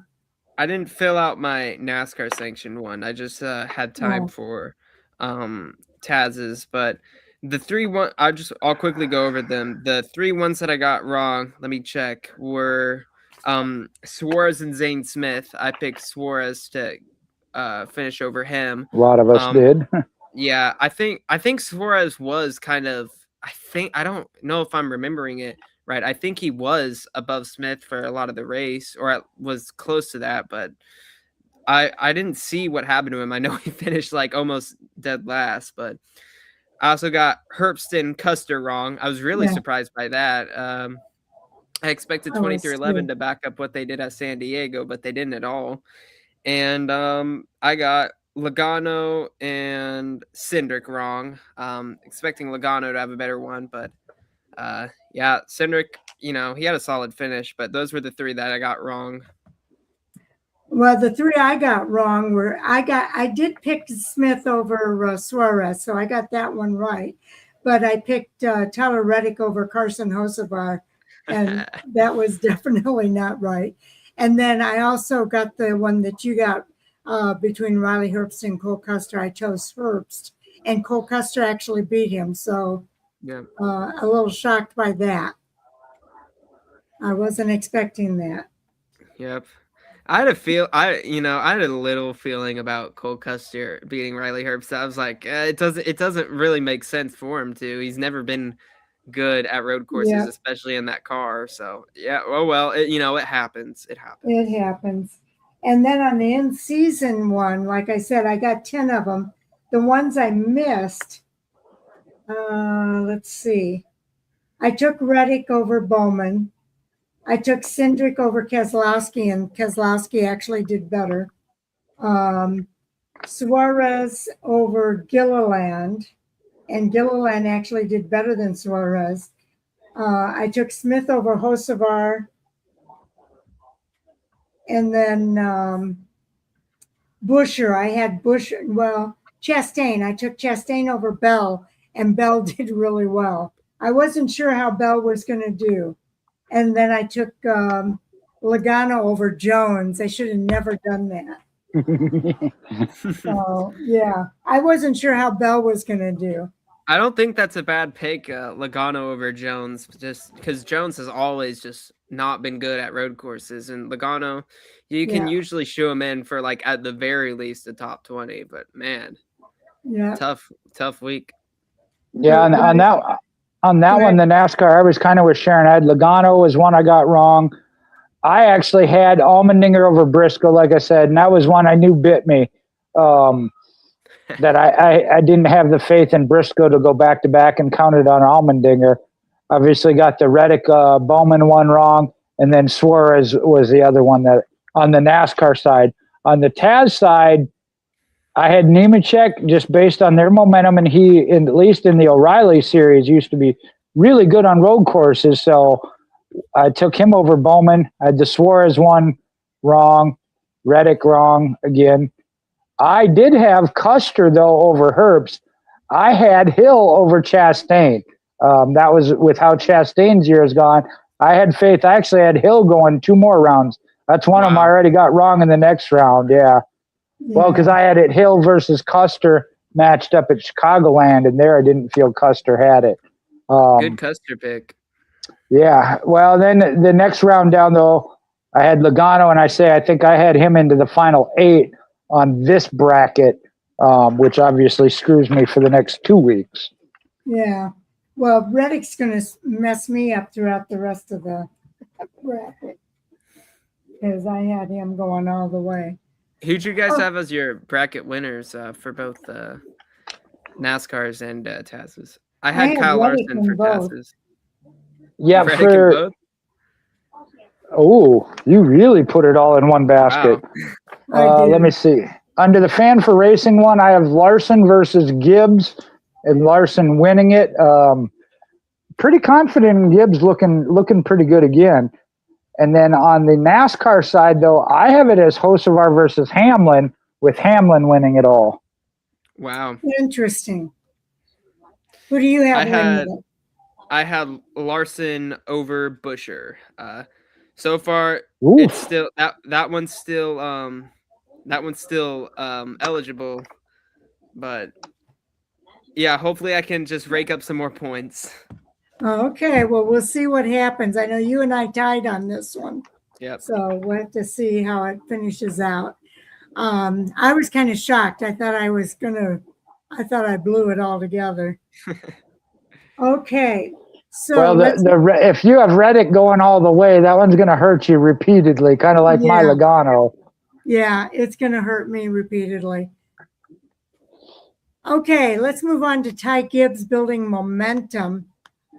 I didn't fill out my NASCAR sanctioned one. I just had time for Taz's, but The 3-1, I'll quickly go over them. The 3 ones that I got wrong, let me check, were Suarez and Zane Smith. I picked Suarez to finish over him. A lot of us did. Yeah, I think Suarez was kind of, I don't know if I'm remembering it right. I think he was above Smith for a lot of the race, or was close to that, but I didn't see what happened to him. I know he finished like almost dead last, but I also got Herbst and Custer wrong. I was really surprised by that. I expected 2311 to back up what they did at San Diego, but they didn't at all. And I got Logano and Cindric wrong. Expecting Logano to have a better one, but yeah, Cindric, he had a solid finish, but those were the 3 that I got wrong. Well, the 3 I got wrong were I did pick Smith over Suarez, so I got that one right. But I picked Tyler Reddick over Carson Hocevar, and that was definitely not right. And then I also got the one that you got between Riley Herbst and Cole Custer. I chose Herbst, and Cole Custer actually beat him. So yeah, a little shocked by that. I wasn't expecting that. Yep. I had a little feeling about Cole Custer beating Riley Herbst. I was like, it doesn't really make sense for him to. He's never been good at road courses, especially in that car. So yeah, well, it happens. It happens. It happens. And then on the in-season one, like I said, I got 10 of them. The ones I missed, let's see. I took Reddick over Bowman. I took Cindric over Keselowski, and Keselowski actually did better. Suarez over Gilliland, and Gilliland actually did better than Suarez. I took Smith over Hocevar. And then Busher, I had Busher, Chastain. I took Chastain over Bell, and Bell did really well. I wasn't sure how Bell was going to do. And then I took Logano over Jones. I should have never done that. So, yeah, I wasn't sure how Bell was going to do. I don't think that's a bad pick, Logano over Jones, just because Jones has always just not been good at road courses. And Logano, you can usually shoe him in for, like, at the very least, a top 20. But, man, tough week. Yeah, on that one, the NASCAR, I was kind of with Sharon. I had Logano was one I got wrong. I actually had Allmendinger over Briscoe, like I said, and that was one I knew bit me. That I didn't have the faith in Briscoe to go back-to-back and counted on Allmendinger. Obviously got the Reddick Bowman one wrong, and then Suarez was the other one that on the NASCAR side. On the Taz side, I had Nemechek just based on their momentum, and he, at least in the O'Reilly Series, used to be really good on road courses. So I took him over Bowman. I had the Suarez one wrong, Reddick wrong again. I did have Custer, though, over Herbst. I had Hill over Chastain. That was with how Chastain's year has gone. I had faith. I actually had Hill going 2 more rounds. That's one of them I already got wrong in the next round, yeah. Well, because I had it Hill versus Custer matched up at Chicagoland, and there I didn't feel Custer had it. Good Custer pick. Yeah. Well, then the next round down, though, I had Logano, and I think I had him into the final 8 on this bracket, which obviously screws me for the next 2 weeks. Yeah. Well, Reddick's going to mess me up throughout the rest of the bracket because I had him going all the way. Who'd you guys have as your bracket winners for both NASCARs and Taz's? I had Kyle Larson for Taz's. Yeah, oh, you really put it all in one basket. Wow. Let me see. Under the Fan for Racing one, I have Larson versus Gibbs, and Larson winning it. Pretty confident in Gibbs looking pretty good again. And then on the NASCAR side, though, I have it as Hocevar versus Hamlin, with Hamlin winning it all. Wow. Interesting. Who do you have winning it? I had Larson over Busher. So far, Oof. It's still that one's still eligible, but Yeah, hopefully I can just rake up some more points. Okay, well, we'll see what happens. I know you and I tied on this one. Yep. So we'll have to see how it finishes out. I was kind of shocked. I thought I blew it all together. Okay. So Well, if you have Reddick going all the way, that one's going to hurt you repeatedly, kind of like my Yeah. Logano. Yeah, it's going to hurt me repeatedly. Okay, let's move on to Ty Gibbs building momentum.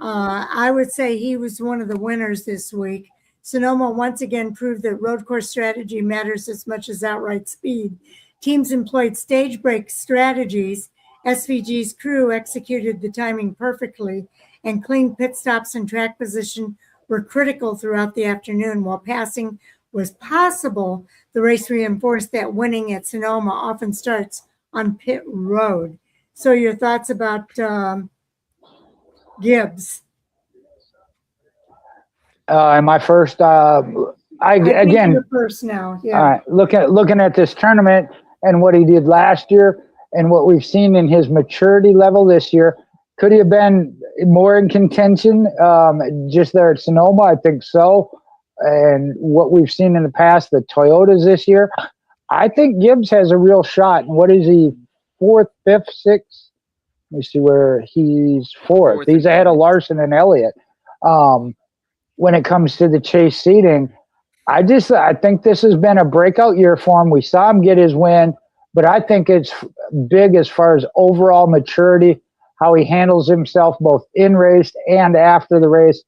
I would say he was one of the winners this week. Sonoma once again proved that road course strategy matters as much as outright speed. Teams employed stage break strategies. SVG's crew executed the timing perfectly, and clean pit stops and track position were critical throughout the afternoon. While passing was possible, the race reinforced that winning at Sonoma often starts on pit road. So your thoughts about Gibbs? My first, I think again, you're first now. Yeah. all right, looking at this tournament and what he did last year and what we've seen in his maturity level this year, could he have been more in contention just there at Sonoma? I think so. And what we've seen in the past, the Toyotas this year, I think Gibbs has a real shot. And what is he, fourth, fifth, sixth? Let me see where he's fourth. He's ahead of Larson and Elliott. When it comes to the chase seating, I think this has been a breakout year for him. We saw him get his win, but I think it's big as far as overall maturity, how he handles himself both in race and after the race.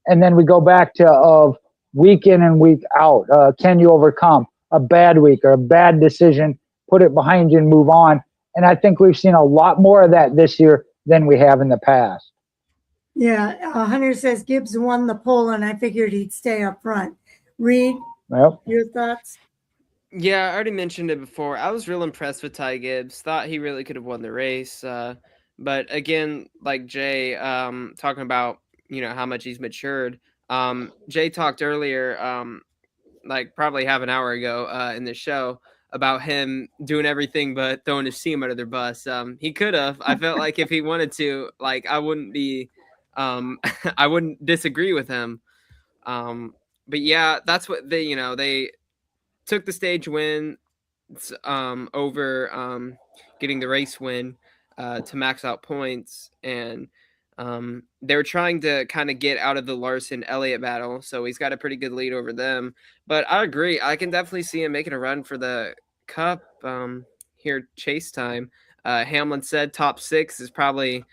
And then we go back to of week in and week out. Can you overcome a bad week or a bad decision, put it behind you and move on? And I think we've seen a lot more of that this year than we have in the past. Yeah. Hunter says Gibbs won the pole, and I figured he'd stay up front. Reed, your thoughts? Yeah, I already mentioned it before. I was real impressed with Ty Gibbs. Thought he really could have won the race. But again, like Jay, talking about, how much he's matured. Jay talked earlier, like probably half an hour ago in the show, about him doing everything but throwing his team under their bus. He could have. I felt like if he wanted to, like, I wouldn't be, I wouldn't disagree with him. But yeah, that's what they took the stage win over getting the race win to max out points, and they were trying to kind of get out of the Larson Elliott battle, so he's got a pretty good lead over them. But I agree, I can definitely see him making a run for the Cup here chase time. Hamlin said top 6 is probably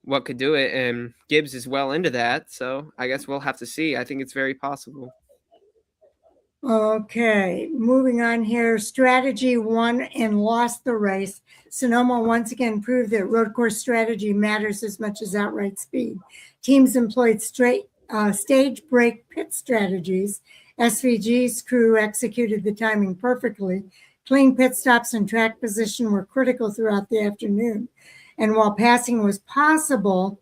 what could do it, and Gibbs is well into that, so I guess we'll have to see. I think it's very possible. Okay, moving on here. Strategy won and lost the race. Sonoma once again proved that road course strategy matters as much as outright speed. Teams employed stage break pit strategies. SVG's crew executed the timing perfectly. Clean pit stops and track position were critical throughout the afternoon. And while passing was possible,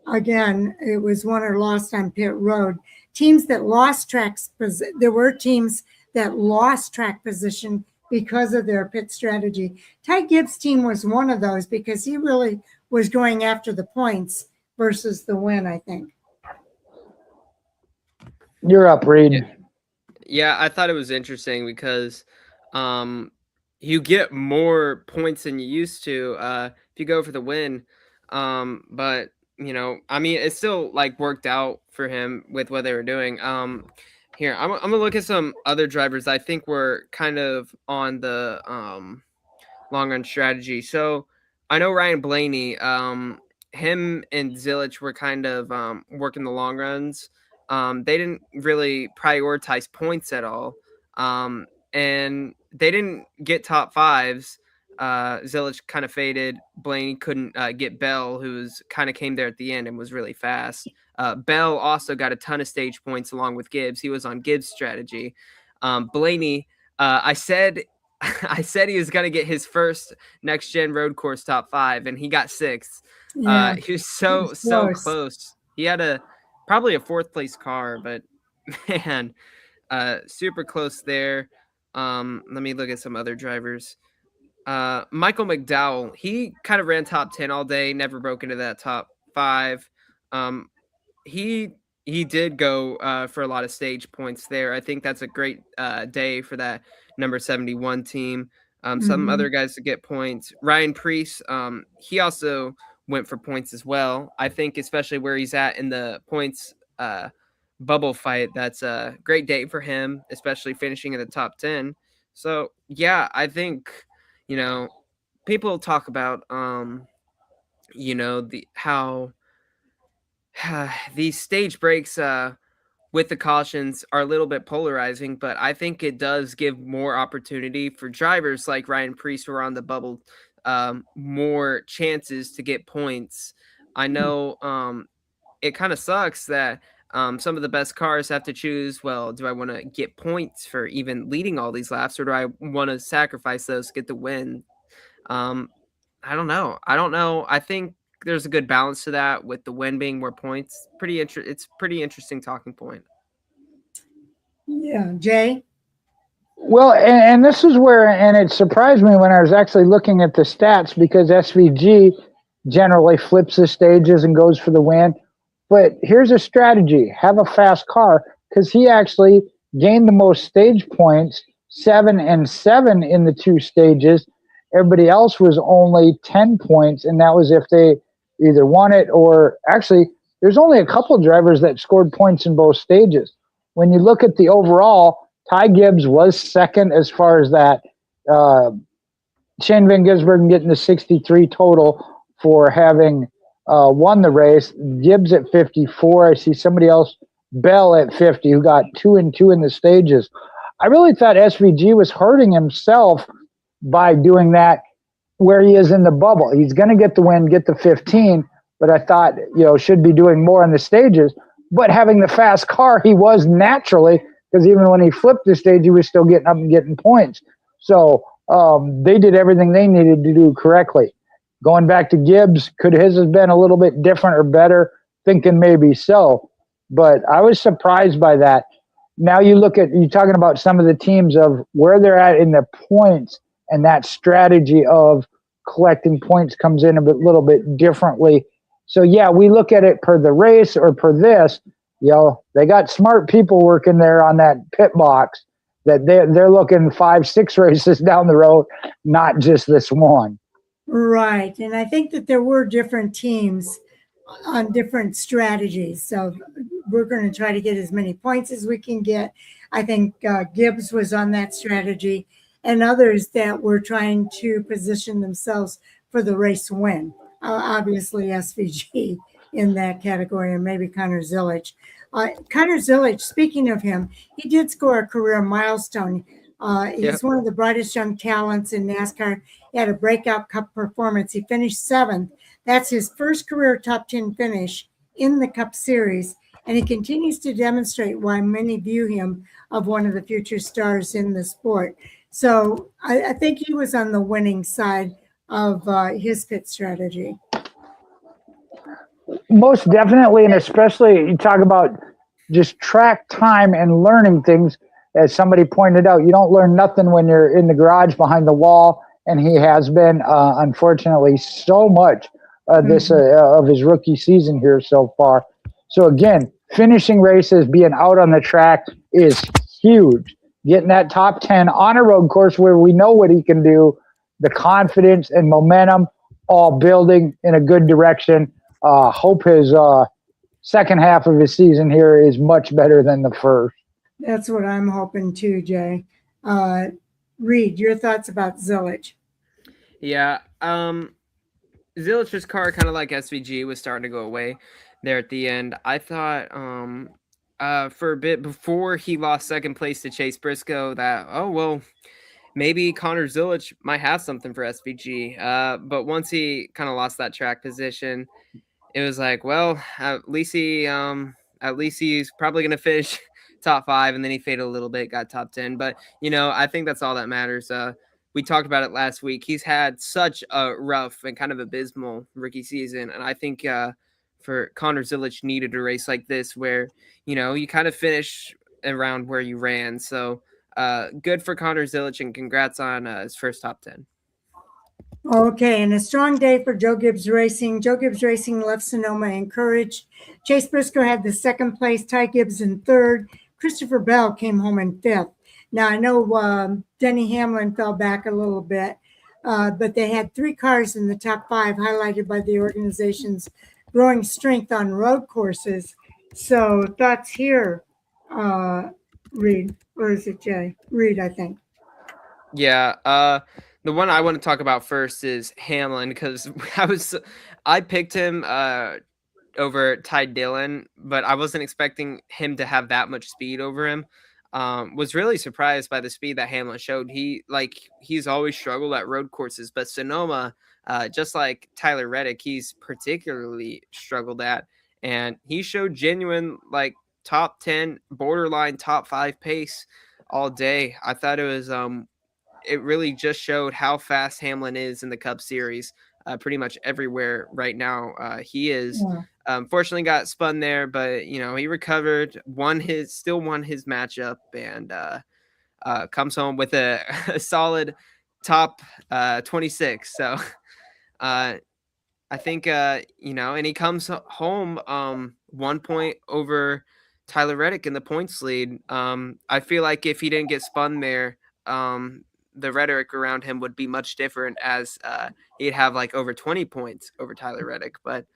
again, it was won or lost on pit road. Teams that lost there were teams that lost track position because of their pit strategy. Ty Gibbs' team was one of those because he really was going after the points versus the win, I think. You're up, Reed. Yeah, I thought it was interesting because you get more points than you used to if you go for the win. But I mean, it still like worked out for him with what they were doing. Here, I'm gonna look at some other drivers I think were kind of on the long run strategy. So I know Ryan Blaney, him and Zilich were kind of working the long runs. They didn't really prioritize points at all, and they didn't get top 5s. Zilich kind of faded. Blaney couldn't get Bell, who kind of came there at the end and was really fast. Bell also got a ton of stage points along with Gibbs. He was on Gibbs' strategy. Blaney, I said he was going to get his first next gen road course top 5, and he got 6th. Yeah, he was so close. He had probably a 4th place car, but man, super close there. Let me look at some other drivers. Michael McDowell, he kind of ran top 10 all day, never broke into that top 5. He did go for a lot of stage points there. I think that's a great day for that number 71 team. Some Mhm. other guys to get points. Ryan Preece, he also went for points as well. I think especially where he's at in the points bubble fight, that's a great day for him, especially finishing in the top 10. So yeah, I think, people talk about the how these stage breaks with the cautions are a little bit polarizing, but I think it does give more opportunity for drivers like Ryan Preece who are on the bubble, more chances to get points. I know it kind of sucks that some of the best cars have to choose, well, do I want to get points for even leading all these laps, or do I want to sacrifice those to get the win? Um, I don't know. I don't know. I think there's a good balance to that with the win being more points. It's pretty interesting talking point. Yeah, Jay. Well, and this is where, and it surprised me when I was actually looking at the stats because SVG generally flips the stages and goes for the win. But here's a strategy: have a fast car, because he actually gained the most stage points, 7 and 7 in the 2 stages. Everybody else was only 10 points, and that was if they either won it or actually, there's only a couple drivers that scored points in both stages. When you look at the overall, Ty Gibbs was second as far as that. Uh, Shane Van Gisbergen getting the 63 total for having won the race. Gibbs at 54. I see somebody else, Bell at 50, who got 2 and 2 in the stages. I really thought SVG was hurting himself by doing that where he is in the bubble. He's going to get the win, get the 15, but I thought, should be doing more in the stages. But having the fast car, he was naturally, because even when he flipped the stage, he was still getting up and getting points. So they did everything they needed to do correctly. Going back to Gibbs, could his have been a little bit different or better? Thinking maybe so. But I was surprised by that. Now you're talking about some of the teams of where they're at in the points, and that strategy of collecting points comes in a little bit differently. So yeah, we look at it per the race or per this. They got smart people working there on that pit box that they're looking 5-6 races down the road, not just this one. Right. And I think that there were different teams on different strategies. So we're going to try to get as many points as we can get. I think Gibbs was on that strategy, and others that were trying to position themselves for the race win. Obviously, SVG in that category, and maybe Connor Zillage. Connor Zillage, speaking of him, he did score a career milestone. He's one of the brightest young talents in NASCAR. He had a Breakout Cup performance. He finished 7th. That's his first career top 10 finish in the Cup Series, and he continues to demonstrate why many view him of one of the future stars in the sport. So I think he was on the winning side of his pit strategy. Most definitely, and especially you talk about just track time and learning things. As somebody pointed out, you don't learn nothing when you're in the garage behind the wall, and he has been, unfortunately, so much of his rookie season here so far. So again, finishing races, being out on the track is huge. Getting that top 10 on a road course where we know what he can do, the confidence and momentum all building in a good direction. Hope his second half of his season here is much better than the first. That's what I'm hoping too, Jay. Reed, your thoughts about Zillage? Yeah. Zillage's car, kind of like SVG, was starting to go away there at the end. I thought for a bit before he lost second place to Chase Briscoe that, maybe Connor Zillage might have something for SVG. But once he kind of lost that track position, it was like, well, at least he's probably going to finish top 5, and then he faded a little bit, got top 10. But, I think that's all that matters. We talked about it last week. He's had such a rough and kind of abysmal rookie season. And I think for Connor Zillage needed a race like this where, you kind of finish around where you ran. So good for Connor Zillage, and congrats on his first top 10. Okay, and a strong day for Joe Gibbs Racing. Joe Gibbs Racing left Sonoma encouraged. Chase Briscoe had the second place, Ty Gibbs in third. Christopher Bell came home in fifth. Now, I know Denny Hamlin fell back a little bit, but they had 3 cars in the top 5, highlighted by the organization's growing strength on road courses. So thoughts here, Reed, or is it Jay? Reed, I think. Yeah, the one I want to talk about first is Hamlin because I picked him over Ty Dillon, but I wasn't expecting him to have that much speed over him. Was really surprised by the speed that Hamlin showed. He's always struggled at road courses, but Sonoma, just like Tyler Reddick, he's particularly struggled at, and he showed genuine like top 10, borderline top 5 pace all day. I thought it really just showed how fast Hamlin is in the Cup Series, pretty much everywhere right now. He is. Yeah. Fortunately got spun there, but he recovered, still won his matchup, and comes home with a solid top 26. So I think and he comes home 1 point over Tyler Reddick in the points lead. I feel like if he didn't get spun there, the rhetoric around him would be much different, as he'd have like over 20 points over Tyler Reddick. But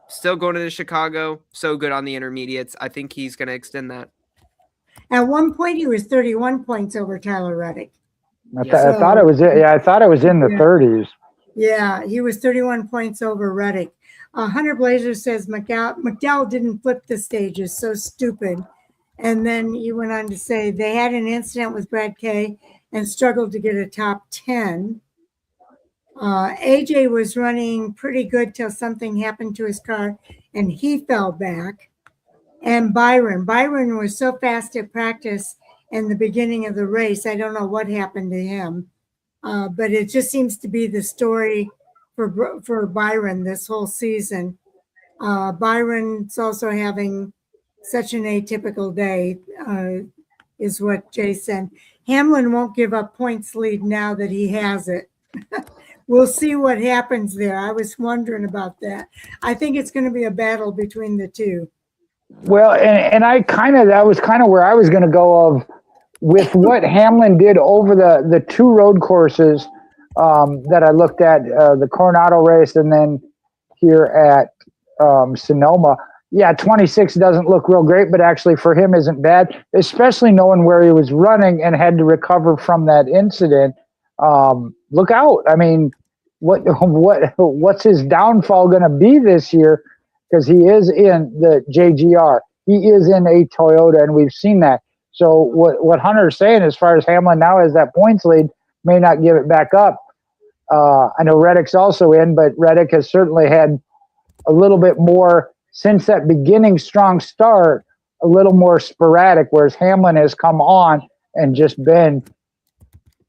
still going to Chicago, so good on the intermediates. I think he's going to extend that. At one point, he was 31 points over Tyler Reddick. I thought it was in the 30s. Yeah, he was 31 points over Reddick. Hunter Blazer says McDowell didn't flip the stages, so stupid. And then he went on to say they had an incident with Brad Kay and struggled to get a top 10. AJ was running pretty good till something happened to his car and he fell back. And Byron was so fast at practice in the beginning of the race. I don't know what happened to him, but it just seems to be the story for Byron this whole season. Byron's also having such an atypical day, is what Jay said. Hamlin won't give up points lead now that he has it. We'll see what happens there. I was wondering about that. I think it's going to be a battle between the two. Well, and that was kind of where I was going to go of with what Hamlin did over the 2 road courses that I looked at, the Coronado race and then here at Sonoma. Yeah, 26 doesn't look real great, but actually for him isn't bad, especially knowing where he was running and had to recover from that incident. Look out. I mean, what's his downfall going to be this year? Because he is in the JGR. He is in a Toyota, and we've seen that. So what Hunter's saying as far as Hamlin now has that points lead, may not give it back up. I know Reddick's also in, but Reddick has certainly had a little bit more since that beginning strong start, a little more sporadic, whereas Hamlin has come on and just been,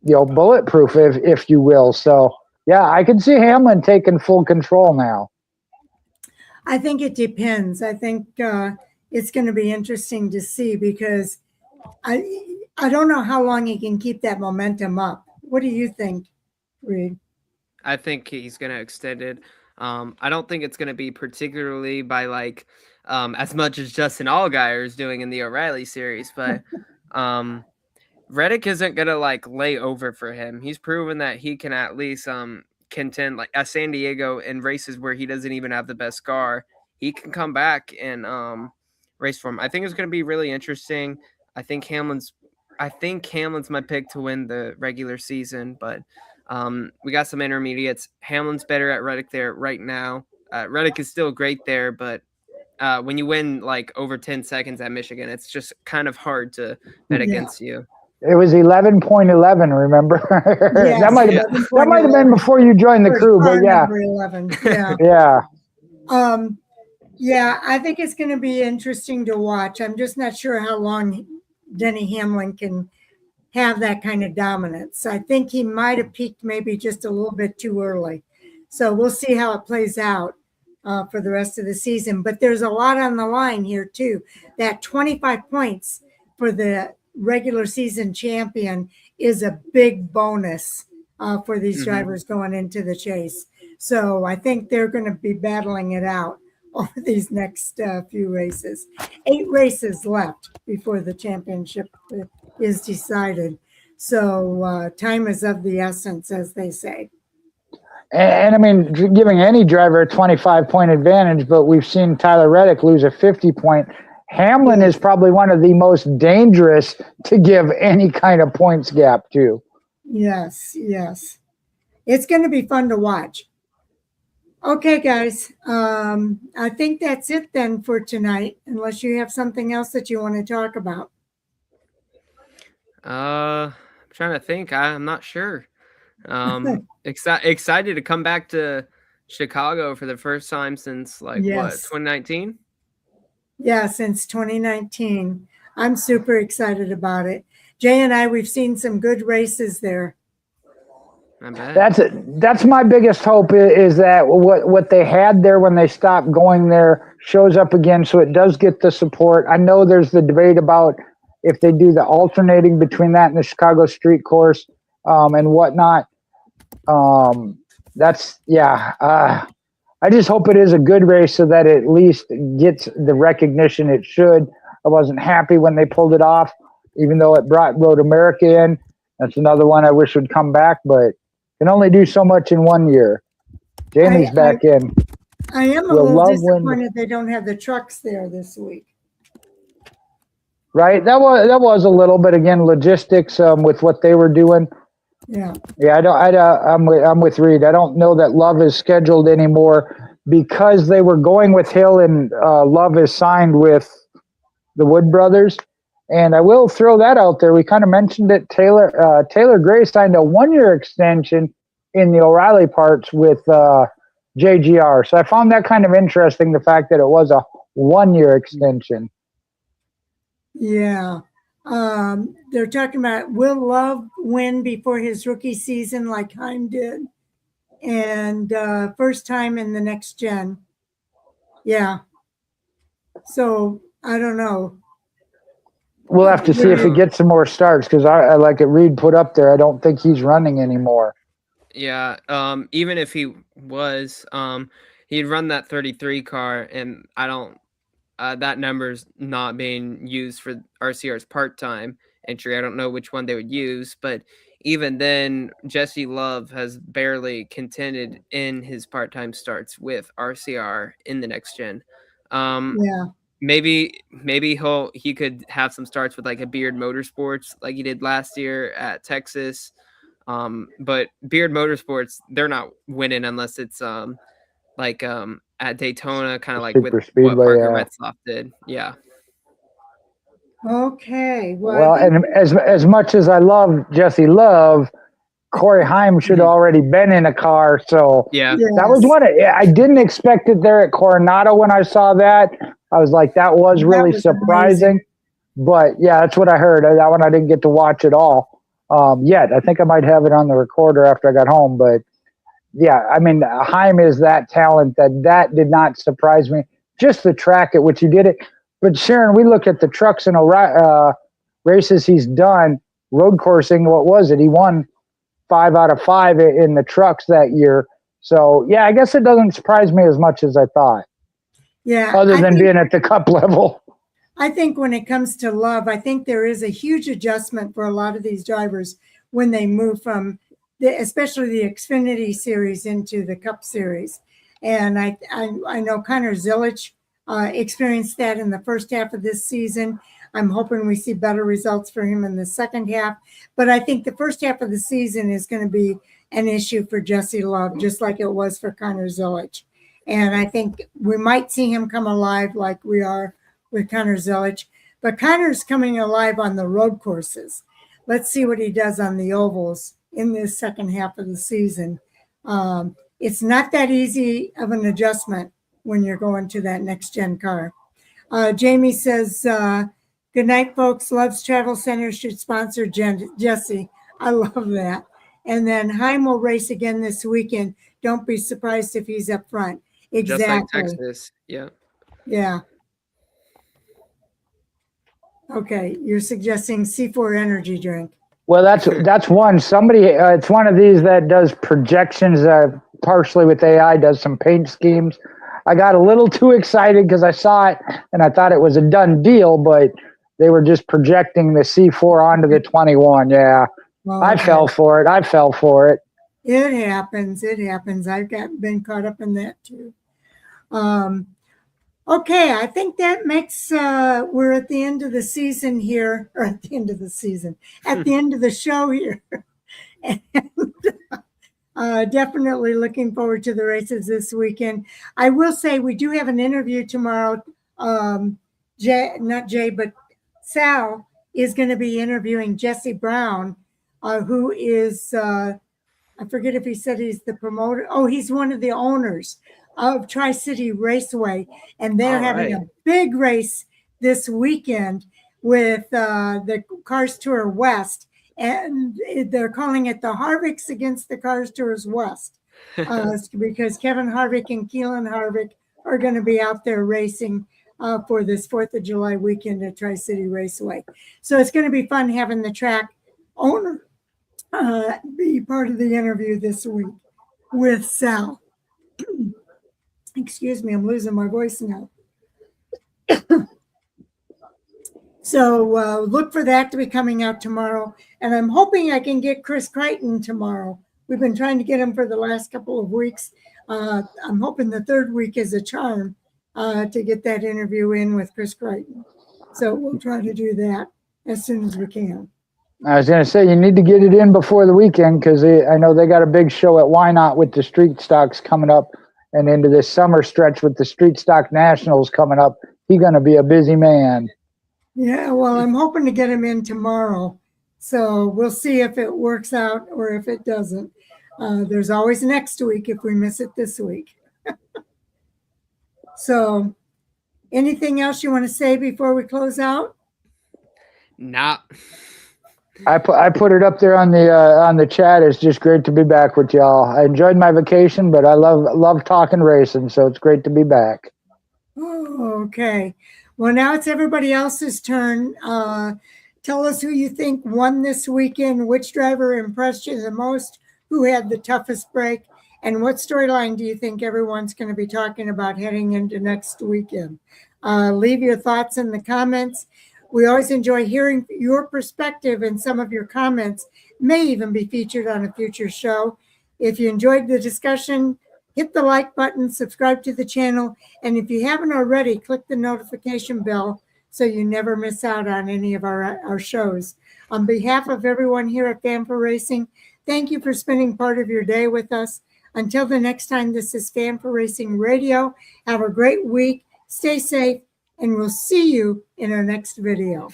bulletproof, if you will. So, yeah, I can see Hamlin taking full control now. I think it depends. I think it's going to be interesting to see because I don't know how long he can keep that momentum up. What do you think, Reed? I think he's going to extend it. I don't think it's going to be particularly by as much as Justin Allgaier is doing in the O'Reilly Series, but Reddick isn't going to lay over for him. He's proven that he can at least contend at San Diego in races where he doesn't even have the best car. He can come back and race for him. I think it's going to be really interesting. I think Hamlin's my pick to win the regular season, but we got some intermediates. Hamlin's better at Reddick there right now. Reddick is still great there, but when you win over 10 seconds at Michigan, it's just kind of hard to bet against you. It was 11.11, remember? Yes, that might have been before you joined the crew, but yeah. Number 11. Yeah. Yeah. Yeah, I think it's going to be interesting to watch. I'm just not sure how long Denny Hamlin can have that kind of dominance. I think he might have peaked maybe just a little bit too early. So we'll see how it plays out for the rest of the season. But there's a lot on the line here too. That 25 points for the regular season champion is a big bonus for these drivers going into the chase. So I think they're going to be battling it out over these next few races. 8 races left before the championship is decided. So time is of the essence, as they say. And I mean, giving any driver a 25-point advantage, but we've seen Tyler Reddick lose a 50-point. Hamlin is probably one of the most dangerous to give any kind of points gap to. Yes. It's going to be fun to watch. Okay, guys. I think that's it then for tonight, unless you have something else that you want to talk about. I'm trying to think. I'm not sure. Excited to come back to Chicago for the first time since what, 2019? Yeah, since 2019. I'm super excited about it. Jay and I, we've seen some good races there. I bet. That's my biggest hope is that what they had there when they stopped going there shows up again, so it does get the support. I know there's the debate about if they do the alternating between that and the Chicago street course and whatnot. I just hope it is a good race so that it at least gets the recognition it should. I wasn't happy when they pulled it off, even though it brought Road America in. That's another one I wish would come back, but can only do so much in 1 year. Jamie's back in. I am a little disappointed they don't have the trucks there this week. Right, that was a little, but again, logistics with what they were doing. Yeah. I'm with Reed. I don't know that Love is scheduled anymore because they were going with Hill and Love is signed with the Wood Brothers. And I will throw that out there. We kind of mentioned it. Taylor Gray signed a 1-year extension in the O'Reilly parts with JGR. So I found that kind of interesting, the fact that it was a 1-year extension. Yeah. They're talking about, will Love win before his rookie season like Heim did? And first time in the next gen. Yeah. So I don't know. We'll have to see if he gets some more starts because I like it. Reed put up there. I don't think he's running anymore. Yeah. Even if he was, he'd run that 33 car, and I don't. That number's not being used for RCR's part-time entry. I don't know which one they would use, but even then, Jesse Love has barely contended in his part-time starts with RCR in the next gen. Yeah. Maybe he could have some starts with like a Beard Motorsports like he did last year at Texas. But Beard Motorsports, they're not winning unless it's at Daytona, kind of like Super with Speedway, what Parker Retzlaff did. Yeah. Okay. Well, and as much as I love Jesse Love, Corey Heim should have already been in a car. So yeah, that was one. I didn't expect it there at Coronado when I saw that. I was like, that was really surprising. Amazing. But yeah, that's what I heard. That one I didn't get to watch at all yet. I think I might have it on the recorder after I got home. But yeah, I mean, Heim is that talent that did not surprise me. Just the track at which he did it. But Sharon, we look at the trucks and races he's done, road coursing. What was it? He won 5 out of 5 in the trucks that year. So yeah, I guess it doesn't surprise me as much as I thought. Yeah. Other than being at the Cup level. I think when it comes to Love, I think there is a huge adjustment for a lot of these drivers when they move from especially the Xfinity Series into the Cup Series. And I know Connor Zilic experienced that in the first half of this season. I'm hoping we see better results for him in the second half. But I think the first half of the season is going to be an issue for Jesse Love, just like it was for Connor Zilic. And I think we might see him come alive like we are with Connor Zilic. But Connor's coming alive on the road courses. Let's see what he does on the ovals in this second half of the season. It's not that easy of an adjustment when you're going to that next gen car. Jamie says, good night, folks. Love's Travel Center should sponsor Jesse. I love that. And then Heim will race again this weekend. Don't be surprised if he's up front. Exactly. Just like Texas. Yeah. Yeah. Okay. You're suggesting C4 energy drink. Well, that's one. Somebody, it's one of these that does projections, partially with AI, does some paint schemes. I got a little too excited because I saw it and I thought it was a done deal, but they were just projecting the C4 onto the 21. Yeah, Well, I fell for it. It happens. It happens. I've been caught up in that too. Okay, I think that makes we're at the end of the season here, or at the end of the season, at the end of the show here. And definitely looking forward to the races this weekend. I will say we do have an interview tomorrow. But Sal is going to be interviewing Jesse Brown, who is, I forget if he said he's the promoter. Oh, he's one of the owners of Tri-City Raceway, and they're having a big race this weekend with the Cars Tour West, and they're calling it the Harvicks against the Cars Tours West, because Kevin Harvick and Keelan Harvick are going to be out there racing for this 4th of July weekend at Tri-City Raceway. So it's going to be fun having the track owner be part of the interview this week with Sal. Excuse me, I'm losing my voice now. So look for that to be coming out tomorrow. And I'm hoping I can get Chris Crichton tomorrow. We've been trying to get him for the last couple of weeks. I'm hoping the third week is a charm to get that interview in with Chris Crichton. So we'll try to do that as soon as we can. I was going to say, you need to get it in before the weekend because I know they got a big show at Why Not with the street stocks coming up, and into this summer stretch with the Street Stock Nationals coming up. He's going to be a busy man. Yeah, well, I'm hoping to get him in tomorrow. So we'll see if it works out or if it doesn't. There's always next week if we miss it this week. So anything else you want to say before we close out? Nah. I put it up there on the chat. It's just great to be back with y'all. I enjoyed my vacation, but I love talking racing, so it's great to be back. Oh, okay. Well, now it's everybody else's turn. Tell us who you think won this weekend, which driver impressed you the most, who had the toughest break, and what storyline do you think everyone's going to be talking about heading into next weekend? Leave your thoughts in the comments. We always enjoy hearing your perspective, and some of your comments may even be featured on a future show. If you enjoyed the discussion, hit the like button, subscribe to the channel, and if you haven't already, click the notification bell so you never miss out on any of our shows. On behalf of everyone here at Fan for Racing, thank you for spending part of your day with us. Until the next time, this is Fan for Racing Radio. Have a great week. Stay safe, and we'll see you in our next video.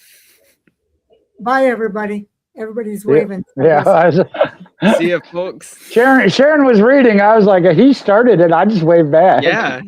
Bye, everybody. Everybody's waving. Yeah. See ya, folks. Sharon was reading. I was like, he started it. I just waved back. Yeah.